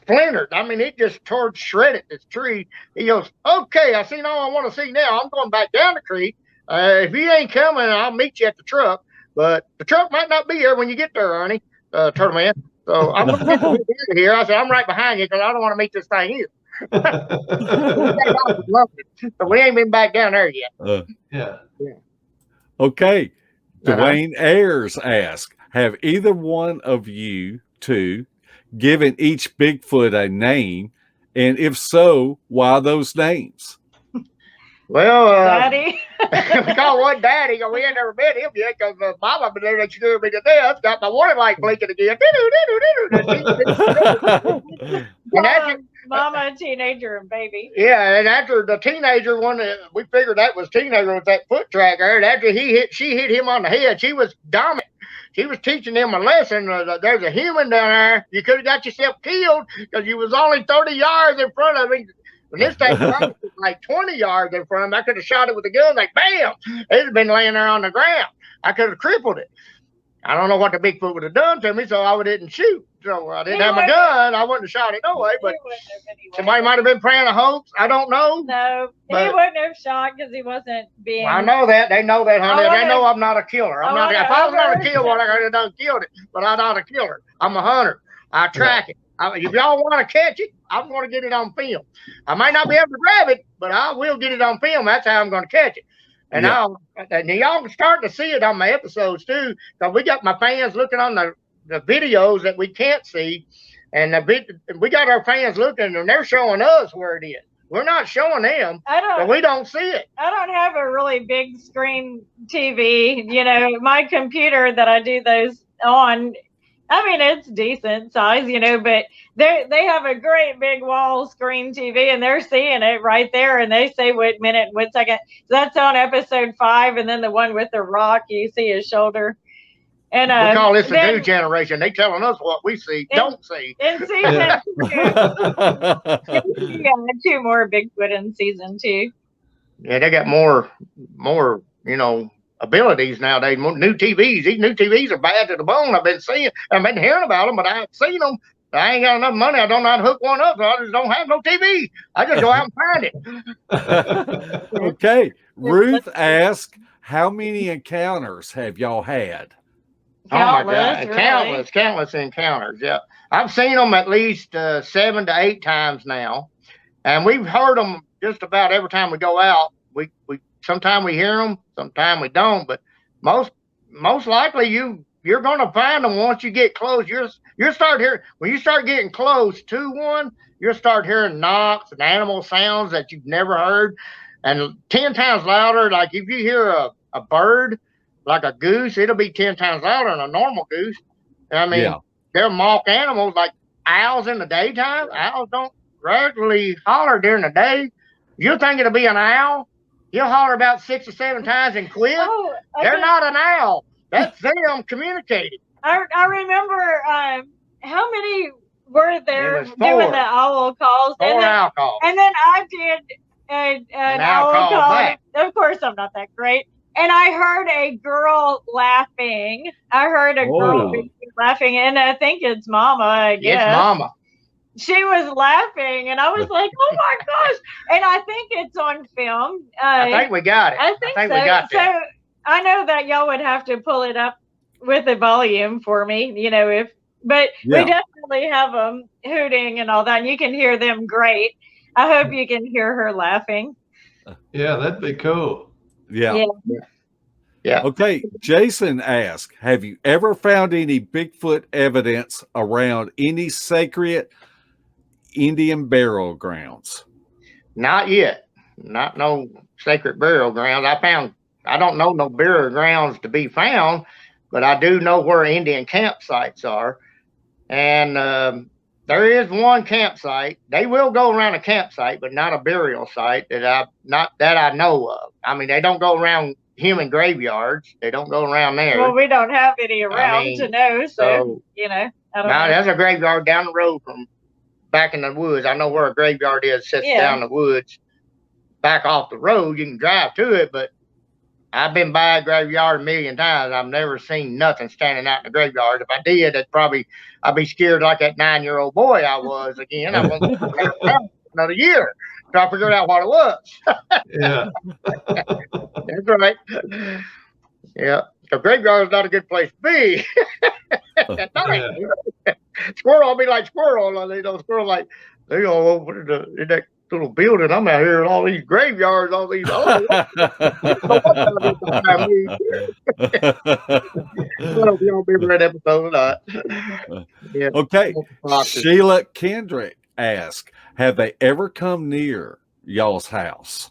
splintered. I mean, it just shredded this tree. He goes, okay, I seen all I want to see now. I'm going back down the creek. If you ain't coming, I'll meet you at the truck. But the truck might not be here when you get there, Ernie, Turtleman. So I'm going to get the here. I said, I'm right behind you because I don't want to meet this thing either. So we ain't been back down there yet. Yeah. Okay. Dwayne Ayers asked, have either one of you 2 given each Bigfoot a name? And if so, why those names? Well, Daddy. we call one Daddy. We ain't never met him yet because Mama been there that scared me to death. Got my warning light blinking again. And after, Mama, teenager, and baby. yeah, and after the teenager one, we figured that was teenager with that foot tracker. And after she hit him on the head, she was dominant. She was teaching him a lesson. There's a human down there. You could have got yourself killed because you was only 30 yards in front of him. And this time, I was like 20 yards in front of him. I could have shot it with a gun, like bam! It'd have been laying there on the ground. I could have crippled it. I don't know what the Bigfoot would have done to me, so I didn't shoot. So I didn't have my gun. I wouldn't have shot it no way. But somebody might have been praying a hoax. I don't know. No, he wouldn't have shot because he wasn't being. Well, I know that. They know that, honey. They know I'm not a killer. I'm not. If I was going to kill one, I could have done killed it. But I'm not a killer. I'm a hunter. I track it. If y'all want to catch it, I'm going to get it on film. I might not be able to grab it, but I will get it on film. That's how I'm going to catch it. And and y'all can start to see it on my episodes too, because we got my fans looking on the videos that we can't see, and we got our fans looking, and they're showing us where it is. We're not showing them, but we don't see it. I don't have a really big screen TV. You know, my computer that I do those on, I mean, it's decent size, but they have a great big wall screen TV, and they're seeing it right there, and they say what minute, what second. So that's on episode 5, and then the one with the rock, you see his shoulder. And we call this a new generation. They telling us what we see, don't see. In season 2, got 2 more Bigfoot in season 2. Yeah, they got more, abilities nowadays. More new TVs. These new TVs are bad to the bone. I've been hearing about them, but I haven't seen them. I ain't got enough money. I don't know how to hook one up, so I just don't have no TV. I just go out and find it. Okay. Ruth asked, how many encounters have y'all had? Oh my God. Really? Countless encounters. Yeah. I've seen them at least 7 to 8 times now. And we've heard them just about every time we go out. We sometimes we hear them, sometimes we don't, but most likely you're going to find them once you get close. You'll start hearing, when you start getting close to one, you'll start hearing knocks and animal sounds that you've never heard, and 10 times louder. Like if you hear a bird, like a goose, it'll be 10 times louder than a normal goose. I mean, they're mock animals like owls in the daytime. Owls don't regularly holler during the day. You'll think it'll be an owl. You'll holler about 6 or 7 times and quit. Oh, they're not an owl. That's them communicating. I remember how many were there doing the owl calls? 4 owl calls. And then I did an owl call. Back. Of course, I'm not that great. And I heard a girl laughing. I heard a girl laughing, and I think it's Mama, I guess. It's Mama. She was laughing, and I was like, "Oh my gosh!" And I think it's on film. I think we got it. I think so. We got that. So I know that y'all would have to pull it up with the volume for me, but we definitely have them hooting and all that. And you can hear them great. I hope you can hear her laughing. Yeah, that'd be cool. Yeah. Okay. Jason asked, have you ever found any Bigfoot evidence around any sacred Indian burial grounds? Not yet. Not no sacred burial grounds. I don't know no burial grounds to be found, but I do know where Indian campsites are. And there is one campsite. They will go around a campsite, but not a burial site that I know of. I mean, they don't go around human graveyards. They don't go around there. Well, we don't have any around to know, so I don't know. There's a graveyard down the road from back in the woods. I know where a graveyard is, sits down in the woods, back off the road. You can drive to it, but I've been by a graveyard a million times. I've never seen nothing standing out in the graveyard. If I did, I'd be scared like that 9-year-old boy I was again. I won't another year till I figured out what it was. Yeah. That's right. Yeah. The graveyard is not a good place to be. At night. Squirrel, I'll be like squirrel. Squirrel like, they go over in that little building. I'm out here in all these graveyards, all these. I don't know if y'all remember that episode or not. Yeah. Okay. Sheila Kendrick asked, have they ever come near y'all's house?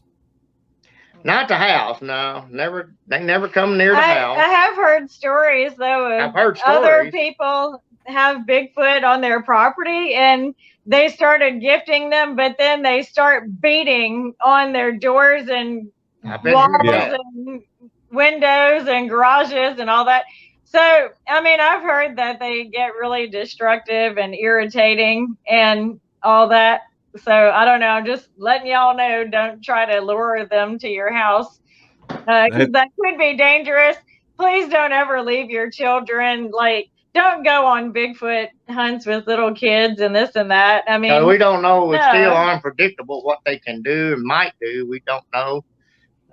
Not the house, no. Never. They never come near the house. I have heard stories though of I've heard other stories. people have Bigfoot on their property and they started gifting them, but then they start beating on their doors and walls and windows and garages and all that. So, I mean, I've heard that they get really destructive and irritating and all that. So, I don't know. I'm just letting y'all know, don't try to lure them to your house because that could be dangerous. Please don't ever leave your children. Like, don't go on Bigfoot hunts with little kids and this and that. I mean, we don't know. It's still unpredictable what they can do and might do. We don't know.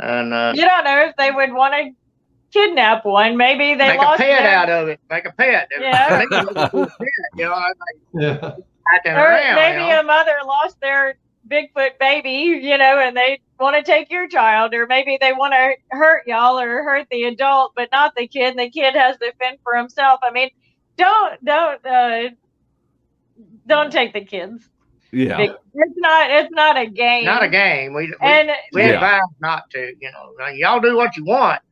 And you don't know if they would want to kidnap one. Maybe they make lost a pet out of it. Make a pet. Yeah. Or maybe a mother lost their Bigfoot baby, and they want to take your child, or maybe they want to hurt y'all or hurt the adult, but not the kid. And the kid has to fend for himself. I mean, don't take the kids. Yeah, it's not a game. Not a game. We advise not to. Y'all do what you want,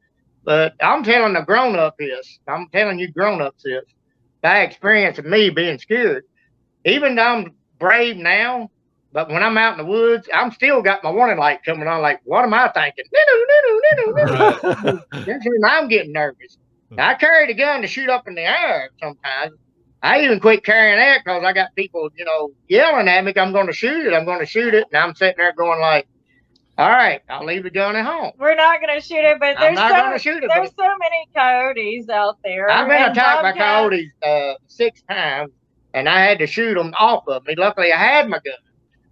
but I'm telling the grown up this. I'm telling you grown ups this. By experience of me being scared, even though I'm brave now, but when I'm out in the woods, I'm still got my warning light coming on. Like, what am I thinking? That's when I'm getting nervous. I carried a gun to shoot up in the air sometimes. I even quit carrying that because I got people, yelling at me, I'm going to shoot it. I'm going to shoot it. And I'm sitting there going like, all right, I'll leave the gun at home. We're not going to shoot it, but there's so many coyotes out there. I've been attacked by coyotes 6 times, and I had to shoot them off of me. Luckily, I had my gun.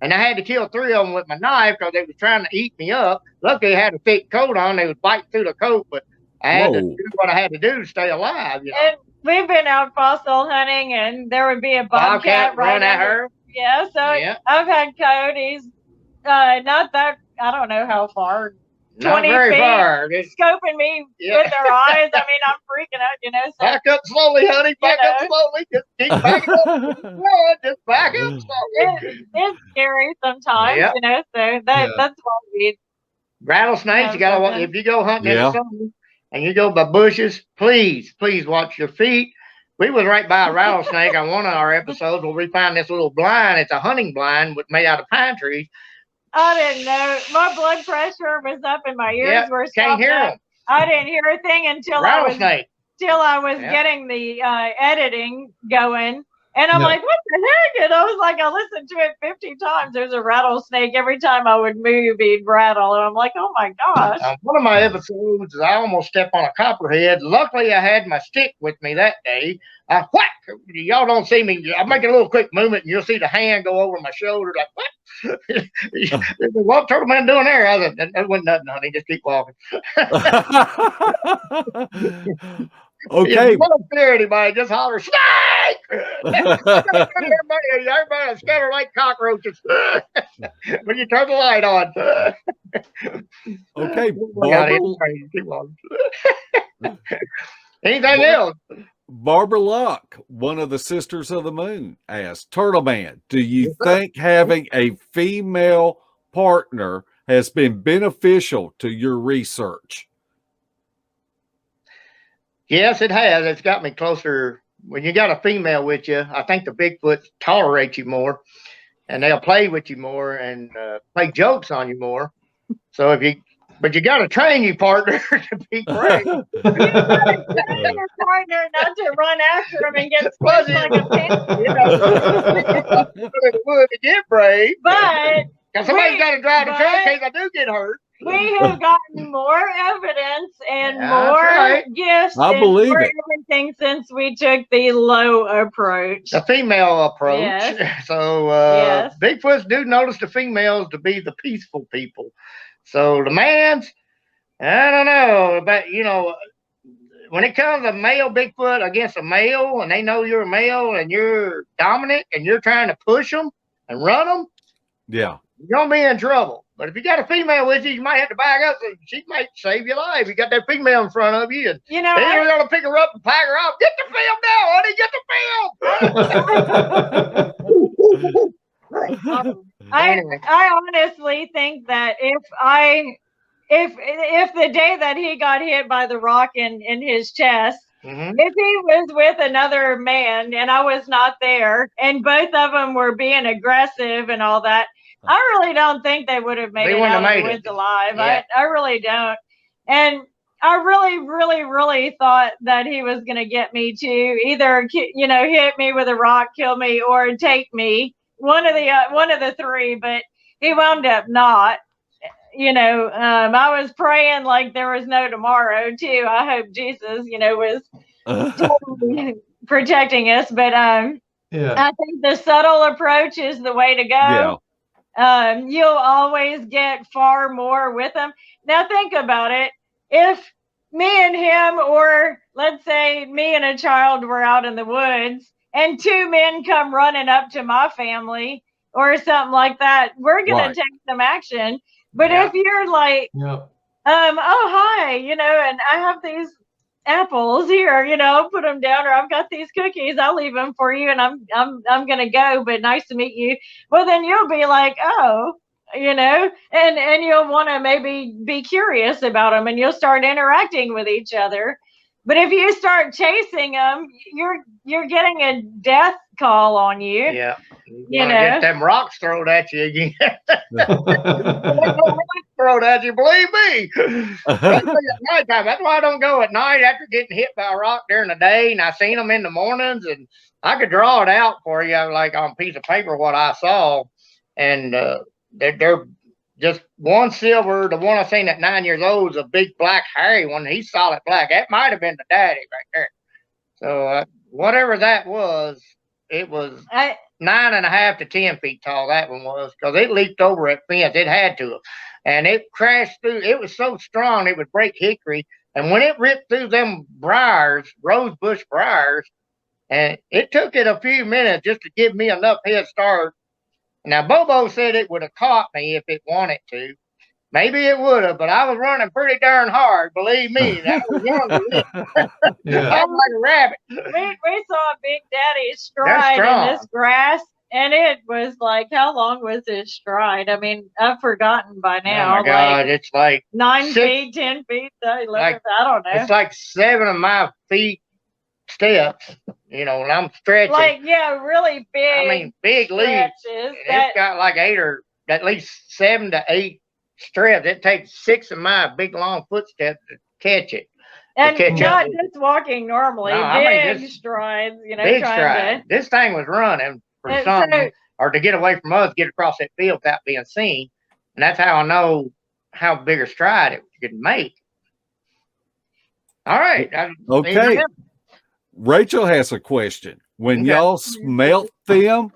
And I had to kill 3 of them with my knife because they were trying to eat me up. Luckily, I had a thick coat on. They was biting through the coat, but I had to do what I had to do to stay alive. And we've been out fossil hunting, and there would be a bobcat run at her. Yeah, so I've had coyotes, not that, I don't know how far, 20 very feet, far. Scoping me with their eyes. I mean, I'm freaking out, So, back up slowly, honey. Back up slowly. Just keep backing up. Just back up slowly. It's scary sometimes, so that's why we... Rattlesnakes, if you go hunting in the summer and you go by bushes, please watch your feet. We was right by a rattlesnake on one of our episodes where we found this little blind. It's a hunting blind made out of pine trees. I didn't know. My blood pressure was up and my ears were can't hear them. I didn't hear a thing until I was getting the editing going. And I'm like, what the heck? And I was like, I listened to it 50 times. There's a rattlesnake. Every time I would move, he'd rattle. And I'm like, oh my gosh. One of my episodes, I almost stepped on a copperhead. Luckily, I had my stick with me that day. Whack! Y'all don't see me. I make a little quick movement, and you'll see the hand go over my shoulder. Like, what? What Turtleman doing there? I was like, that wasn't nothing, honey. Just keep walking. Okay. Don't fear anybody. Just holler, snake! Everybody scatter like cockroaches when you turn the light on. Okay. Anything else? Barbara Locke, one of the Sisters of the Moon, asked, Turtleman, do you think having a female partner has been beneficial to your research? Yes, it has. It's got me closer. When you got a female with you, I think the Bigfoot tolerate you more, and they'll play with you more and play jokes on you more. So but you got to train your partner to be brave. You got to train your partner not to run after him and get squished like a pin. To get brave. But somebody's got to drive the truck in case I do get hurt. We have gotten more evidence and more gifts and more everything since we took the low approach. The female approach. Yes. So Bigfoots do notice the females to be the peaceful people. So the mans, I don't know, but when it comes to male Bigfoot against a male, and they know you're a male and you're dominant and you're trying to push them and run them, you're gonna be in trouble. But if you got a female with you, you might have to back up. So she might save your life. You got that female in front of you, and you're gonna pick her up and pack her off. Get the film now, honey. Get the film. I honestly think that if I if the day that he got hit by the rock in his chest, if he was with another man and I was not there, and both of them were being aggressive and all that, I really don't think they would have made it out of the woods alive. Yeah. I really don't. And I really, really, really thought that he was going to get me too. Either, hit me with a rock, kill me, or take me. One of the three, but he wound up not. I was praying like there was no tomorrow too. I hope Jesus, was totally protecting us. But I think the subtle approach is the way to go. Yeah. You'll always get far more with them. Now think about it. If me and him, or let's say me and a child were out in the woods and two men come running up to my family or something like that, we're going to take some action. But if you're like, oh, hi, and I have these apples here, put them down, or I've got these cookies, I'll leave them for you, and I'm going to go, but nice to meet you. Well, then you'll be like, oh, and you'll want to maybe be curious about them, and you'll start interacting with each other. But if you start chasing them, you're getting a death call on you. Yeah. Get them rocks thrown at you again. Thrown at you, believe me. At nighttime. That's why I don't go at night after getting hit by a rock during the day. And I seen them in the mornings, and I could draw it out for you, like on a piece of paper, what I saw. And they're just one silver. The one I seen at 9 years old is a big black hairy one. He's solid black. That might have been the daddy right there. So whatever that was, it was 9.5 to 10 feet tall. That one was, because it leaped over that fence. It had to have, and it crashed through. It was so strong it would break hickory. And when it ripped through them briars, rose bush briars, and it took it a few minutes just to give me enough head start. Now Bobo said it would have caught me if it wanted to. Maybe it would have, but I was running pretty darn hard. Believe me, that was younger. I was like a rabbit. We saw Big Daddy stride in this grass, and it was like, how long was his stride? I mean, I've forgotten by now. Oh my God, it's like 9 feet, 10 feet, 11, I don't know. It's like 7 of my feet steps, and I'm stretching. Like, really big. I mean, big leaps. It's got like 8 or at least 7 to 8 strips. It takes 6 of my big long footsteps to catch it. And not just walking normally, big strides, big strides. This thing was running for something, or to get away from us, get across that field without being seen. And that's how I know how big a stride it could make. All right. Okay. Rachel has a question. When y'all smelt them,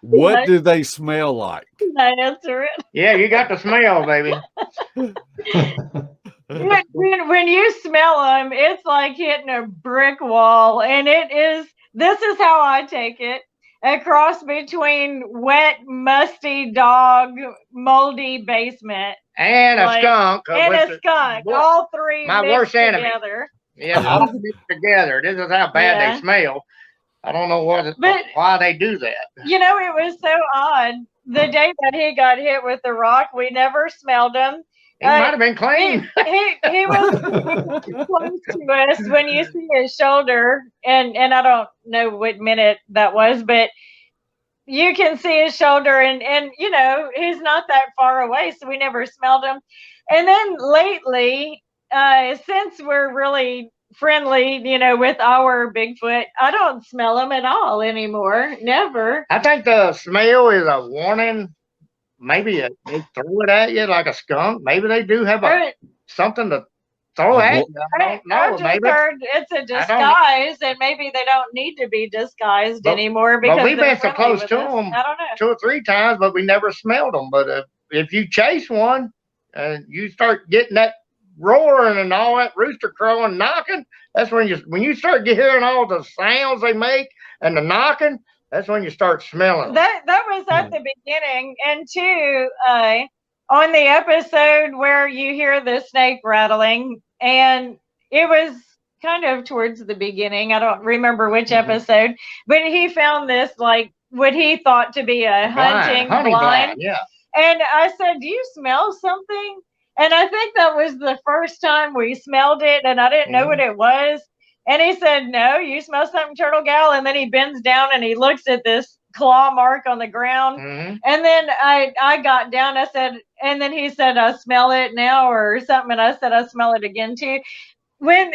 what do they smell like? Can I answer it? Yeah, you got the smell, baby. When you smell them, it's like hitting a brick wall. And this is how I take it. A cross between wet, musty dog, moldy basement. And a skunk. And a skunk. All three my worst enemy. Together. Yeah, all mixed together. This is how bad they smell. I don't know why they do that. It was so odd. The day that he got hit with the rock, we never smelled him. He might have been clean. He was close to us when you see his shoulder, and I don't know what minute that was, but you can see his shoulder, and he's not that far away, so we never smelled him. And then lately, since we're really friendly, with our Bigfoot, I don't smell him at all anymore. Never. I think the smell is a warning. Maybe they throw it at you like a skunk. Maybe they do have something to throw at you. I don't know. I've just heard it's a disguise, and maybe they don't need to be disguised anymore because we've been so close to them. I don't know. 2 or 3 times, but we never smelled them. But if you chase one and you start getting that roaring and all that rooster crowing, knocking, that's when you start hearing all the sounds they make and the knocking. That's when you start smelling. That was at the beginning, and too, on the episode where you hear the snake rattling, and it was kind of towards the beginning. I don't remember which episode, but he found this like what he thought to be a hunting blind. Yeah. And I said, "Do you smell something?" And I think that was the first time we smelled it, and I didn't know what it was. And he said, "No, you smell something, Turtlegal." And then he bends down and he looks at this claw mark on the ground. And then I got down. I said, and then he said, "I smell it now," or something. And I said, "I smell it again too." When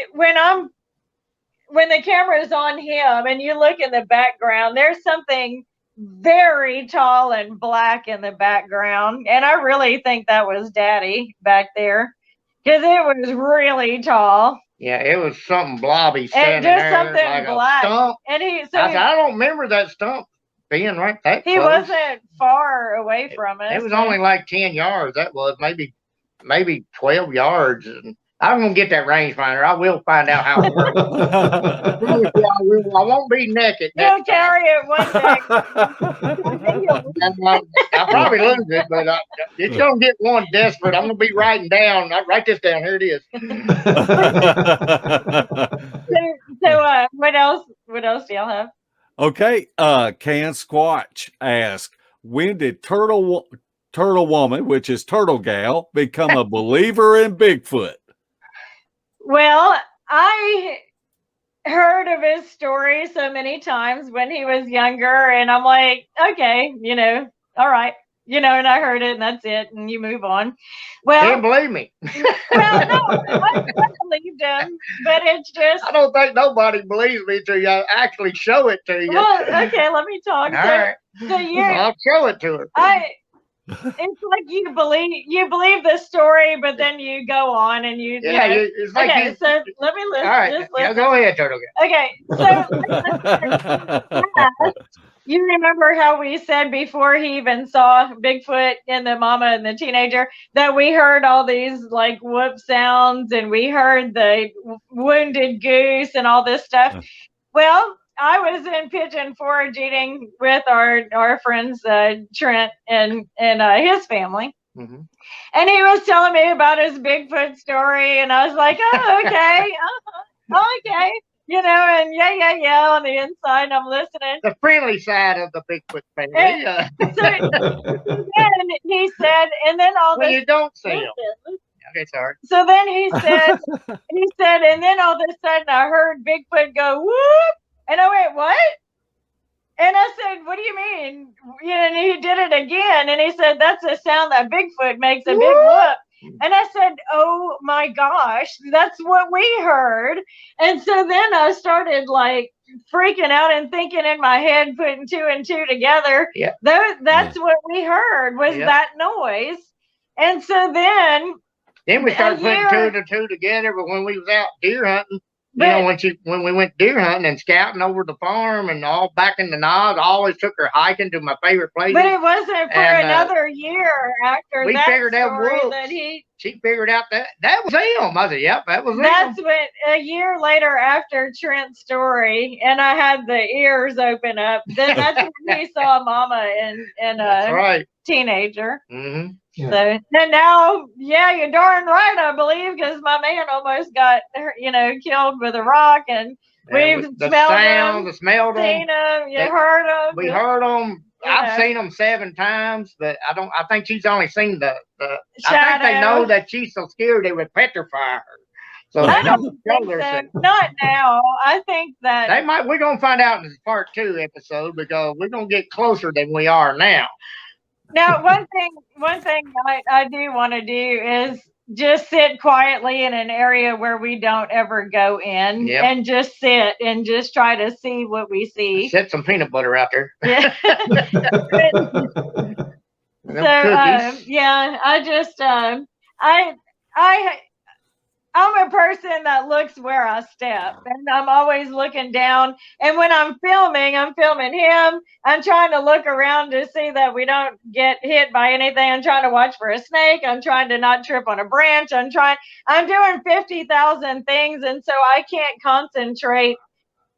the camera is on him and you look in the background, there's something very tall and black in the background. And I really think that was Daddy back there because it was really tall. Yeah, it was something blobby And standing just there something like black. a stump. And I said, I don't remember that stump being right that he close. wasn't far away from us. It was only like 10 yards. That was maybe 12 yards. And I'm going to get that rangefinder. I will find out how it works. I won't be naked. You'll carry it one day. I'll probably lose it, but it's going to get one desperate. I'm going to be writing down. I write this down. Here it is. So what else? What else do y'all have? Okay. Can Squatch ask, when did Turtle Woman, which is Turtlegal, become a believer in Bigfoot? Well, I heard of his story so many times when he was younger, and I'm like, okay, all right, and I heard it, and that's it, and you move on. Well, can't believe me. Well, no, I believed him, but it's just. I don't think nobody believes me till you actually show it to you. Well, okay, let me talk. All right. So I'll show it to her. It's like you believe the story, but then you go on and you. It's like okay, so let me listen. All right, go ahead, Turtle. Okay, so you remember how we said before he even saw Bigfoot and the mama and the teenager that we heard all these like whoop sounds and we heard the wounded goose and all this stuff. Well, I was in Pigeon Forge eating with our friends Trent and his family, and he was telling me about his Bigfoot story, and I was like, "Oh, okay, okay," and yeah, on the inside, I'm listening. The friendly side of the Bigfoot family. So then he said, and then all this. You don't see him. Okay, sorry. So then he said, and then all of a sudden I heard Bigfoot go whoop. And I went, what? And I said, what do you mean? And he did it again. And he said, that's the sound that Bigfoot makes, a big whoop. And I said, oh my gosh, that's what we heard. And so then I started like freaking out and thinking in my head, putting two and two together. Yeah. That's what we heard was that noise. And so then we started putting two and two together, but when we was out deer hunting, when we went deer hunting and scouting over the farm and all back in the knobs, I always took her hiking to my favorite place. But it wasn't for another year after we that figured story out that she figured out that was him. I said, yep, that was him. That's what a year later after Trent's story, and I had the ears open up. Then that's when he saw Mama and a teenager. Mm-hmm. Yeah. So and now, you're darn right, I believe, because my man almost got killed with a rock, and we've smelled them, seen them, heard them. We heard them. I've seen them 7 times, but I think she's only seen the I think they know that she's so scared they would petrify her. So I don't think so. Not now. I think that they might. We're gonna find out in this part 2 episode because we're gonna get closer than we are now. Now, one thing I do want to do is just sit quietly in an area where we don't ever go in, and just sit and just try to see what we see. Set some peanut butter out there. Yeah. I'm a person that looks where I step, and I'm always looking down. And when I'm filming him. I'm trying to look around to see that we don't get hit by anything. I'm trying to watch for a snake. I'm trying to not trip on a branch. I'm doing 50,000 things. And so I can't concentrate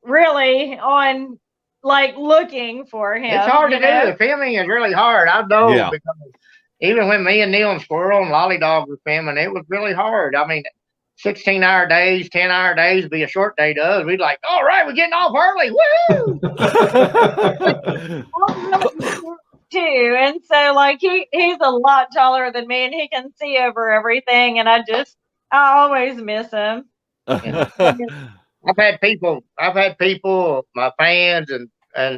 really on like looking for him. It's hard to do. The filming is really hard. I know because even when me and Neil and Squirrel and Lolly Dog were filming, it was really hard. I mean, 16-hour days, 10-hour days be a short day to us. We'd like, all right, we're getting off early. Woo! too, and so like he's a lot taller than me, and he can see over everything, and I always miss him. I've had people, my fans and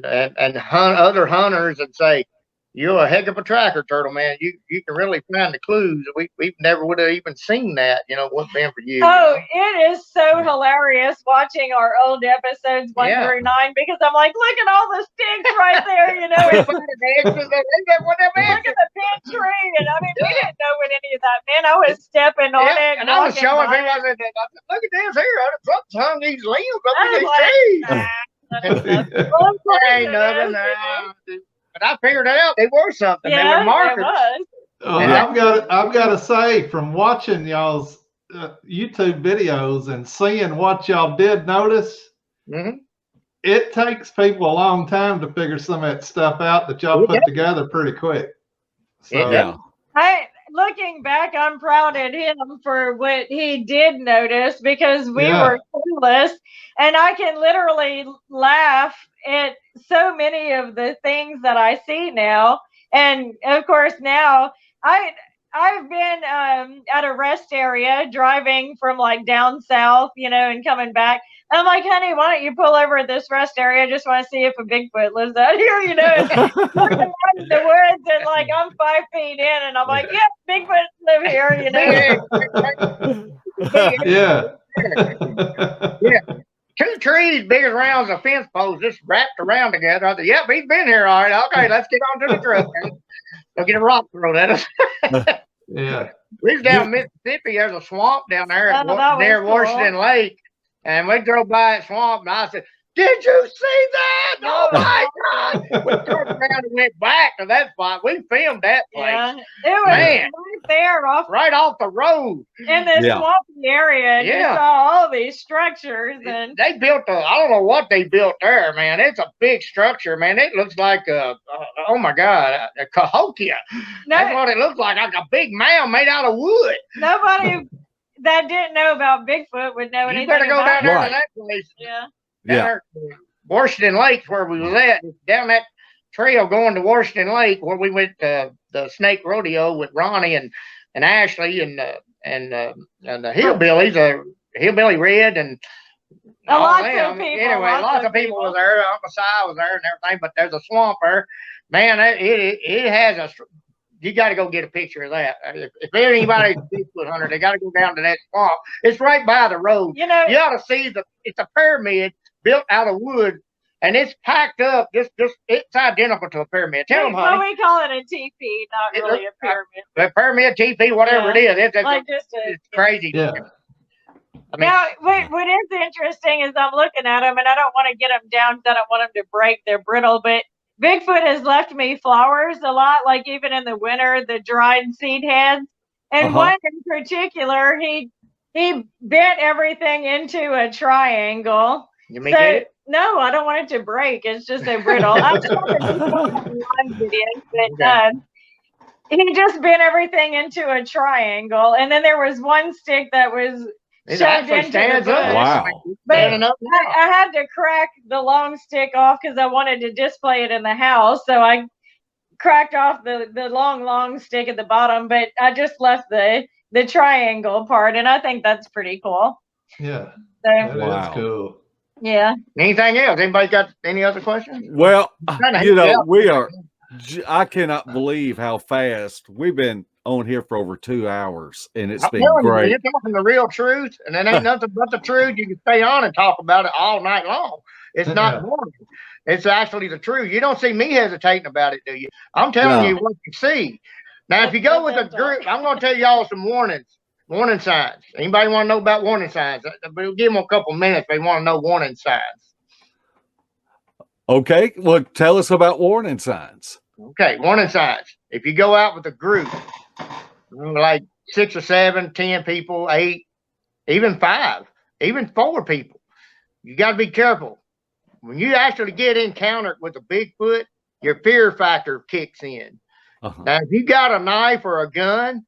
other hunters, and say, "You're a heck of a tracker, Turtleman. You can really find the clues. We never would have even seen that. What's been for you." Oh, it is so hilarious watching our old episodes 1 through 9, because I'm like, look at all the sticks right there. Look at the big tree, and I mean, we didn't know what any of that meant. I was stepping on it, and I was showing people. I said, "Look at this here. Something's hung these limbs up in these trees." Ain't nothing. But I figured out they were something. They were markers. I've got to say, from watching y'all's YouTube videos and seeing what y'all did notice, it takes people a long time to figure some of that stuff out that y'all put together pretty quick. So, looking back, I'm proud of him for what he did notice, because we were clueless, and I can literally laugh at so many of the things that I see now. And of course, now I've been at a rest area driving from like down south, and coming back. I'm like, honey, why don't you pull over at this rest area? I just want to see if a Bigfoot lives out here, and looking out in the woods, and like I'm 5 feet in, and I'm like, yeah, Bigfoot live here, Yeah. 2 trees big as rounds of fence posts just wrapped around together. I said, yep, he's been here all right. Okay, let's get on to the truck. Go get a rock thrown at us. Yeah. We was down Mississippi. There's a swamp down there near Washington Lake. And we drove by that swamp, and I said, "Did you see that? Oh my God!" We turned around and went back to that spot. We filmed that place. Yeah, it was right there, right off the road in this swampy area. And you saw all these structures, and they built I don't know what they built there, man. It's a big structure, man. It looks like oh my God, a Cahokia. That's what it looks like a big mound made out of wood. Nobody that didn't know about Bigfoot would know anything. You better go down there to that place. Yeah. There, Washington Lake, where we was at, down that trail going to Washington Lake, where we went to the Snake Rodeo with Ronnie and Ashley and the hillbillies, Hillbilly Red and lots of people. Anyway, lots of people was there. Uncle Si was there and everything. But there's a swamp there, man. It has a. You got to go get a picture of that. If anybody's a Bigfoot hunter, they got to go down to that swamp. It's right by the road. You ought to see it's a pyramid built out of wood, and it's packed up. Just it's identical to a pyramid. Tell them, honey. Well, we call it a teepee, not really a pyramid. A pyramid, teepee, whatever it is. It's crazy. Yeah. I mean, now, what is interesting is I'm looking at them, and I don't want to get them down because I don't want them to break. They're brittle, but Bigfoot has left me flowers a lot, like even in the winter, the dried seed heads. And one in particular, he bent everything into a triangle. You mean it? No, I don't want it to break. It's just so brittle. I'm talking videos, but he just bent everything into a triangle. And then there was one stick that was shoved into the bush. Wow. But I had to crack the long stick off because I wanted to display it in the house. So I cracked off the long stick at the bottom, but I just left the triangle part, and I think that's pretty cool. Yeah. So, That's cool. Yeah. Anything else? Anybody got any other questions? Well, I cannot believe how fast we've been on here for over 2 hours, and it's been great. You're talking the real truth, and it ain't nothing but the truth. You can stay on and talk about it all night long. It's not boring. It's actually the truth. You don't see me hesitating about it, do you? I'm telling you what you see. Now, if you go with a group, I'm going to tell y'all some warning signs. Anybody want to know about warning signs? We'll give them a couple minutes if they want to know warning signs. Okay, well, tell us about warning signs. Okay, warning signs. If you go out with a group, like 6 or 7, 10 people, 8, even 5, even 4 people, you got to be careful. When you actually get encountered with a Bigfoot, your fear factor kicks in. Now, if you got a knife or a gun,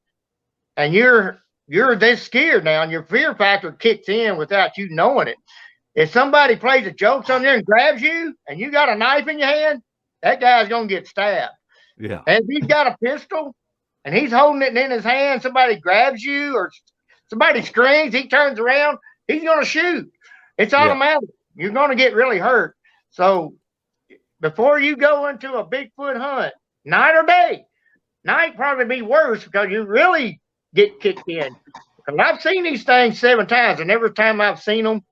and you're this scared now, and your fear factor kicks in without you knowing it. If somebody plays a joke on you and grabs you, and you got a knife in your hand, that guy's gonna get stabbed. Yeah. And if he's got a pistol and he's holding it in his hand, somebody grabs you or somebody screams, he turns around, he's going to shoot. It's automatic. You're going to get really hurt. So before you go into a Bigfoot hunt, night or day, night probably be worse because you really get kicked in. Because I've seen these things 7 times, and every time I've seen them,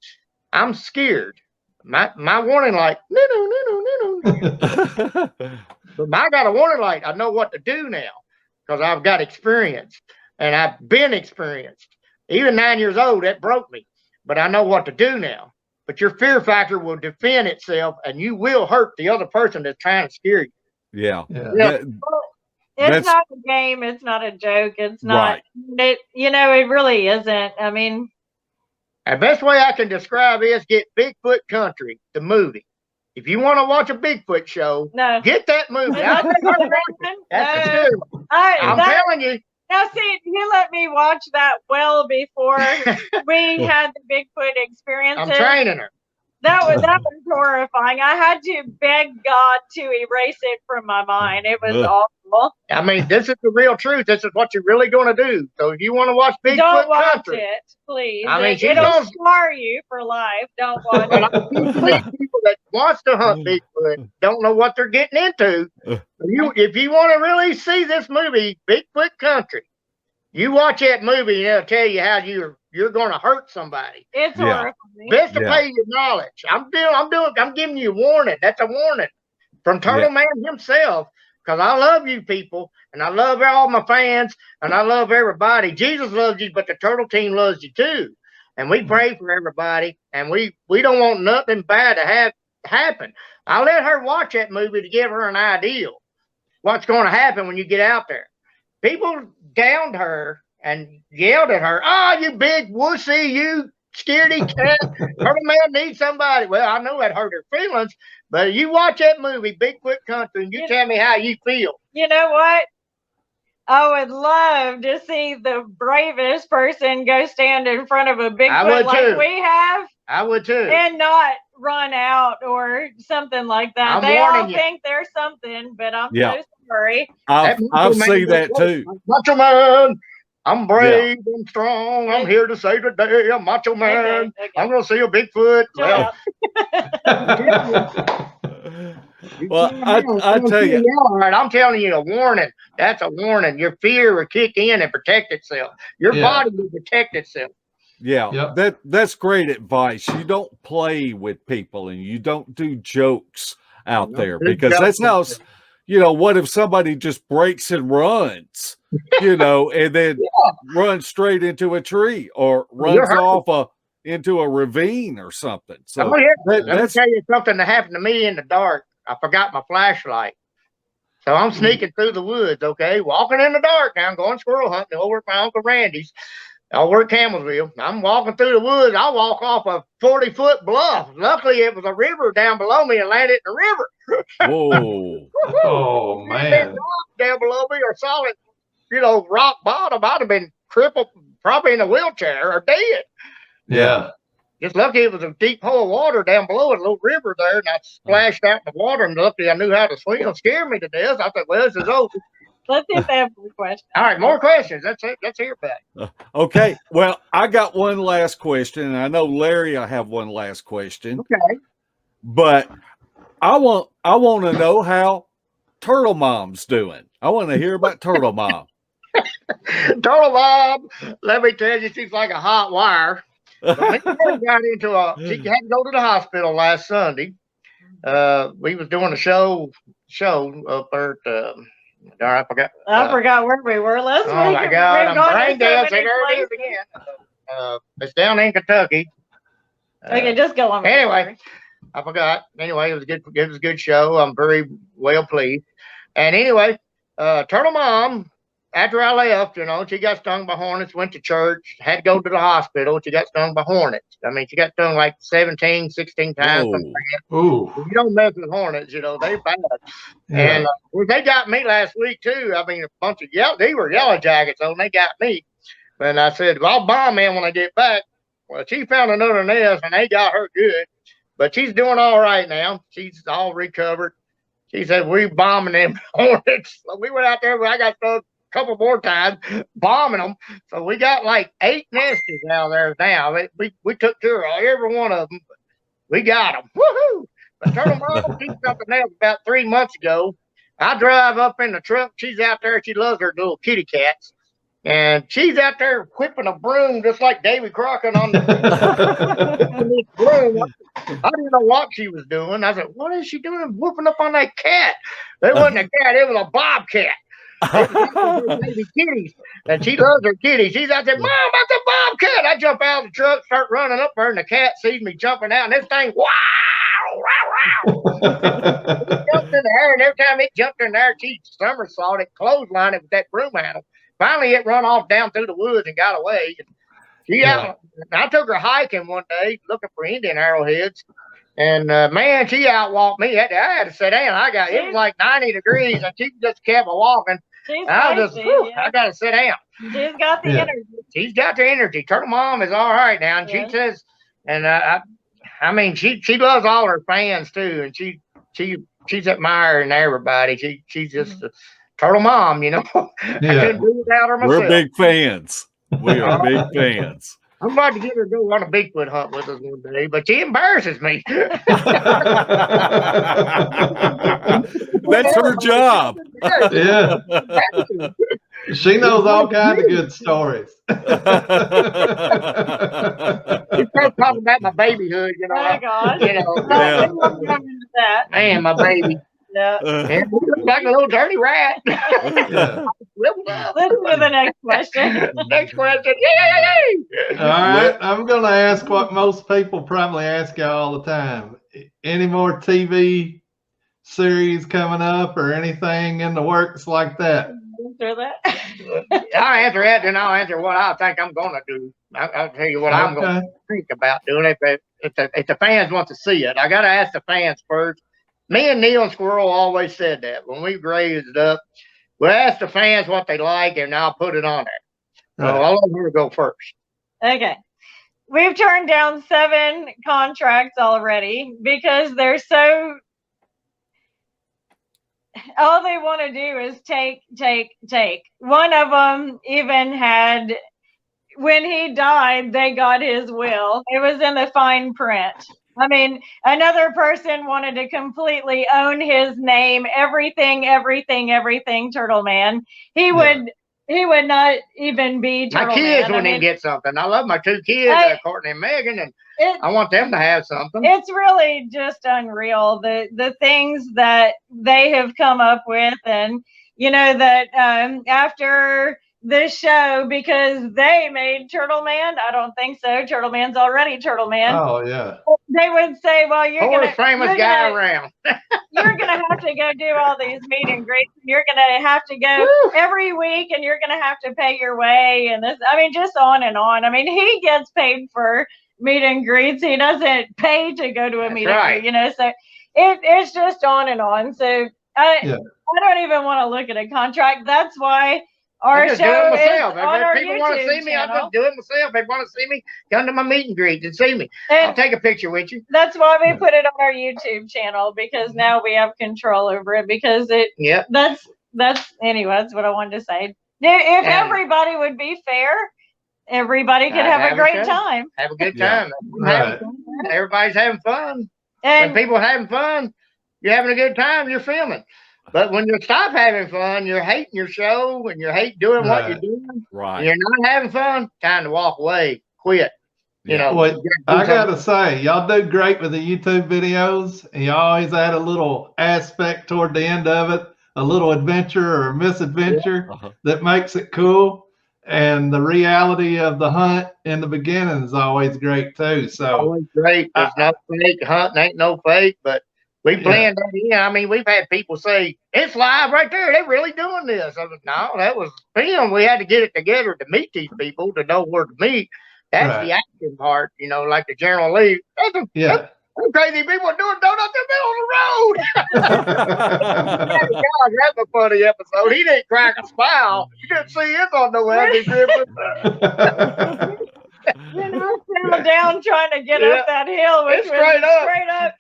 I'm scared. My warning light, no. But I got a warning light. I know what to do now because I've got experience, and I've been experienced. Even 9 years old, that broke me, but I know what to do now. But your fear factor will defend itself, and you will hurt the other person that's trying to scare you. Yeah. It's not a game. It's not a joke. It's not. Right. It really isn't. I mean, the best way I can describe is get Bigfoot Country, the movie. If you want to watch a Bigfoot show, get that movie. I'm telling you. Now, see, you let me watch that well before we had the Bigfoot experiences. I'm training her. That was horrifying. I had to beg God to erase it from my mind. It was awful. I mean, this is the real truth. This is what you're really going to do. So if you want to watch Bigfoot don't watch Country, it, please. I mean, it'll scar you for life. Don't watch it. People that wants to hunt Bigfoot don't know what they're getting into. If you want to really see this movie, Bigfoot Country, you watch that movie and it'll tell you how you're going to hurt somebody. It's horrifying. Best to pay your knowledge. I'm giving you a warning. That's a warning from Turtleman himself. Because I love you people, and I love all my fans, and I love everybody. Jesus loves you, but the Turtle Team loves you too. And we pray for everybody, and we don't want nothing bad to happen. I let her watch that movie to give her an idea what's going to happen when you get out there. People downed her and yelled at her, "Oh, you big wussy, you scaredy cat. Turtleman needs somebody." Well, I know that hurt her feelings, but you watch that movie, Bigfoot Country, and you tell me how you feel. You know what? I would love to see the bravest person go stand in front of a Bigfoot like we have. I would too. And not run out or something like that. They all think they're something, but I'm so sorry. I've seen that too. Macho Man. I'm brave and strong. I'm here to save the day. I'm Macho Man. Okay. I'm going to see a Bigfoot. Well, I tell you. All right, I'm telling you a warning. That's a warning. Your fear will kick in and protect itself. Your body will protect itself. Yeah, that's great advice. You don't play with people and you don't do jokes out there because that's how, what if somebody just breaks and runs, and then runs straight into a tree or runs off into a ravine or something. So let me tell you something that happened to me in the dark. I forgot my flashlight. So I'm sneaking through the woods, walking in the dark now. I'm going squirrel hunting over at my Uncle Randy's. I work Campbellsville. I'm walking through the woods. I walk off a 40-foot bluff. Luckily, it was a river down below me and landed in the river. Whoa. Oh, man. Down below me or solid, rock bottom. I'd have been crippled, probably in a wheelchair or dead. Yeah. Just lucky it was a deep hole of water down below, a little river there, and I splashed out in the water, and luckily I knew how to swim. It scared me to death. I thought, well, this is over. Let's see if they have more questions. All right, more questions. Let's hear about it. Okay. Well, I got one last question, and I know Larry, I have one last question. Okay. But I want to know how Turtle Mom's doing. I want to hear about Turtle Mom. Turtle Mom, let me tell you, she's like a hot wire. She had to go to the hospital last Sunday. We was doing a show up there at I forgot. I forgot where we were last week. Oh my God, I'm brain dead. There it is again. It's down in Kentucky. Okay, just go on. Anyway, I forgot. Anyway, it was good. It was a good show. I'm very well pleased. And anyway, Turtle Mom, after I left, she got stung by hornets, went to church, had to go to the hospital. She got stung by hornets. I mean, she got stung like 17, 16 times. Ooh. You don't mess with hornets, they're bad. Yeah. And they got me last week too. I mean, a bunch of they were yellow jackets, and they got me. And I said, well, I'll bomb them when I get back. Well, she found another nest, and they got her good. But she's doing all right now. She's all recovered. She said, we bombing them hornets. So we went out there, but I got stuck a couple more times bombing them. So we got like 8 nesters out there now. We took care of every one of them. We got them. Woohoo! But Turtle Mom, she something else about 3 months ago. I drive up in the truck. She's out there. She loves her little kitty cats. And she's out there whipping a broom just like Davy Crockett on the broom. I didn't know what she was doing. I said, what is she doing whooping up on that cat? It wasn't a cat. It was a bobcat. It was baby kitties. And she loves her kitties. She's out there, Mom, that's a bobcat. I jump out of the truck, start running up there, and the cat sees me jumping out. And this thing, wow, wow, wow. It jumped in the air, and every time it jumped in there, she somersaulted, clotheslined it with that broom handle. Finally, it run off down through the woods and got away. I took her hiking one day looking for Indian arrowheads. And, man, she outwalked me. I had to sit down. It was like 90 degrees, and she just kept walking. I got to sit down. She's got the energy. She's got the energy. Turtle Mom is all right now. And she says, and I mean, she loves all her fans, too. And she's admiring everybody. She's just Turtle Mom, you know. I couldn't do without her myself. We're big fans. We are big fans. I'm about to get her to go on a Bigfoot hunt with us one day, but she embarrasses me. That's her job. Yeah. She knows all kinds of good stories. You start talking about my babyhood, you know. Oh, God. You know, that. Man, my baby. Yeah. And he looks like a little dirty rat. Yeah. Let's do the next question. Next question. Yay! All right. I'm going to ask what most people probably ask you all the time. Any more TV series coming up or anything in the works like that? Answer that. I'll answer that, and I'll answer what I think I'm going to do. I'll tell you what I'm going to think about doing if the fans want to see it. I got to ask the fans first. Me and Neil and Squirrel always said that when we raised it up, we'll ask the fans what they like, and I'll put it on there. So I'll let her go first. Okay. We've turned down 7 contracts already because they're so. All they want to do is take. One of them even had, when he died, they got his will. It was in the fine print. I mean, another person wanted to completely own his name, everything, Turtleman. He would not even be Turtleman. My kids wouldn't get something. I love my 2 kids, Courtney and Megan, and I want them to have something. It's really just unreal, the things that they have come up with, and you know that after this show, because they made Turtleman. I don't think so. Turtleman's already Turtleman. Oh yeah. They would say, "Well, you're the famous guy around. You're gonna have to go do all these meet and greets. You're gonna have to go every week, and you're gonna have to pay your way." And this, I mean, just on and on. I mean, he gets paid for meet and greets. He doesn't pay to go to a meet and greet. You know, so it's just on and on. So I don't even want to look at a contract. That's why. Our show is on our people YouTube want to see me, channel. I'll just do it myself. If they want to see me, come to my meet and greet and see me. I'll take a picture with you. That's why we put it on our YouTube channel, because now we have control over it. Because that's anyway. That's what I wanted to say. If everybody would be fair, everybody could have a great time. Have a good time. Everybody's having fun. And when people are having fun, you're having a good time. You're filming. But when you stop having fun, you're hating your show and you hate doing what you're doing. Right. You're not having fun. Time to walk away. Quit. You know. Well, I gotta say, y'all do great with the YouTube videos, and you always add a little aspect toward the end of it, a little adventure or misadventure that makes it cool. And the reality of the hunt in the beginning is always great too. So always great. There's no fake. Hunting ain't no fake, but we blend that in. I mean, we've had people say, it's live right there. They're really doing this. I was, no, that was film. We had to get it together to meet these people, to know where to meet. That's the action part, you know, like the General Lee. That's crazy people doing donuts in the middle of the road. God, that's a funny episode. He didn't crack a smile. You didn't see him on no happy Christmas. You know, fell down trying to get up that hill, which was straight up.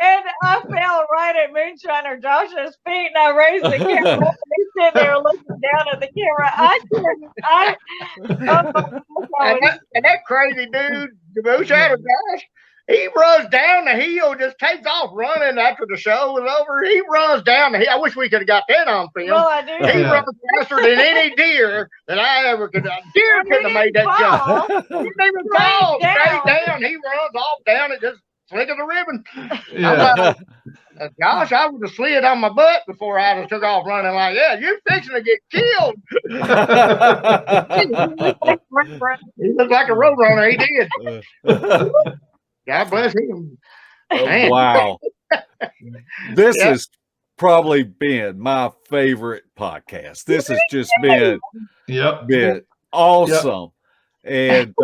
And I fell right at Moonshiner Josh's feet, and I raised the camera up, and he's sitting there looking down at the camera. And that crazy dude, the Moonshiner Josh, he runs down the hill, just takes off running after the show was over. He runs down the hill. I wish we could have got that on film. Well, I do. He runs faster than any deer that I ever could. Deer couldn't have made that jump. He didn't even fall straight down. He runs off down and just flick of the ribbon. Yeah. Gosh, I would have slid on my butt before I took off running like that. You're fixing to get killed. He looked like a road runner. He did. God bless him. Wow. This has probably been my favorite podcast. This has just been awesome. And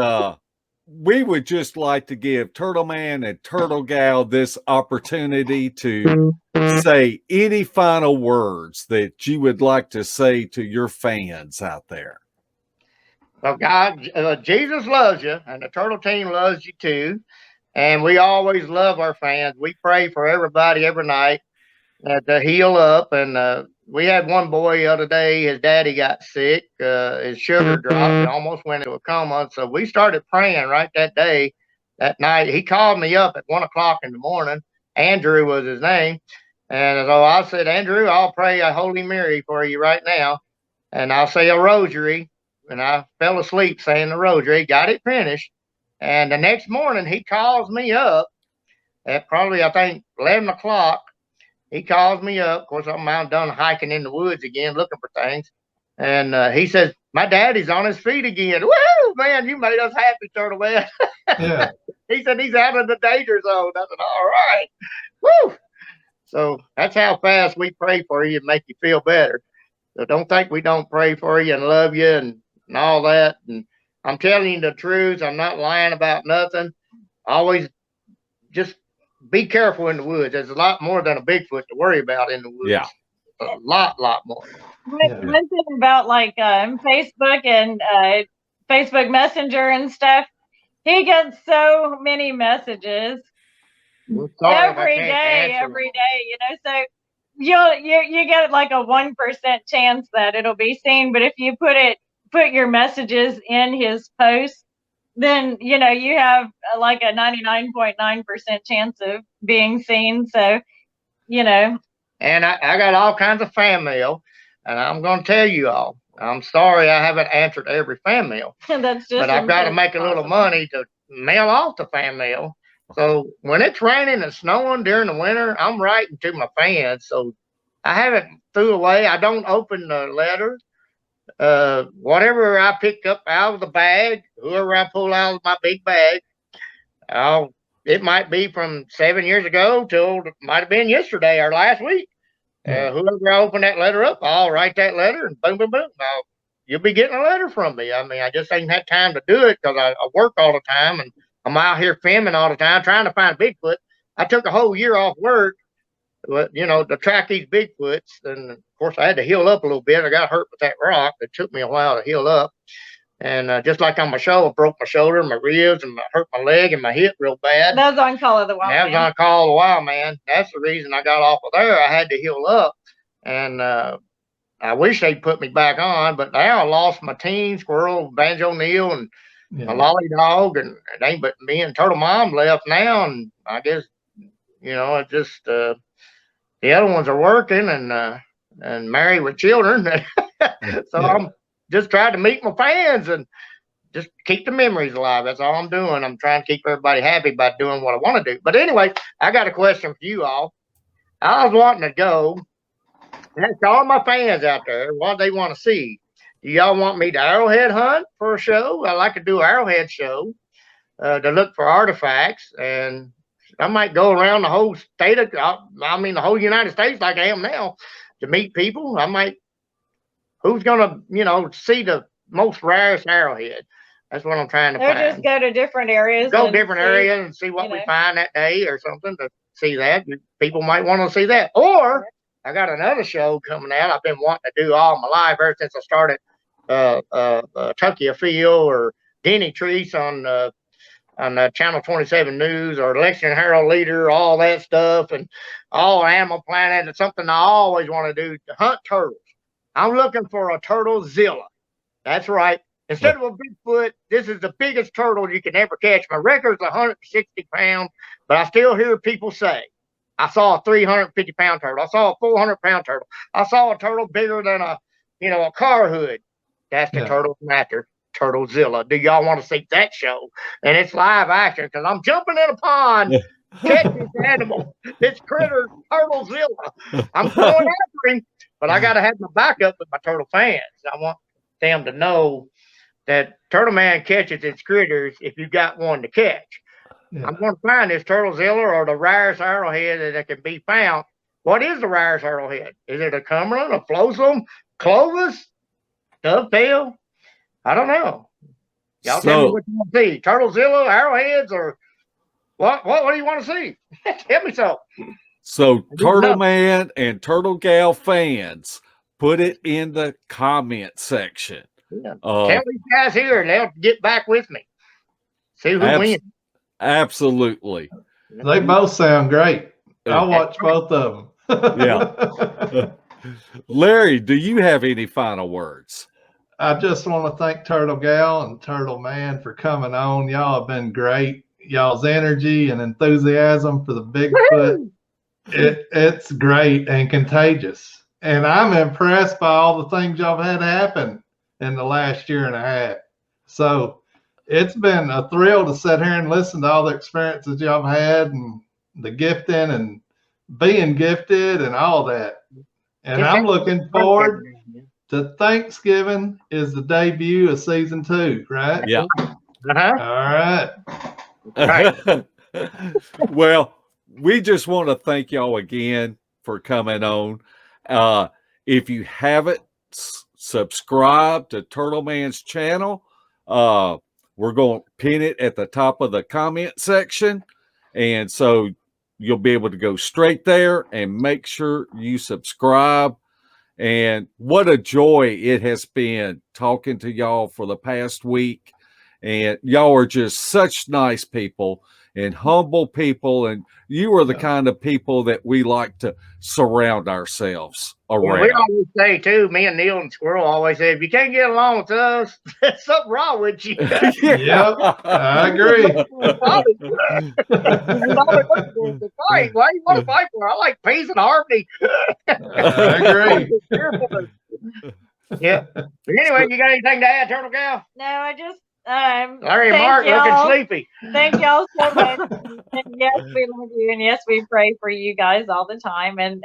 we would just like to give Turtleman and Turtlegal this opportunity to say any final words that you would like to say to your fans out there. Well, God, Jesus loves you, and the Turtle Team loves you too. And we always love our fans. We pray for everybody every night to heal up. And we had one boy the other day, his daddy got sick. His sugar dropped and almost went into a coma. So we started praying right that day, that night. He called me up at 1 o'clock in the morning. Andrew was his name. And so I said, Andrew, I'll pray a Holy Mary for you right now. And I'll say a rosary. And I fell asleep saying the rosary, got it finished. And the next morning, he calls me up at probably, I think, 11 o'clock. He calls me up. Of course, I'm out done hiking in the woods again, looking for things. And he says, my daddy's on his feet again. Woo, man, you made us happy, Turtleman. Yeah. He said he's out of the danger zone. I said, all right. Woo. So that's how fast we pray for you and make you feel better. So don't think we don't pray for you and love you and all that. And I'm telling you the truth. I'm not lying about nothing. Always just be careful in the woods. There's a lot more than a Bigfoot to worry about in the woods. Yeah. A lot more. One thing about like Facebook and Facebook Messenger and stuff, he gets so many messages every day, you know, so you get like a 1% chance that it'll be seen. But if you put your messages in his post, then you know you have like a 99.9% chance of being seen. So you know. And I got all kinds of fan mail, and I'm going to tell you all, I'm sorry I haven't answered every fan mail. That's just. But I've got to make a little money to mail off the fan mail. So when it's raining and snowing during the winter, I'm writing to my fans. So I haven't threw away. I don't open the letters. Whatever I pick up out of the bag, whoever I pull out of my big bag, it might be from 7 years ago till it might have been yesterday or last week. Whoever I open that letter up, I'll write that letter and boom, boom, boom. You'll be getting a letter from me. I mean, I just ain't had time to do it because I work all the time and I'm out here filming all the time trying to find Bigfoot. I took a whole year off work, you know, to track these Bigfoots. And of course, I had to heal up a little bit. I got hurt with that rock. It took me a while to heal up. And just like on my show, I broke my shoulder, my ribs, and hurt my leg and my hip real bad. That was on Call of the Wild. That was on Call of the Wild Man. That's the reason I got off of there. I had to heal up. And I wish they'd put me back on, but now I lost my teen squirrel, Banjo Neil, and my lolly dog, and it ain't but me and Turtle Mom left now. And I guess, you know, it just the other ones are working and married with children. So I'm just trying to meet my fans and just keep the memories alive. That's all I'm doing. I'm trying to keep everybody happy by doing what I want to do. But anyway, I got a question for you all. I was wanting to go. That's all my fans out there. What they want to see. Do y'all want me to arrowhead hunt for a show? I like to do an arrowhead show to look for artifacts. And I might go around the whole state of, the whole United States like I am now to meet people. I might, who's going to, you know, see the most rarest arrowhead? That's what I'm trying to find. Or just go to different areas. Go different areas and see what we find that day or something to see that. People might want to see that. Or I got another show coming out I've been wanting to do all my life ever since I started Tucky a Field or Denny Treese on on Channel 27 News or Election Herald Leader, all that stuff, and all Animal Planet. It's something I always want to do, to hunt turtles. I'm looking for a Turtlezilla. That's right. Instead of a Bigfoot, this is the biggest turtle you can ever catch. My record's 160 pounds, but I still hear people say, I saw a 350-pound turtle. I saw a 400-pound turtle. I saw a turtle bigger than a car hood. That's the turtle I'm after, Turtlezilla. Do y'all want to see that show? And it's live action because I'm jumping in a pond, catching this animal. It's critter Turtlezilla. I'm going after him, but I got to have my backup with my turtle fans. I want them to know that Turtleman catches its critters if you got one to catch. Yeah. I'm going to find this Turtlezilla or the rarest arrowhead that can be found. What is the rarest arrowhead? Is it a Cumberland, a Flotsam, Clovis, Dovetail? I don't know. Y'all tell me what you want to see. Turtlezilla, arrowheads, or what do you want to see? Tell me so. So Turtleman and Turtlegal fans, put it in the comment section. Yeah. Tell these guys here and they'll get back with me. See who wins. Absolutely. They both sound great. I'll watch both of them. Yeah. Larry, do you have any final words? I just want to thank Turtlegal and Turtleman for coming on. Y'all have been great. Y'all's energy and enthusiasm for the Bigfoot, it's great and contagious. And I'm impressed by all the things y'all have had happen in the last year and a half. So it's been a thrill to sit here and listen to all the experiences y'all have had and the gifting and being gifted and all that. And I'm looking forward to Thanksgiving is the debut of season 2, right? Yeah. Uh-huh. All right. Well, we just want to thank y'all again for coming on. If you haven't subscribed to Turtleman's channel, we're going to pin it at the top of the comment section. And so you'll be able to go straight there and make sure you subscribe. And what a joy it has been talking to y'all for the past week. And y'all are just such nice people and humble people. And you are the kind of people that we like to surround ourselves around. Yeah, we always say, too, me and Neil and Squirrel always say, if you can't get along with us, there's something wrong with you. Yeah, I agree. Why you want to fight for? I like peace and harmony. I agree. Yeah. But anyway, you got anything to add, Turtlegal? No, I just Larry and Mark looking sleepy. Thank y'all so much. And yes, we love you, and yes, we pray for you guys all the time. And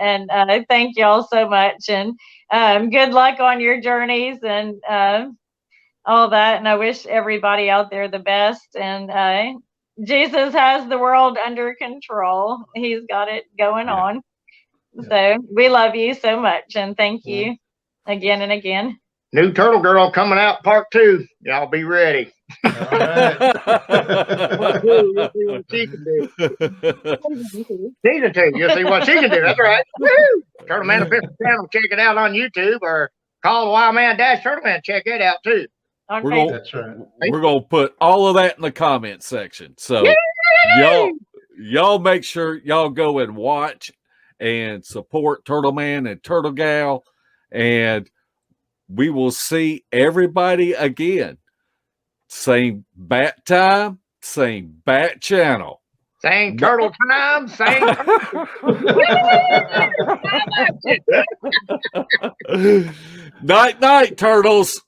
thank y'all so much. And good luck on your journeys and all that. And I wish everybody out there the best. And Jesus has the world under control. He's got it going on. So we love you so much, and thank you again and again. New Turtle Girl coming out part 2. Y'all be ready. All right. You'll see what she can do. Season 2. You'll see what she can do. That's right. Woo! Turtleman Official Channel. Check it out on YouTube, or call the Wild Man Turtleman. Check it out too. Okay. That's right. We're gonna put all of that in the comment section. So y'all make sure y'all go and watch and support Turtleman and Turtlegal, and we will see everybody again. Same bat time, same bat channel. Same turtle time, same. Night, night, turtles.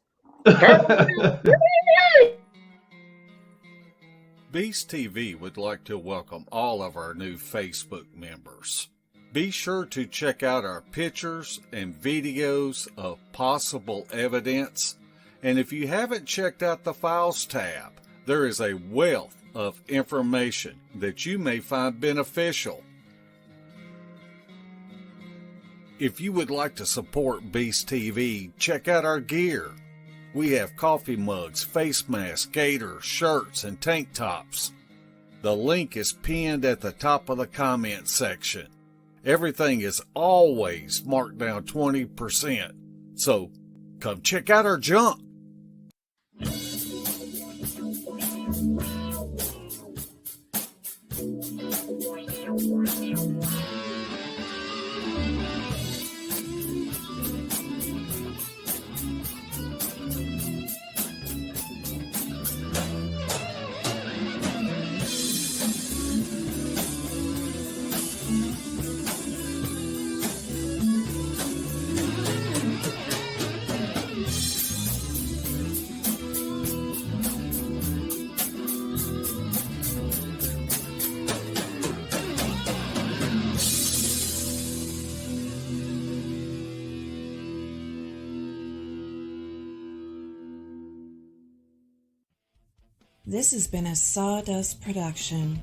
Beast TV would like to welcome all of our new Facebook members. Be sure to check out our pictures and videos of possible evidence. And if you haven't checked out the Files tab, there is a wealth of information that you may find beneficial. If you would like to support Beast TV, check out our gear. We have coffee mugs, face masks, gaiters, shirts, and tank tops. The link is pinned at the top of the comment section. Everything is always marked down 20%. So come check out our junk. This has been a Sawdust production.